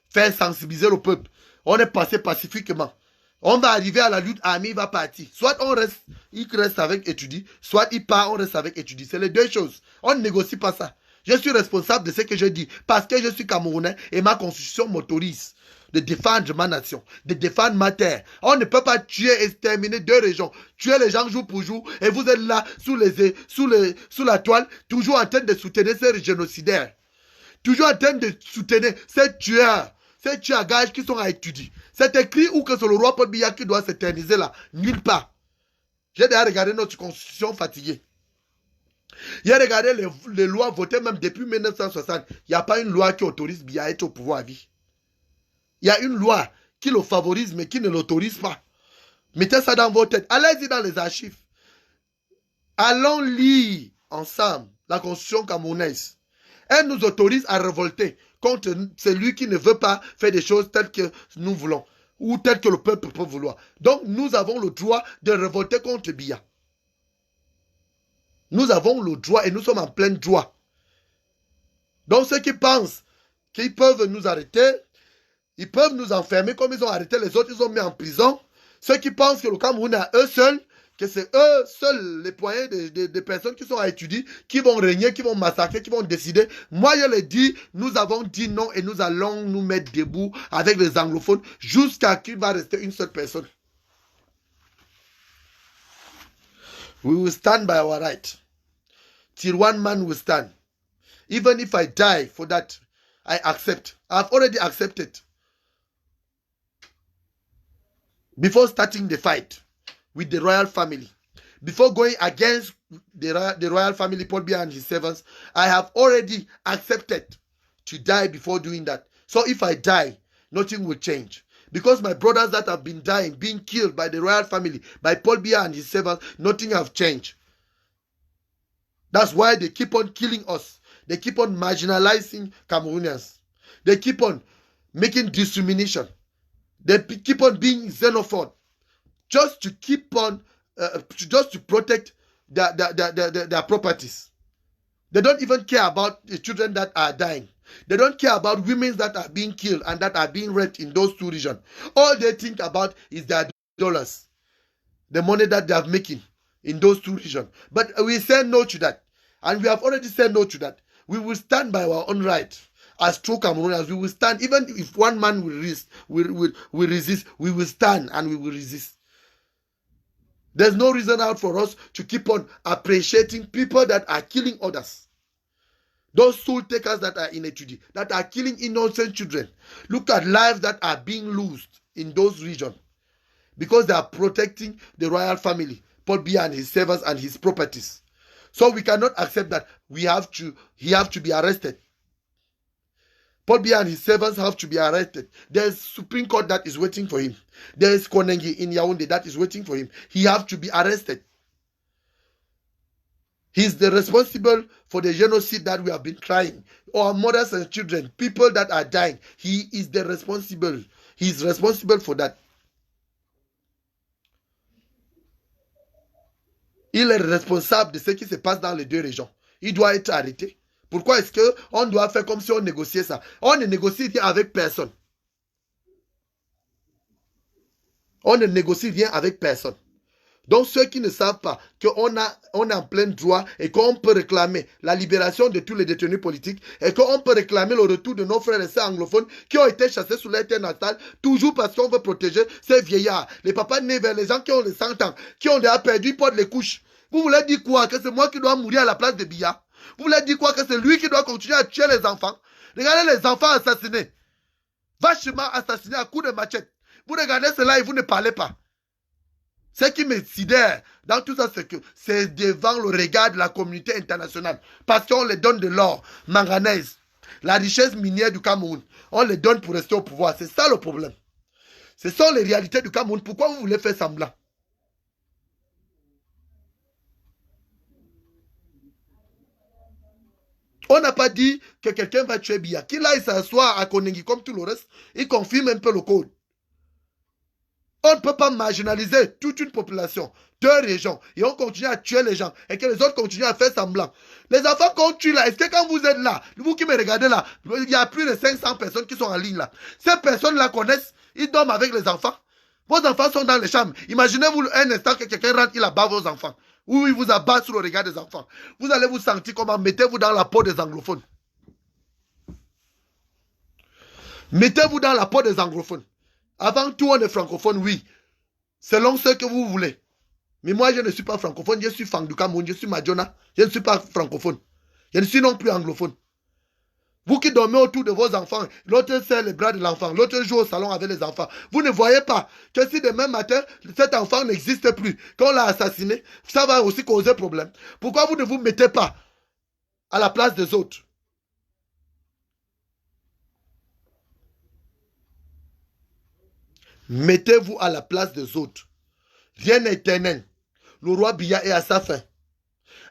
fait sensibiliser le peuple. On est passé pacifiquement. On va arriver à la lutte armée, il va partir. Soit on reste, il reste avec étudie, soit il part, on reste avec étudie. C'est les deux choses. On ne négocie pas ça. Je suis responsable de ce que je dis parce que je suis Camerounais et ma constitution m'autorise de défendre ma nation, de défendre ma terre. On ne peut pas tuer et exterminer deux régions. Tuer les gens jour pour jour et vous êtes là sous la toile, toujours en train de soutenir ces génocidaires. Toujours en train de soutenir ces tueurs. Ces tueurs qui sont à étudier. C'est écrit où que c'est le roi Paul Biya qui doit s'éterniser là. Nulle part. J'ai déjà regardé notre constitution fatiguée. J'ai regardé les lois votées même depuis 1960. Il n'y a pas une loi qui autorise Biya à être au pouvoir à vie. Il y a une loi qui le favorise mais qui ne l'autorise pas. Mettez ça dans vos têtes. Allez-y dans les archives. Allons lire ensemble la constitution camerounaise. Elle nous autorise à révolter contre celui qui ne veut pas faire des choses telles que nous voulons ou telles que le peuple peut vouloir. Donc, nous avons le droit de révolter contre Biya. Nous avons le droit et nous sommes en plein droit. Donc, ceux qui pensent qu'ils peuvent nous arrêter, ils peuvent nous enfermer comme ils ont arrêté les autres, ils ont mis en prison. Ceux qui pensent que le Cameroun est à eux seuls, que c'est eux seuls les poignets des personnes qui sont à étudier, qui vont régner, qui vont massacrer, qui vont décider. Moi, je l'ai dit, nous avons dit non et nous allons nous mettre debout avec les anglophones jusqu'à qu'il va rester une seule personne. We will stand by our right. Till one man will stand. Even if I die for that, I accept. I've already accepted. Before starting the fight with the royal family, before going against the royal family, Paul Biya and his servants, I have already accepted to die before doing that. So if I die, nothing will change. Because my brothers that have been dying, being killed by the royal family, by Paul Biya and his servants, nothing have changed. That's why they keep on killing us. They keep on marginalizing Cameroonians. They keep on making discrimination. They keep on being xenophobe. Just to keep on, just to protect their properties. They don't even care about the children that are dying. They don't care about women that are being killed and that are being raped in those two regions. All they think about is their dollars. The money that they are making in those two regions. But we say no to that. And we have already said no to that. We will stand by our own right. As true Cameroonians, we will stand. Even if one man will resist, we will stand and we will resist. There's no reason out for us to keep on appreciating people that are killing others. Those soul takers that are in Etudi, that are killing innocent children. Look at lives that are being lost in those regions. Because they are protecting the royal family, Paul Biya and his servants and his properties. So we cannot accept that he have to be arrested. Paul Biya and his servants have to be arrested. There's Supreme Court that is waiting for him. There is Konengi in Yaoundé that is waiting for him. He have to be arrested. He's the responsible for the genocide that we have been trying. Our mothers and children, people that are dying. He is the responsible. He is responsible for that. Il est responsable de ce qui se passe dans les deux régions. Il doit être arrêté. Pourquoi est-ce qu'on doit faire comme si on négociait ça? On ne négocie avec personne. On ne négocie rien avec personne. Donc ceux qui ne savent pas qu'on on est en plein droit et qu'on peut réclamer la libération de tous les détenus politiques et qu'on peut réclamer le retour de nos frères et sœurs anglophones qui ont été chassés sur leur terre natale, toujours parce qu'on veut protéger ces vieillards, les papas nés vers les gens qui ont les 100 ans, qui ont déjà perdu, ils portent les couches. Vous voulez dire quoi? Que c'est moi qui dois mourir à la place de Biya? Vous voulez dire quoi? Que c'est lui qui doit continuer à tuer les enfants? Regardez les enfants assassinés, vachement assassinés à coups de machette. Vous regardez cela et vous ne parlez pas. Ce qui me sidère dans tout ça, c'est que c'est devant le regard de la communauté internationale. Parce qu'on les donne de l'or, manganèse, la richesse minière du Cameroun. On les donne pour rester au pouvoir. C'est ça le problème. Ce sont les réalités du Cameroun. Pourquoi vous voulez faire semblant? On n'a pas dit que quelqu'un va tuer Biya. Qu'il aille s'asseoir à Konengi comme tout le reste, il confirme un peu le code. On ne peut pas marginaliser toute une population, deux régions, et on continue à tuer les gens, et que les autres continuent à faire semblant. Les enfants qu'on tue là, est-ce que quand vous êtes là, vous qui me regardez là, il y a plus de 500 personnes qui sont en ligne là. Ces personnes-là connaissent, ils dorment avec les enfants. Vos enfants sont dans les chambres. Imaginez-vous un instant que quelqu'un rentre, il abat vos enfants. Ou il vous abat sur le regard des enfants. Vous allez vous sentir comment? Mettez-vous dans la peau des anglophones. Mettez-vous dans la peau des anglophones. Avant tout, on est francophone, oui. Selon ce que vous voulez. Mais moi, je ne suis pas francophone. Je suis Fang du Cameroun. Je suis Madjona. Je ne suis pas francophone. Je ne suis non plus anglophone. Vous qui dormez autour de vos enfants, l'autre serre les bras de l'enfant, l'autre joue au salon avec les enfants. Vous ne voyez pas que si demain matin, cet enfant n'existe plus, qu'on l'a assassiné, ça va aussi causer problème. Pourquoi vous ne vous mettez pas à la place des autres? Mettez-vous à la place des autres. Rien n'est éternel. Le roi Biya est à sa fin.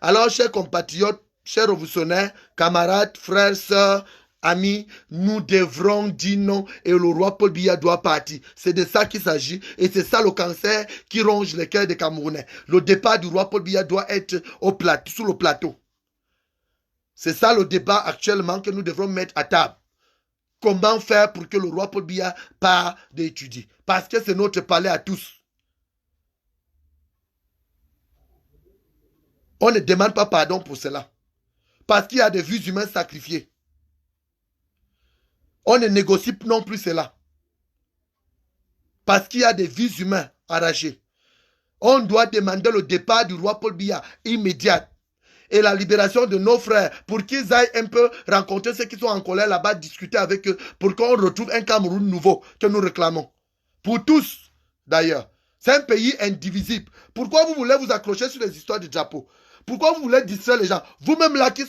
Alors, chers compatriotes, chers révolutionnaires, camarades, frères, sœurs, amis, nous devrons dire non et le roi Paul Biya doit partir. C'est de ça qu'il s'agit et c'est ça le cancer qui ronge les cœurs des Camerounais. Le départ du roi Paul Biya doit être sur le plateau. C'est ça le débat actuellement que nous devrons mettre à table. Comment faire pour que le roi Paul Biya parte d'étudier? Parce que c'est notre palais à tous. On ne demande pas pardon pour cela. Parce qu'il y a des vies humaines sacrifiées. On ne négocie non plus cela. Parce qu'il y a des vies humaines arrachées. On doit demander le départ du roi Paul Biya immédiat. Et la libération de nos frères pour qu'ils aillent un peu rencontrer ceux qui sont en colère là-bas, discuter avec eux pour qu'on retrouve un Cameroun nouveau que nous réclamons. Pour tous, d'ailleurs. C'est un pays indivisible. Pourquoi vous voulez vous accrocher sur les histoires de drapeau? Pourquoi vous voulez distraire les gens? Vous-même là qui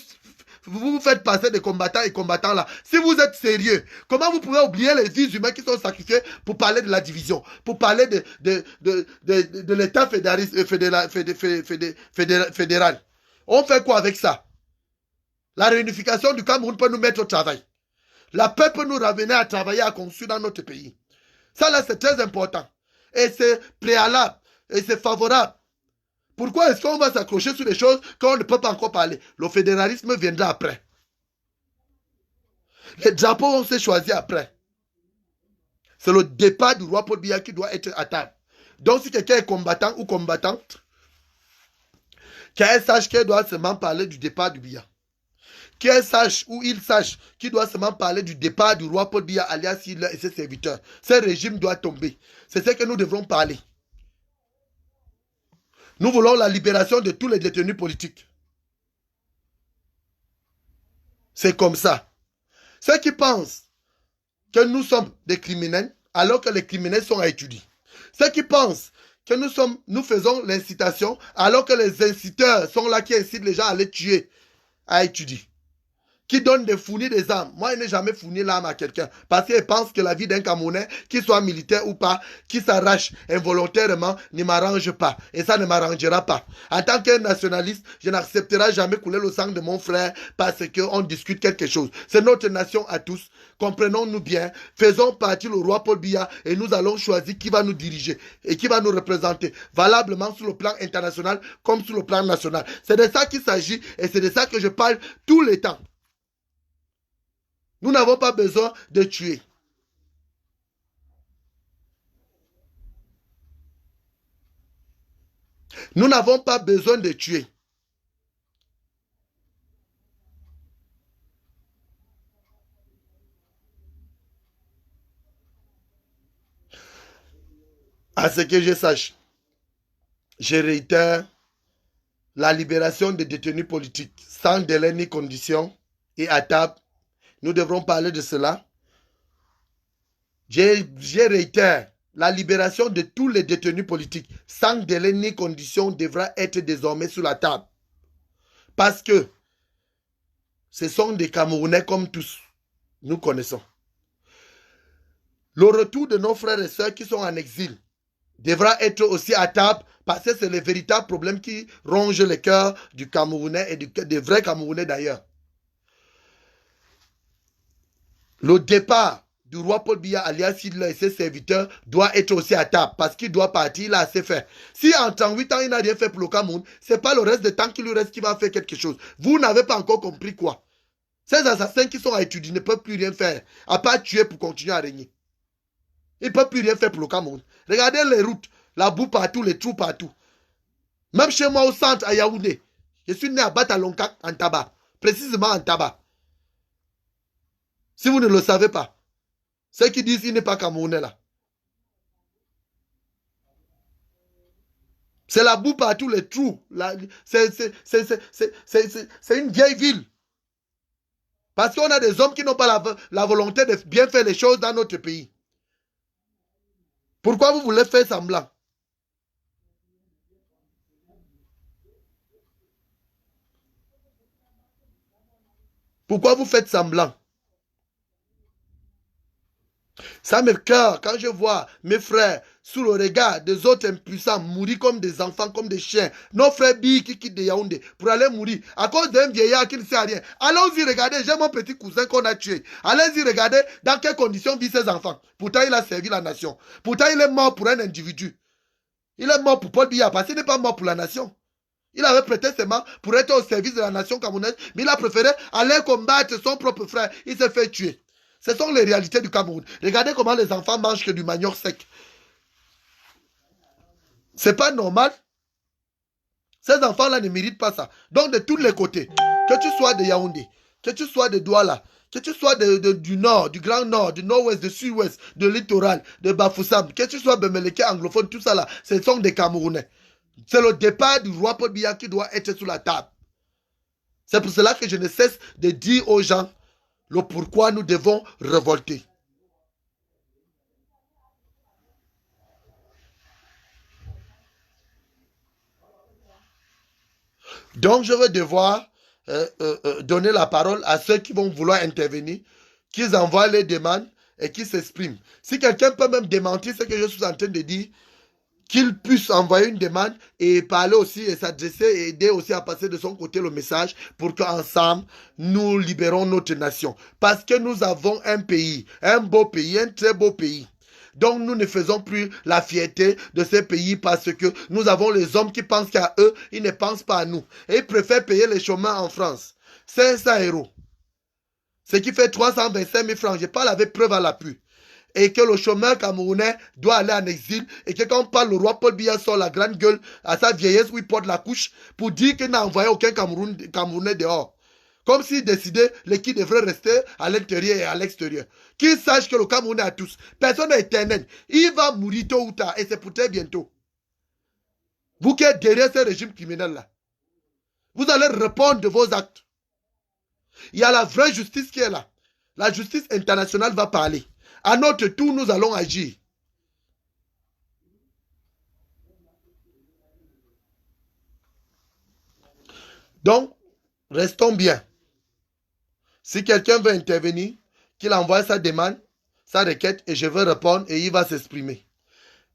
vous vous faites passer des combattants et combattants là. Si vous êtes sérieux, comment vous pouvez oublier les vies humaines qui sont sacrifiées pour parler de la division, pour parler de l'État fédéral? On fait quoi avec ça? La réunification du Cameroun peut nous mettre au travail. La paix peut nous ramener à travailler, à construire dans notre pays. Ça là, c'est très important. Et c'est préalable. Et c'est favorable. Pourquoi est-ce qu'on va s'accrocher sur des choses qu'on ne peut pas encore parler? Le fédéralisme viendra après. Les drapeaux vont se choisir après. C'est le départ du roi Paul Biya qui doit être à table. Donc si quelqu'un est combattant ou combattante, qu'elle sache qu'elle doit seulement parler du départ du Biya. Qu'elle sache ou il sache qu'il doit seulement parler du départ du roi Paul Biya alias Hitler et ses serviteurs. Ce régime doit tomber. C'est ce que nous devrons parler. Nous voulons la libération de tous les détenus politiques. C'est comme ça. Ceux qui pensent que nous sommes des criminels, alors que les criminels sont à étudier. Ceux qui pensent que nous faisons l'incitation, alors que les inciteurs sont là qui incitent les gens à les tuer, à étudier. Qui donne des fournis des armes. Moi, je n'ai jamais fourni l'arme à quelqu'un. Parce qu'il pense que la vie d'un Camerounais, qu'il soit militaire ou pas, qui s'arrache involontairement, ne m'arrange pas. Et ça ne m'arrangera pas. En tant qu'un nationaliste, je n'accepterai jamais couler le sang de mon frère parce qu'on discute quelque chose. C'est notre nation à tous. Comprenons-nous bien. Faisons partie le roi Paul Biya et nous allons choisir qui va nous diriger et qui va nous représenter valablement sur le plan international comme sur le plan national. C'est de ça qu'il s'agit et c'est de ça que je parle tous les temps. Nous n'avons pas besoin de tuer. Nous n'avons pas besoin de tuer. À ce que je sache, je réitère la libération des détenus politiques sans délai ni condition et à table. Nous devrons parler de cela. Je réitère, la libération de tous les détenus politiques sans délai ni condition devra être désormais sur la table. Parce que ce sont des Camerounais comme tous. Nous connaissons. Le retour de nos frères et sœurs qui sont en exil devra être aussi à table parce que c'est le véritable problème qui ronge le cœur du Camerounais et des vrais Camerounais d'ailleurs. Le départ du roi Paul Biya alias Hitler et ses serviteurs doit être aussi à table parce qu'il doit partir, il a assez fait. Si en 38 ans il n'a rien fait pour le Cameroun, ce n'est pas le reste du temps qu'il lui reste qui va faire quelque chose. Vous n'avez pas encore compris quoi. Ces assassins qui sont à étudier ne peuvent plus rien faire à part tuer pour continuer à régner. Ils ne peuvent plus rien faire pour le Cameroun. Regardez les routes, la boue partout, les trous partout. Même chez moi au centre à Yaoundé, je suis né à Batalonka en Taba, précisément en Taba. Si vous ne le savez pas, ceux qui disent qu'il n'est pas Camerounais là. C'est la boue partout, les trous. C'est une vieille ville. Parce qu'on a des hommes qui n'ont pas la volonté de bien faire les choses dans notre pays. Pourquoi vous voulez faire semblant? Pourquoi vous faites semblant? Ça me cœur quand je vois mes frères sous le regard des autres impuissants mourir comme des enfants, comme des chiens. Nos frères billes qui quittent des Yaoundé pour aller mourir à cause d'un vieillard qui ne sait rien. Allons-y regarder, j'ai mon petit cousin qu'on a tué. Allez-y regarder dans quelles conditions vivent ses enfants. Pourtant il a servi la nation. Pourtant il est mort pour un individu. Il est mort pour Paul Biya parce qu'il n'est pas mort pour la nation. Il avait prêté ses mains pour être au service de la nation camerounaise, mais il a préféré aller combattre son propre frère. Il s'est fait tuer. Ce sont les réalités du Cameroun. Regardez comment les enfants mangent que du manioc sec. C'est pas normal. Ces enfants-là ne méritent pas ça. Donc de tous les côtés, que tu sois de Yaoundé, que tu sois de Douala, que tu sois du nord, du grand nord, du nord-ouest, du sud-ouest, de littoral, de Bafoussam, que tu sois Bemeleke, anglophone, tout ça là, ce sont des Camerounais. C'est le départ du roi Paul Biya qui doit être sur la table. C'est pour cela que je ne cesse de dire aux gens le pourquoi nous devons révolter. Donc, je vais devoir donner la parole à ceux qui vont vouloir intervenir, qu'ils envoient les demandes et qu'ils s'expriment. Si quelqu'un peut même démentir ce que je suis en train de dire, qu'il puisse envoyer une demande et parler aussi et s'adresser et aider aussi à passer de son côté le message pour qu'ensemble, nous libérons notre nation. Parce que nous avons un pays, un beau pays, un très beau pays. Donc nous ne faisons plus la fierté de ces pays parce que nous avons les hommes qui pensent qu'à eux, ils ne pensent pas à nous. Et ils préfèrent payer les chemins en France. 500 €. Ce qui fait 325 000 francs. Je parle avec preuve à l'appui. Et que le chômeur camerounais doit aller en exil et que quand on parle, le roi Paul Biya sort la grande gueule à sa vieillesse où il porte la couche pour dire qu'il n'a envoyé aucun Camerounais dehors. Comme s'il décidait qui devrait rester à l'intérieur et à l'extérieur. Qu'il sache que le Camerounais a tous. Personne n'est éternel. Il va mourir tôt ou tard et c'est pour très bientôt. Vous qui êtes derrière ce régime criminel-là, vous allez répondre de vos actes. Il y a la vraie justice qui est là. La justice internationale va parler. À notre tour, nous allons agir. Donc, restons bien. Si quelqu'un veut intervenir, qu'il envoie sa demande, sa requête, et je vais répondre et il va s'exprimer.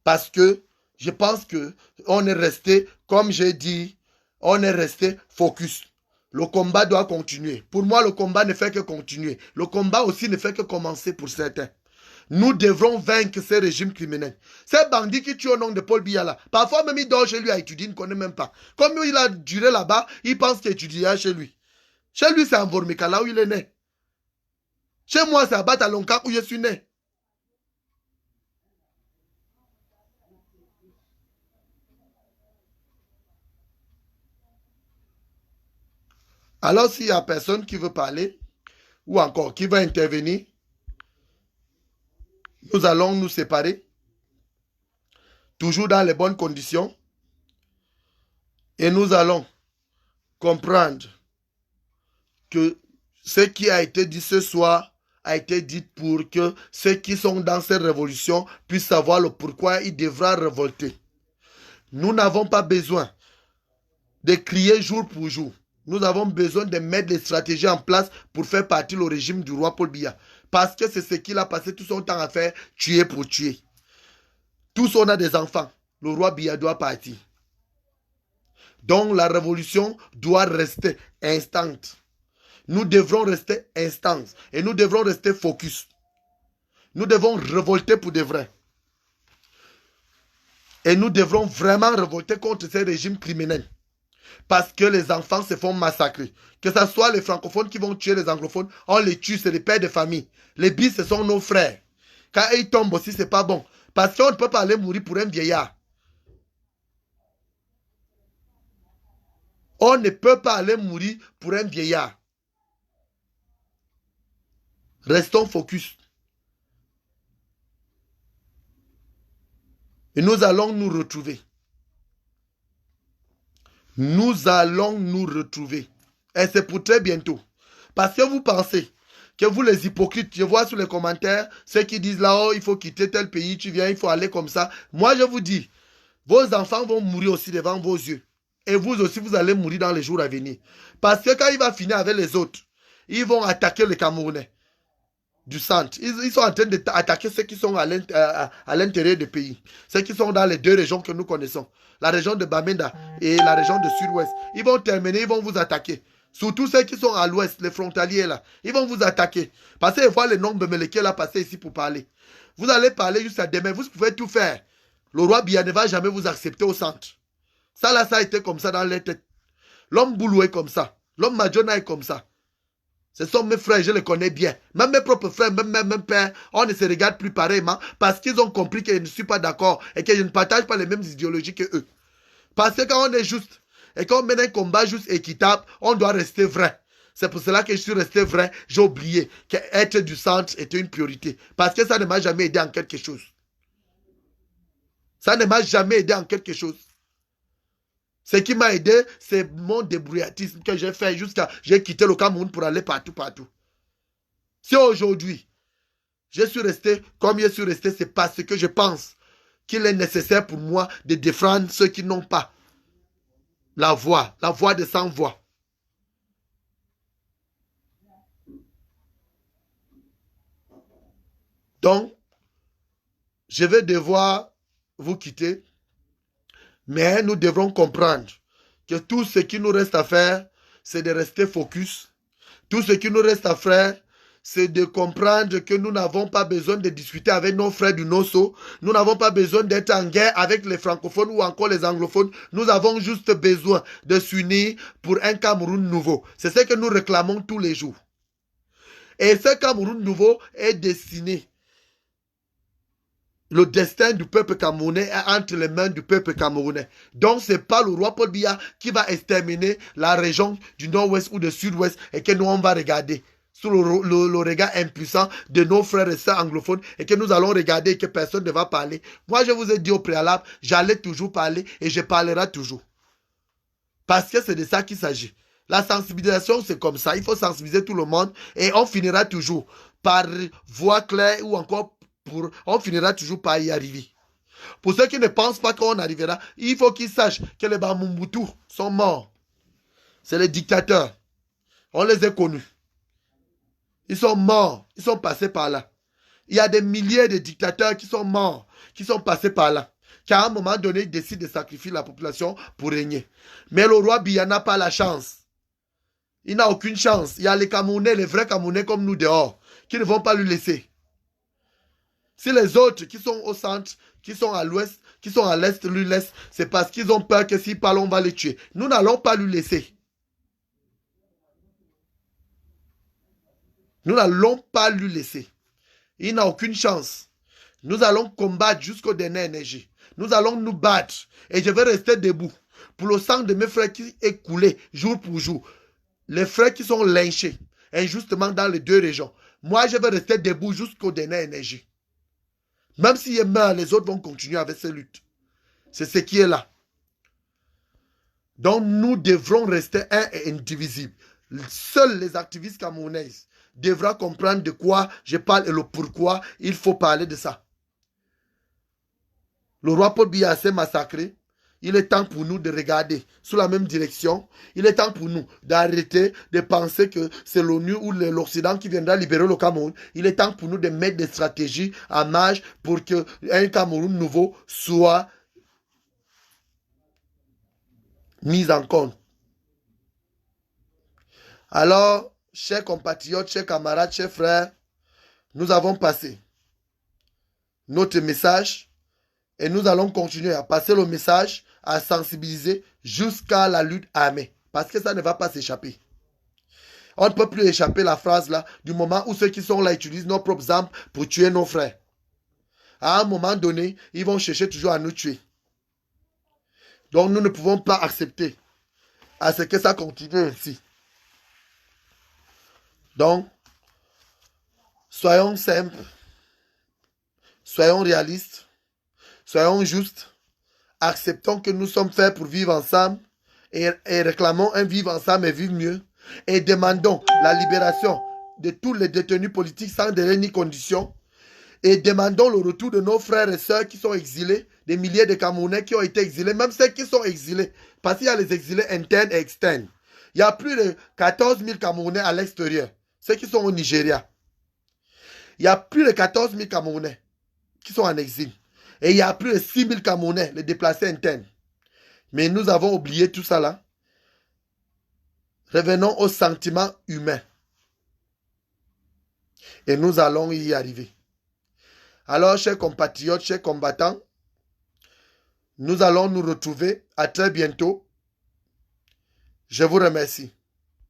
Parce que je pense qu'on est resté, comme j'ai dit, on est resté focus. Le combat doit continuer. Pour moi, le combat ne fait que continuer. Le combat aussi ne fait que commencer pour certains. Nous devrons vaincre ces régimes criminels. Ces bandits qui tuent au nom de Paul Biya là, parfois même il dort chez lui à étudier, il ne connaît même pas. Comme il a duré là-bas, il pense qu'il étudiera chez lui. Chez lui, c'est en Vormika, là où il est né. Chez moi, c'est à Batalonka où je suis né. Alors, s'il n'y a personne qui veut parler, ou encore qui veut intervenir, nous allons nous séparer, toujours dans les bonnes conditions, et nous allons comprendre que ce qui a été dit ce soir a été dit pour que ceux qui sont dans cette révolution puissent savoir le pourquoi ils devront révolter. Nous n'avons pas besoin de crier jour pour jour. Nous avons besoin de mettre des stratégies en place pour faire partie du régime du roi Paul Biya. Parce que c'est ce qu'il a passé tout son temps à faire, tuer pour tuer. Tous on a des enfants. Le roi Biya doit partir. Donc la révolution doit rester instante. Nous devrons rester instants et nous devrons rester focus. Nous devons révolter pour de vrai. Et nous devrons vraiment révolter contre ces régimes criminels. Parce que les enfants se font massacrer. Que ce soit les francophones qui vont tuer les anglophones, on les tue, c'est les pères de famille. Les bis, ce sont nos frères. Quand ils tombent aussi, c'est pas bon. Parce qu'on ne peut pas aller mourir pour un vieillard. On ne peut pas aller mourir pour un vieillard. Restons focus. Et nous allons nous retrouver. Nous allons nous retrouver. Et c'est pour très bientôt. Parce que vous pensez que vous les hypocrites, je vois sur les commentaires, ceux qui disent là, oh, il faut quitter tel pays, tu viens, il faut aller comme ça. Moi, je vous dis, vos enfants vont mourir aussi devant vos yeux. Et vous aussi, vous allez mourir dans les jours à venir. Parce que quand il va finir avec les autres, ils vont attaquer les Camerounais du centre. Ils sont en train d'attaquer ceux qui sont à l'intérieur du pays. Ceux qui sont dans les deux régions que nous connaissons. La région de Bamenda et la région de Sud-Ouest. Ils vont terminer, ils vont vous attaquer. Surtout ceux qui sont à l'ouest, les frontaliers là. Ils vont vous attaquer. Parce qu'ils voient les noms de Meleke là passer ici pour parler. Vous allez parler jusqu'à demain. Vous pouvez tout faire. Le roi Biya ne va jamais vous accepter au centre. Ça là, ça a été comme ça dans les têtes. L'homme Boulou est comme ça. L'homme Majona est comme ça. Ce sont mes frères, je les connais bien. Même mes propres frères, même mes pères, on ne se regarde plus pareillement parce qu'ils ont compris que je ne suis pas d'accord et que je ne partage pas les mêmes idéologies que eux. Parce que quand on est juste et quand on mène un combat juste équitable, on doit rester vrai. C'est pour cela que je suis resté vrai. J'ai oublié qu'être du centre était une priorité. Parce que ça ne m'a jamais aidé en quelque chose. Ça ne m'a jamais aidé en quelque chose. Ce qui m'a aidé, c'est mon débrouillardisme que j'ai fait jusqu'à... J'ai quitté le Cameroun pour aller partout, partout. Si aujourd'hui, je suis resté comme je suis resté, c'est parce que je pense qu'il est nécessaire pour moi de défendre ceux qui n'ont pas la voix de sans-voix. Donc, je vais devoir vous quitter. Mais nous devrons comprendre que tout ce qui nous reste à faire, c'est de rester focus. Tout ce qui nous reste à faire, c'est de comprendre que nous n'avons pas besoin de discuter avec nos frères du Nosso. Nous n'avons pas besoin d'être en guerre avec les francophones ou encore les anglophones. Nous avons juste besoin de s'unir pour un Cameroun nouveau. C'est ce que nous réclamons tous les jours. Et ce Cameroun nouveau est destiné. Le destin du peuple camerounais est entre les mains du peuple camerounais. Donc, ce n'est pas le roi Paul Biya qui va exterminer la région du nord-ouest ou du sud-ouest et que nous, on va regarder sous le regard impuissant de nos frères et sœurs anglophones et que nous allons regarder et que personne ne va parler. Moi, je vous ai dit au préalable, j'allais toujours parler et je parlerai toujours. Parce que c'est de ça qu'il s'agit. La sensibilisation, c'est comme ça. Il faut sensibiliser tout le monde et on finira toujours par voix claire ou encore on finira toujours par y arriver. Pour ceux qui ne pensent pas qu'on arrivera, il faut qu'ils sachent que les Bamumbutu sont morts. C'est les dictateurs. On les a connus. Ils sont morts. Ils sont passés par là. Il y a des milliers de dictateurs qui sont morts, qui sont passés par là. Qui à un moment donné, ils décident de sacrifier la population pour régner. Mais le roi Biya n'a pas la chance. Il n'a aucune chance. Il y a les Camerounais, les vrais Camerounais comme nous dehors, qui ne vont pas lui laisser. Si les autres qui sont au centre, qui sont à l'ouest, qui sont à l'est, lui laissent, c'est parce qu'ils ont peur que s'ils parlent, on va les tuer. Nous n'allons pas lui laisser. Nous n'allons pas lui laisser. Il n'a aucune chance. Nous allons combattre jusqu'au dernier énergie. Nous allons nous battre. Et je vais rester debout pour le sang de mes frères qui est coulé jour pour jour. les frères qui sont lynchés injustement dans les deux régions. Moi, je vais rester debout jusqu'au dernier énergie. Même s'ils meurent, les autres vont continuer avec ces luttes. C'est ce qui est là. Donc, nous devrons rester un et indivisibles. Seuls les activistes camerounais devront comprendre de quoi je parle et le pourquoi il faut parler de ça. Le roi Paul Biya s'est massacré. Il est temps pour nous de regarder sous la même direction. Il est temps pour nous d'arrêter de penser que c'est l'ONU ou l'Occident qui viendra libérer le Cameroun. Il est temps pour nous de mettre des stratégies en marche pour qu'un Cameroun nouveau soit mis en compte. Alors, chers compatriotes, chers camarades, chers frères, nous avons passé notre message et nous allons continuer à passer le message, à sensibiliser jusqu'à la lutte armée. Parce que ça ne va pas s'échapper. On ne peut plus échapper à la phrase là, du moment où ceux qui sont là utilisent nos propres armes pour tuer nos frères. À un moment donné, ils vont chercher toujours à nous tuer. Donc nous ne pouvons pas accepter à ce que ça continue ainsi. Donc, soyons simples, soyons réalistes, soyons justes, acceptons que nous sommes faits pour vivre ensemble et réclamons un vivre ensemble et vivre mieux. Et demandons la libération de tous les détenus politiques sans délai ni condition. Et demandons le retour de nos frères et sœurs qui sont exilés, des milliers de Camerounais qui ont été exilés, même ceux qui sont exilés, parce qu'il y a les exilés internes et externes. Il y a plus de 14 000 Camerounais à l'extérieur, ceux qui sont au Nigeria. Il y a plus de 14 000 Camerounais qui sont en exil. Et il y a plus de 6 000 Camerounais, les déplacés internes. Mais nous avons oublié tout ça là. Revenons aux sentiments humains. Et nous allons y arriver. Alors, chers compatriotes, chers combattants, nous allons nous retrouver à très bientôt. Je vous remercie.